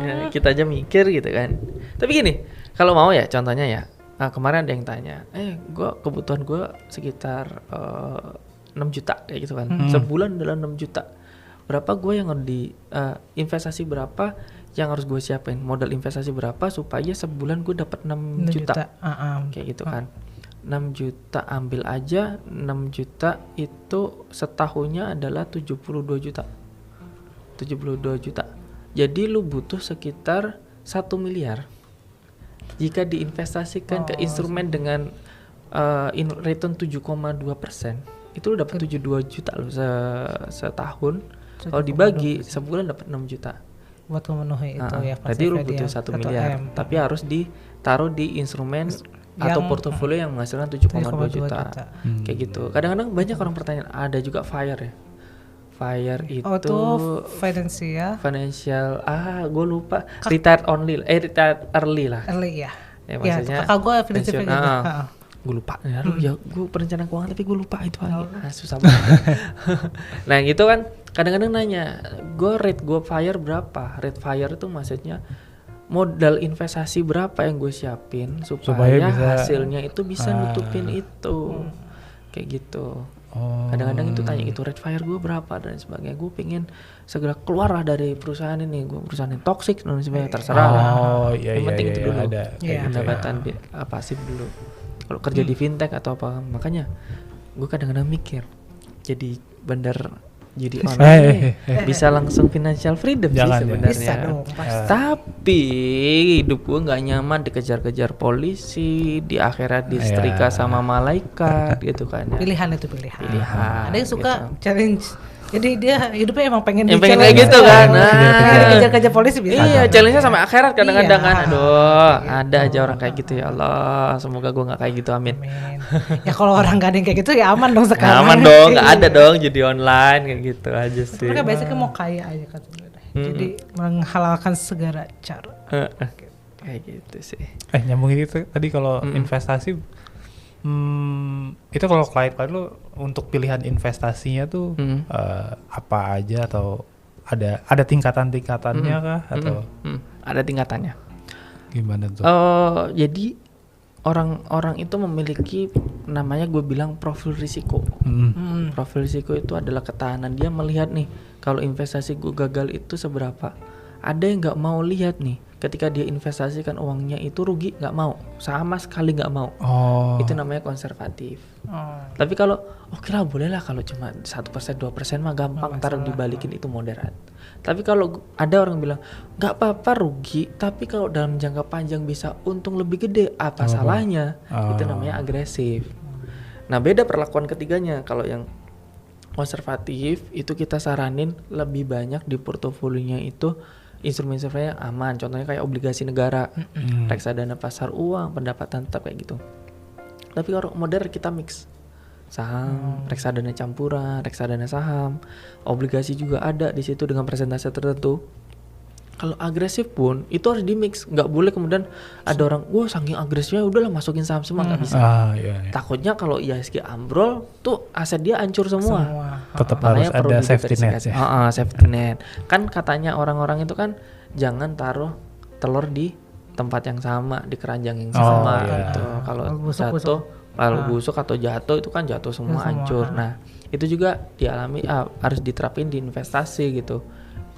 S3: Ya, kita aja mikir gitu kan. Tapi gini, kalau mau ya contohnya ya. Kemarin ada yang tanya, kebutuhan gue sekitar 6 juta kayak gitu kan. Sebulan adalah 6 juta. Berapa gue yang harus investasi berapa yang harus gue siapin? Modal investasi berapa supaya sebulan gue dapat 6 juta. Kayak gitu kan. 6 juta ambil aja, 6 juta itu setahunnya adalah 72 juta. 72 juta. Jadi lu butuh sekitar 1 miliar. Jika diinvestasikan ke instrumen dengan return 7,2%, itu lu dapat 72 juta lu setahun. Kalau dibagi sebulan dapat 6 juta.
S1: Buat memenuhi itu ya.
S3: Jadi lu butuh 1 miliar, tapi harus ditaruh di instrumen atau portofolio yang menghasilkan 7,2 juta. Kayak gitu. Kadang-kadang banyak orang pertanyaan, ada juga FIRE ya. FIRE itu financial gue lupa, retired early lah.
S1: Early ya.
S3: Maksudnya
S1: kakak gue financial
S3: gue lupa ya, gue perencanaan keuangan tapi gue lupa itu susah banget. Nah gitu kan, kadang-kadang nanya rate gue FIRE berapa. Rate FIRE itu maksudnya modal investasi berapa yang gue siapin supaya hasilnya itu bisa nutupin itu. kayak gitu. Kadang-kadang itu tanya itu rate fire gue berapa dan sebagainya. Gue pengen segera keluar lah dari perusahaan ini. Gue perusahaan yang toxic dan sebagainya, terserah lah. Yang penting itu dulu.
S2: Ada
S3: pendapatan pasif dulu. Kalau kerja di fintech atau apa, makanya gue kadang-kadang mikir jadi bener jadi online bisa langsung financial freedom sih sebenarnya.
S1: Bisa dong,
S3: tapi hidup gue nggak nyaman dikejar-kejar polisi, di akhirat disetrika sama malaikat gitu kan.
S1: Pilihan itu pilihan. Ada yang suka
S3: gitu.
S1: challenge. Jadi dia hidupnya emang pengen
S3: pengen kayak gitu kan.
S1: Pengen dikejar-kejar polisi bisa.
S3: Iya, challenge-nya sama akhirat kadang-kadang kan. Aduh, ada aja orang kayak gitu ya Allah. Semoga gue nggak kayak gitu, amin.
S1: Ya kalau orang gak ada yang kayak gitu ya aman dong sekarang.
S3: Aman dong, nggak ada dong jadi online kayak gitu aja sih.
S1: Mereka biasanya mau kaya aja kan sebenarnya. Jadi menghalalkan segala cara.
S3: Kayak gitu sih.
S2: Nyambungin itu tadi kalau investasi, itu kalau klien lu untuk pilihan investasinya tuh apa aja atau ada tingkatan-tingkatannya kah atau
S3: ada tingkatannya.
S2: Gimana tuh?
S3: Jadi orang-orang itu memiliki namanya gue bilang profil risiko. Profil risiko itu adalah ketahanan dia melihat nih kalau investasi gue gagal itu seberapa. Ada yang nggak mau lihat nih ketika dia investasikan uangnya itu rugi, nggak mau, sama sekali nggak mau. Itu namanya konservatif. Tapi kalau oke lah boleh lah kalau cuma 1% 2% mah gampang, ntar dibalikin itu moderat. Tapi kalau ada orang bilang nggak apa-apa rugi, tapi kalau dalam jangka panjang bisa untung lebih gede, apa salahnya? Itu namanya agresif. Nah beda perlakuan ketiganya. Kalau yang konservatif itu kita saranin lebih banyak di portofolionya itu instrumen-instrumennya aman, contohnya kayak obligasi negara, reksadana pasar uang, pendapatan tetap kayak gitu. Tapi kalau modern kita mix saham, reksadana campuran, reksadana saham, obligasi juga ada di situ dengan persentase tertentu. Kalau agresif pun itu harus di mix, nggak boleh kemudian ada orang, wah saking agresifnya udahlah masukin saham semua, nggak bisa.
S2: Iya.
S3: Takutnya kalau IHSG ambrol tuh aset dia hancur semua.
S2: Tetap harus ada safety net ya.
S3: Safety net. Kan katanya orang-orang itu kan jangan taruh telur di tempat yang sama, di keranjang yang sama gitu. Kalau jatuh, kalau busuk atau jatuh itu kan jatuh semua hancur. Nah, itu juga dialami harus diterapin di investasi gitu.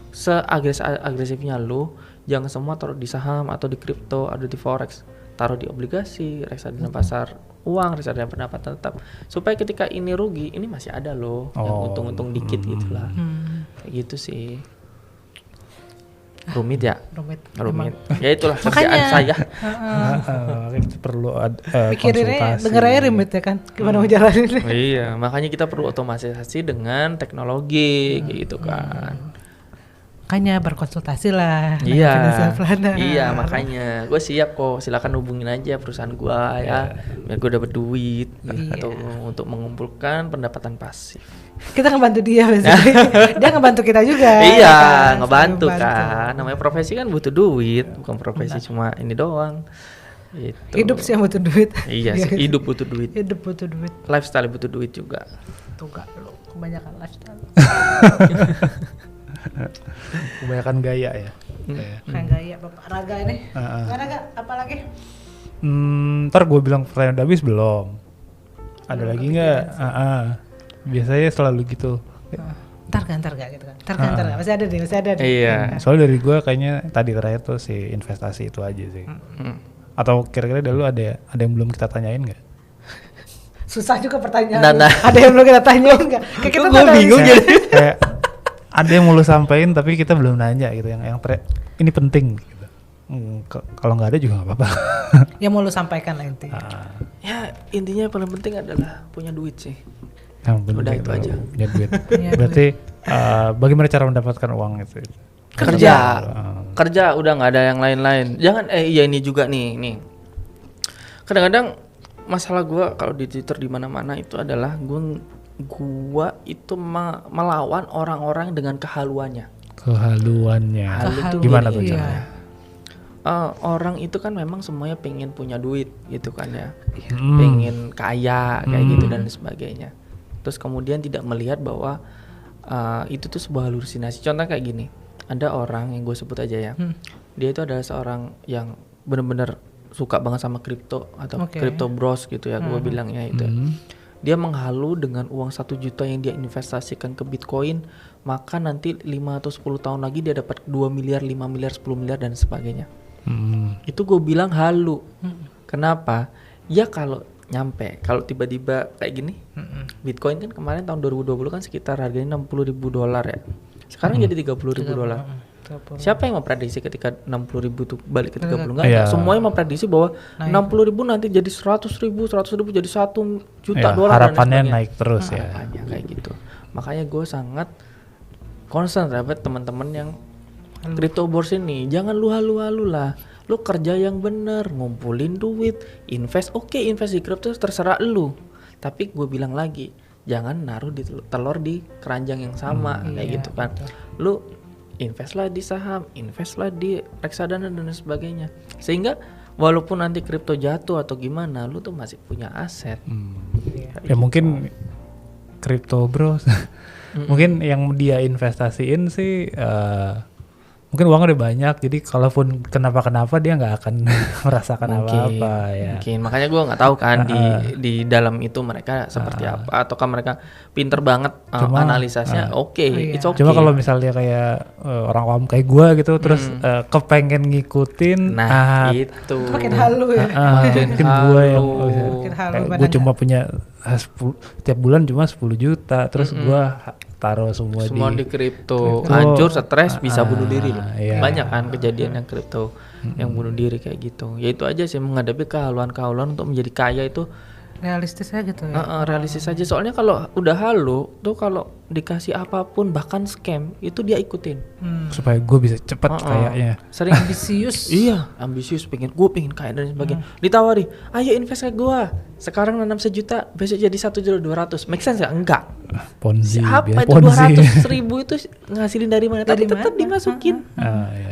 S3: Seagresifnya lu jangan semua taruh di saham atau di kripto atau di forex, taruh di obligasi, reksadana pasar uang, reksadana pendapatan tetap, supaya ketika ini rugi ini masih ada loh yang untung-untung dikit gitulah. Kayak gitu sih. Rumit ya? Rumit. Ya itulah kerjaan saya.
S2: Kita perlu
S1: pikirinnya
S2: konsultasi.
S1: denger aja rumit ya kan, gimana mau jalanin.
S3: Iya, makanya kita perlu otomatisasi dengan teknologi gitu kan.
S1: Makanya berkonsultasi lah.
S3: Iya, makanya gue siap kok, silakan hubungin aja perusahaan gue ya, biar gue dapat duit atau untuk mengumpulkan pendapatan pasif.
S1: Kita ngebantu dia biasanya. Dia ngebantu kita juga.
S3: Iya, kan? Ngebantu kan. Namanya profesi kan butuh duit, bukan profesi cuma ini doang. Gitu.
S1: Hidup sih yang butuh duit.
S3: Iya sih, hidup butuh duit.
S1: Hidup butuh duit.
S3: Lifestyle butuh duit juga.
S1: Tuh gak lo, kebanyakan lifestyle.
S2: Kebanyakan gaya ya.
S1: Kayak gaya Bapak Raga ini. Raga, apa lagi?
S2: Ntar gue bilang pertanyaan udah habis belum? Ada lagi nggak? Biasanya selalu gitu.
S1: Ntar gak gitu kan? Ntar gak, masih ada deh.
S2: Iya. Soalnya dari gue kayaknya tadi terakhir tuh si investasi itu aja sih. Atau kira-kira dulu ada yang belum kita tanyain nggak?
S1: Susah juga pertanyaan. Ada yang belum kita tanyain nggak? Kayak kita gue bingung jadi.
S2: Kayak ada yang mau lu sampein tapi kita belum nanya gitu, yang ini penting gitu. Kalau nggak ada juga nggak apa-apa.
S1: Yang mau lu sampaikan lah intinya.
S3: Ya intinya yang paling penting adalah punya duit sih.
S2: Udah
S3: itu aja.
S2: Punya duit. Berarti bagaimana cara mendapatkan uang itu?
S3: Kerja udah nggak ada yang lain-lain. Jangan iya ini juga nih. Kadang-kadang masalah gue kalau di Twitter di mana-mana itu adalah gua itu melawan orang-orang dengan kehaluannya.
S2: Gimana tuh caranya?
S3: Orang itu kan memang semuanya pengen punya duit gitu kan ya, pengen kaya kayak gitu dan sebagainya. Terus kemudian tidak melihat bahwa itu tuh sebuah halusinasi. Contoh kayak gini, ada orang yang gue sebut aja ya, dia itu adalah seorang yang benar-benar suka banget sama kripto atau kripto bros gitu ya, gue bilangnya itu. dia menghalu dengan uang 1 juta yang dia investasikan ke Bitcoin, maka nanti 5 atau 10 tahun lagi dia dapat 2 miliar, 5 miliar, 10 miliar dan sebagainya. Itu gue bilang halu. Kenapa? Ya kalau nyampe, kalau tiba-tiba kayak gini, Bitcoin kan kemarin tahun 2020 kan sekitar harganya $60.000 ya. Sekarang jadi $30.000. Siapa yang memprediksi ketika 60.000 tuh balik ke 30? Enggak. Semuanya memprediksi bahwa 60.000 nanti jadi 100.000 jadi 1 juta dolar.
S2: Harapannya naik terus ya.
S3: Harapannya kayak gitu. Makanya gue sangat concern terhadap teman-teman yang crypto bourse ini. Jangan lu halu-halu lah. Lu kerja yang bener, ngumpulin duit, invest. Oke, invest di crypto terserah lu. Tapi gue bilang lagi, jangan naruh di telur di keranjang yang sama kayak gitu kan. Lu investlah di saham, investlah di reksadana dan sebagainya. Sehingga walaupun nanti kripto jatuh atau gimana, lu tuh masih punya aset.
S2: Ya mungkin kripto bro, mungkin yang dia investasiin sih mungkin uangnya udah banyak, jadi kalaupun kenapa-kenapa dia nggak akan merasakan apa-apa ya.
S3: Mungkin makanya gue nggak tahu kan di dalam itu mereka seperti apa, ataukah mereka pinter banget analisanya. It's okay.
S2: Cuma kalau misalnya kayak orang awam kayak gue gitu, terus kepengen ngikutin,
S3: itu
S1: makin halu ya.
S2: Mungkin gue yang gue cuma punya setiap bulan cuma 10 juta, terus gue taruh semua
S3: di kripto, hancur, stres, bisa bunuh diri loh. Banyak kan kejadian yang kripto yang bunuh diri kayak gitu. Ya itu aja sih, menghadapi kehaluan-kehaluan untuk menjadi kaya itu
S1: realistis aja gitu ya.
S3: Realistis aja, soalnya kalau udah halu tuh, kalau dikasih apapun bahkan scam itu dia ikutin
S2: supaya gue bisa cepat kayaknya.
S3: Sering
S1: ambisius.
S3: Iya, ambisius, pengen kaya dan sebagainya. Ditawari, ayo invest ke gue, sekarang nanam 1 juta, besok jadi 1.200.000. Make sense ya? Enggak.
S2: Ponzi.
S3: Apa itu 200.000 itu ngasilin dari mana? Tapi tetap dimasukin.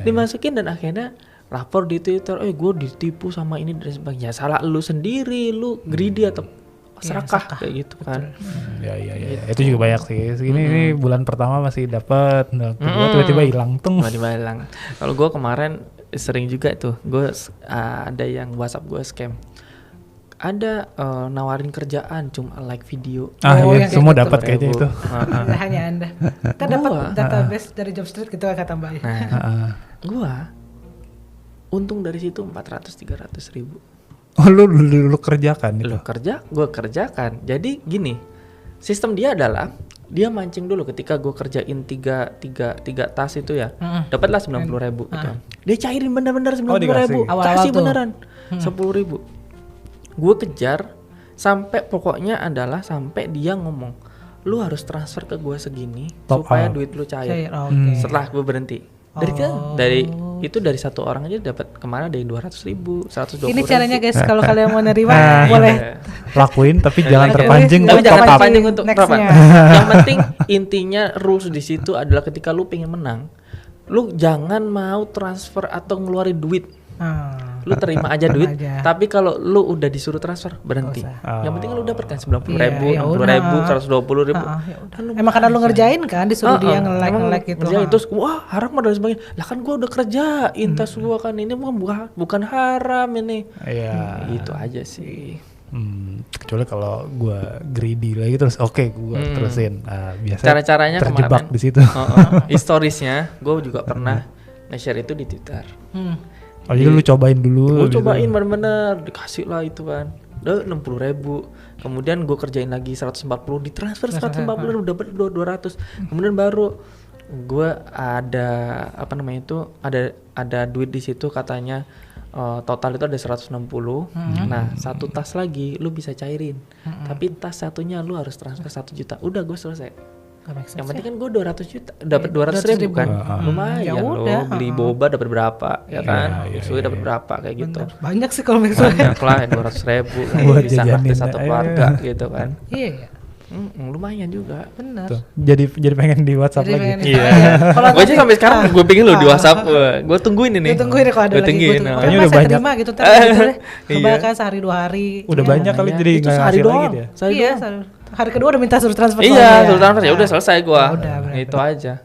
S3: Dimasukin dan akhirnya lapor di Twitter, gue ditipu sama ini dan sebagainya. Salah lu sendiri, lu greedy atau serakah kayak gitu kan.
S2: Ya. Itu juga banyak sih. Ini bulan pertama masih dapat, kedua tiba-tiba hilang tuh.
S3: Tiba-tiba hilang. Kalau gue kemarin sering juga tuh, gue ada yang WhatsApp gue scam. Ada nawarin kerjaan cuma like video.
S2: Semua dapat kayaknya itu.
S1: Hanya Anda. Kita dapat database dari Jobstreet gitu kata Mbak.
S3: Gua untung dari situ 400-300 ribu.
S2: Oh, lu kerjakan itu?
S3: Gue kerjakan. Jadi gini, sistem dia adalah dia mancing dulu ketika gue kerjain tiga tas itu ya, dapatlah 90.000 gitu. Dia cairin bener-bener 90.000, kasih beneran 10.000. Gue kejar sampai pokoknya adalah sampai dia ngomong, lu harus transfer ke gue segini supaya duit lu cair. Setelah gue berhenti. Dari satu orang aja dapat kemarin dari 200.000, 120.000.
S1: Ini caranya guys, kalau kalian mau nerima boleh
S2: lakuin, tapi jangan terpancing
S3: untuk top up. Yang penting intinya rules di situ adalah ketika lu pengen menang, lu jangan mau transfer atau ngeluarin duit. Lu terima aja duit, tapi kalau lu udah disuruh transfer berhenti. Yang penting lu dapat kan 90.000, 60.000, 120.000.
S1: Emang karena lu ngerjain kan, disuruh dia nge-like gitu.
S3: Terus wah haram dan sebagainya. Lah kan gua udah kerjain tas gua kan, ini bukan haram ini. Itu aja sih.
S2: Kecuali kalau gue greedy lagi terus gue terusin. Biasa
S3: cara-caranya
S2: terjebak
S3: kemarin,
S2: di situ.
S3: Historisnya gue juga pernah nge-share itu di Twitter.
S2: Jadi lu cobain dulu.
S3: Gue cobain bener-bener, dikasih lah itu kan. Udah 60.000. Kemudian gue kerjain lagi 140, ditransfer 140, udah dapat 200. Kemudian baru gue ada ada duit di situ katanya. Total itu ada 160. Nah, satu tas lagi lu bisa cairin. Tapi tas satunya lu harus transfer 1 juta. Udah gue selesai. Yang penting kan gue 200 juta, dapat 200.000 kan. Lumayan loh, beli boba dapat berapa ya kan? Sudah dapat berapa kayak gitu.
S1: Banyak sih kalau misalnya.
S3: Banyak lah 200.000 bisa naktir satu keluarga gitu kan.
S1: Iya.
S3: Lumayan juga.
S1: Benar.
S2: Jadi pengen di WhatsApp lagi.
S3: Iya. Gue aja sampai sekarang gue pengen lo di WhatsApp. Gue tungguin ini.
S1: Gue tungguin kalau ada lagi.
S2: Kayaknya udah banyak.
S1: Terima gitu. Kebanyakan sehari 2 hari.
S2: Udah banyak kali jadi nggak
S3: sehari doang.
S1: Iya. Hari kedua udah minta suruh transfer.
S3: Iya, suruh transfer ya udah selesai gue. Itu aja.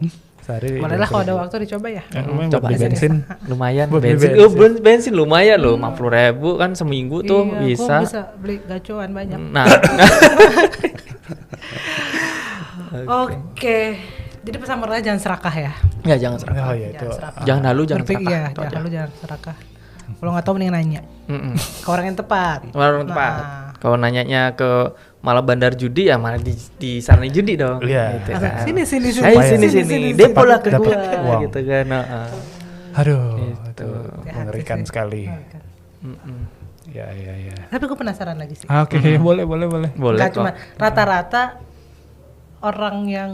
S2: sehari.
S1: Boleh lah kalau ada waktu dicoba ya.
S3: Coba
S2: beli bensin.
S3: Lumayan
S2: Buat beli
S3: bensin. Bensin lumayan loh, 50.000 kan seminggu tuh
S1: Iya,
S3: bisa.
S1: gua bisa beli gacoan banyak.
S3: Nah.
S1: Oke. Jadi pesan moralnya jangan serakah ya.
S3: Ya jangan serakah.
S2: Oh iya itu.
S3: Jangan halu, jangan
S1: Berpikir,
S3: serakah.
S1: iya,
S3: Itu
S1: jangan
S3: aja.
S1: halu, jangan serakah. Kalau nggak tahu mending nanya ke orang yang tepat.
S3: Orang tepat. Kalau nanyanya ke malah bandar judi ya malah di sana judi dong.
S2: Iya.
S3: Gitu kan.
S1: Sini
S3: Ayo sini. Depo lah ke
S2: Dapat
S3: gua
S2: uang.
S3: gitu kan.
S2: Aduh,
S3: Gitu.
S2: itu mengerikan sekali.
S3: Mm-mm.
S2: Ya.
S1: Tapi gue penasaran lagi sih.
S2: Oke, boleh.
S3: Boleh
S1: Nggak
S3: kok.
S1: cuma rata-rata orang yang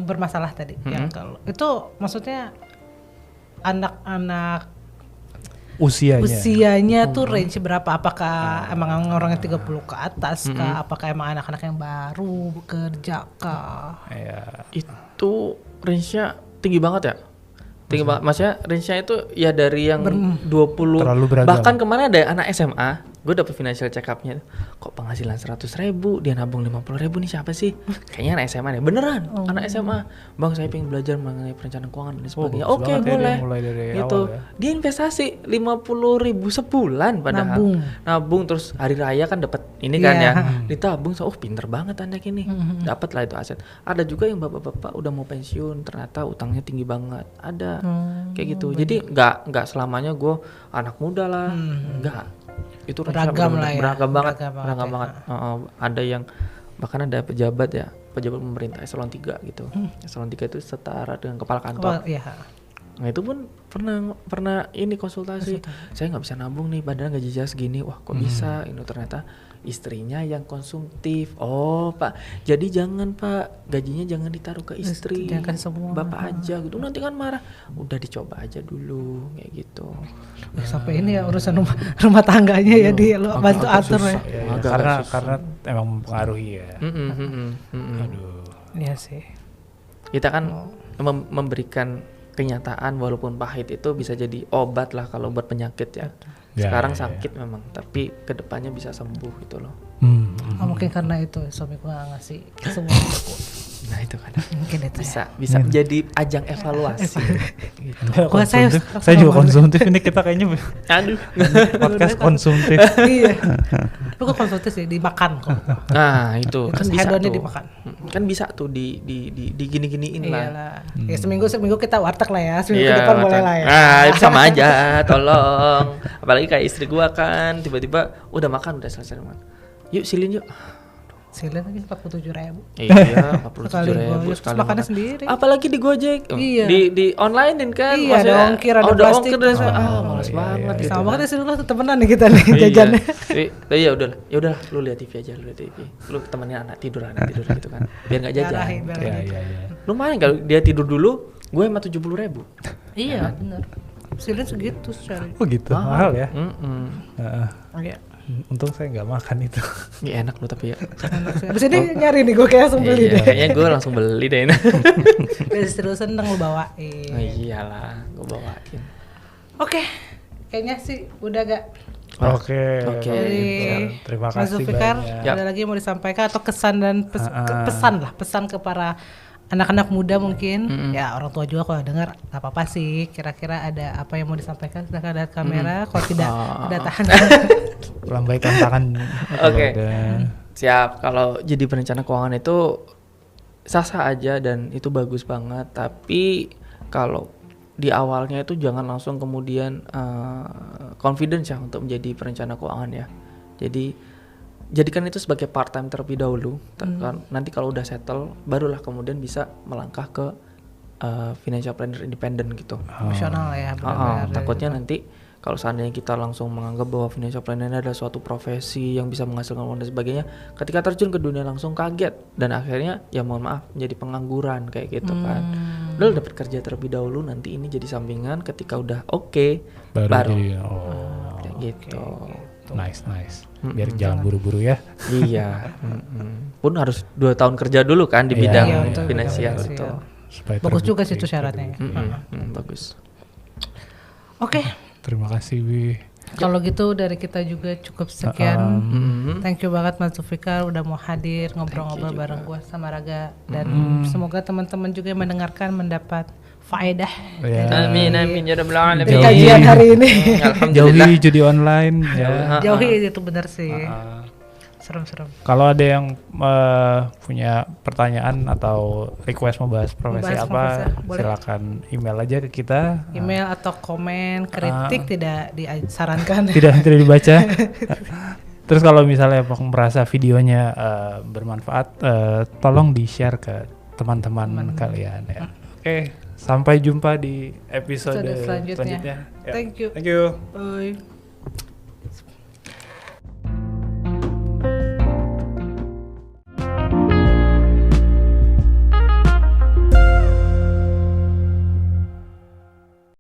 S1: bermasalah tadi, yang kalau itu maksudnya anak-anak usianya tuh range berapa? Apakah emang orangnya 30 ke atas kah? Apakah emang anak-anak yang baru bekerja kah?
S2: Iya.
S3: Itu range-nya tinggi banget ya? Tinggi banget. Maksudnya range-nya itu ya dari yang 20
S2: Terlalu beragam.
S3: bahkan kemarin ada anak SMA, gue dapet financial check up-nya. Kok penghasilan 100.000, dia nabung 50.000 nih siapa sih? Kayaknya anak SMA deh. Beneran, anak SMA. Bang, saya pengen belajar mengenai perencanaan keuangan dan sebagainya.
S2: bagus
S3: Oke,
S2: banget ya,
S3: boleh.
S2: dia mulai dari
S3: Gitu.
S2: awal ya.
S3: Dia investasi 50.000 sebulan padahal. Nabung terus hari raya kan dapat ini kan
S1: Iya.
S3: ya. Ditabung, pinter banget anak ini. Dapat lah itu aset. Ada juga yang bapak-bapak udah mau pensiun, ternyata utangnya tinggi banget. Ada kayak gitu. Jadi nggak selamanya gue anak muda lah. Nggak. Itu
S1: Beragam lah ya.
S3: beragam banget.
S1: Beragam
S3: Beragam
S1: banget,
S3: banget. Ada yang bahkan ada pejabat pemerintah eselon 3 gitu. Eselon 3 itu setara dengan kepala kantor.
S1: Iya.
S3: Nah itu pun pernah ini konsultasi. Saya nggak bisa nabung nih, padahal gaji saya segini. Wah kok bisa? Ini ternyata istrinya yang konsumtif. Oh Pak, jadi jangan Pak, gajinya jangan ditaruh ke istri,
S1: jangan semua.
S3: Bapak aja gitu. Nanti kan marah. Udah dicoba aja dulu kayak gitu.
S1: Sampai ini ya urusan rumah tangganya ya di lo bantu atur ya.
S2: Ya, karena emang mempengaruhi ya. Aduh.
S1: Iya sih.
S3: Kita kan memberikan kenyataan walaupun pahit itu bisa jadi obat lah kalau buat penyakit ya. Sekarang sakit memang, tapi kedepannya bisa sembuh gitu loh.
S1: Mungkin karena itu suami gue gak ngasih semua aku.
S3: Nah itu kan
S1: Mungkin itu
S3: bisa menjadi ajang evaluasi. Gitu.
S1: Gua
S2: Saya juga konsumtif ini kita kayaknya
S3: Aduh.
S2: podcast konsumtif.
S1: Iya. Lu kok konsumtif sih dimakan kok.
S3: Nah itu kan bisa
S1: hedonnya
S3: tuh.
S1: dimakan.
S3: Kan bisa tuh di gini-giniin lah.
S1: Iyalah. Ya seminggu kita warteg lah ya. Seminggu ke depan
S3: makan.
S1: boleh lah ya.
S3: Nah itu sama aja, tolong. Apalagi kayak istri gua kan tiba-tiba udah makan udah selesai makan. Yuk silin yuk.
S1: Silin lagi 47.000.
S3: Iya, 47.000
S1: sekali makannya sendiri.
S3: Apalagi di Gojek.
S1: Iya.
S3: Di online kan.
S1: Iya, ada ongkir, ada plastik.
S3: Ongkir dan malas banget gitu.
S1: Sama banget sih lu temenan nih kita nih jajannya.
S3: Iya udah lu lihat TV aja, Lu temenin anak tidur gitu kan. Biar enggak jajan.
S2: Iya.
S3: Lumayan kalau dia tidur dulu, gue emang 70.000.
S1: Iya, benar. Silin segitu secara.
S2: Oh gitu, mahal ya.
S1: Iya.
S2: Untung saya nggak makan itu.
S3: Ya enak lu tapi ya.
S1: Abis ini nyari nih gue kayak langsung beli deh.
S3: Kayaknya gue langsung beli deh.
S1: Terus seneng lu bawain.
S3: Oh, iyalah, gue bawain.
S1: Oke, kayaknya sih udah gak.
S2: Oke. Terima
S1: Mas
S2: kasih
S1: Zulfikar,
S2: banyak.
S1: ada lagi yang mau disampaikan atau kesan dan pesan ke para anak-anak muda mungkin, ya orang tua juga kalau dengar nggak apa-apa sih. Kira-kira ada apa yang mau disampaikan? Silakan lihat kamera. Kalau tidak tahan.
S2: Lambaikan tangan.
S3: Oke. Siap. Kalau jadi perencana keuangan itu sah-sah aja dan itu bagus banget. Tapi kalau di awalnya itu jangan langsung kemudian confidence ya untuk menjadi perencana keuangan ya. Jadi jadikan itu sebagai part time terlebih dahulu. Nanti kalau udah settle, barulah kemudian bisa melangkah ke financial planner independent gitu.
S1: Profesional ya.
S3: Takutnya nanti kalau seandainya kita langsung menganggap bahwa financial planner adalah suatu profesi yang bisa menghasilkan uang dan sebagainya, ketika terjun ke dunia langsung kaget dan akhirnya ya mohon maaf menjadi pengangguran kayak gitu kan. Udah dapat kerja terlebih dahulu, nanti ini jadi sampingan. Ketika udah oke, baru kayak gitu.
S2: Nice. Biar jangan buru-buru ya.
S3: Iya. Pun harus 2 tahun kerja dulu kan di bidang finansial itu.
S1: Bagus juga sih itu syaratnya.
S3: Bagus.
S1: Oke.
S2: Terima kasih Wi.
S1: Kalau gitu dari kita juga cukup sekian. Thank you banget Mas Zulfikar udah mau hadir ngobrol-ngobrol bareng gue sama Raga dan semoga teman-teman juga yang mendengarkan mendapat faedah.
S3: Amin ya rabbal alamin.
S1: Di kajian hari ini.
S3: Alhamdulillah.
S2: Jauhi judi online ya.
S1: Jauhi itu benar sih. Serem-serem.
S2: Kalau ada yang punya pertanyaan atau request mau bahas profesi apa, silakan email aja ke kita.
S1: Email atau komen, kritik tidak disarankan.
S2: Tidak dibaca. Terus kalau misalnya merasa videonya bermanfaat, tolong di-share ke teman-teman kalian ya. Oke, sampai jumpa di episode selanjutnya.
S1: Thank you.
S2: Thank you.
S1: Bye.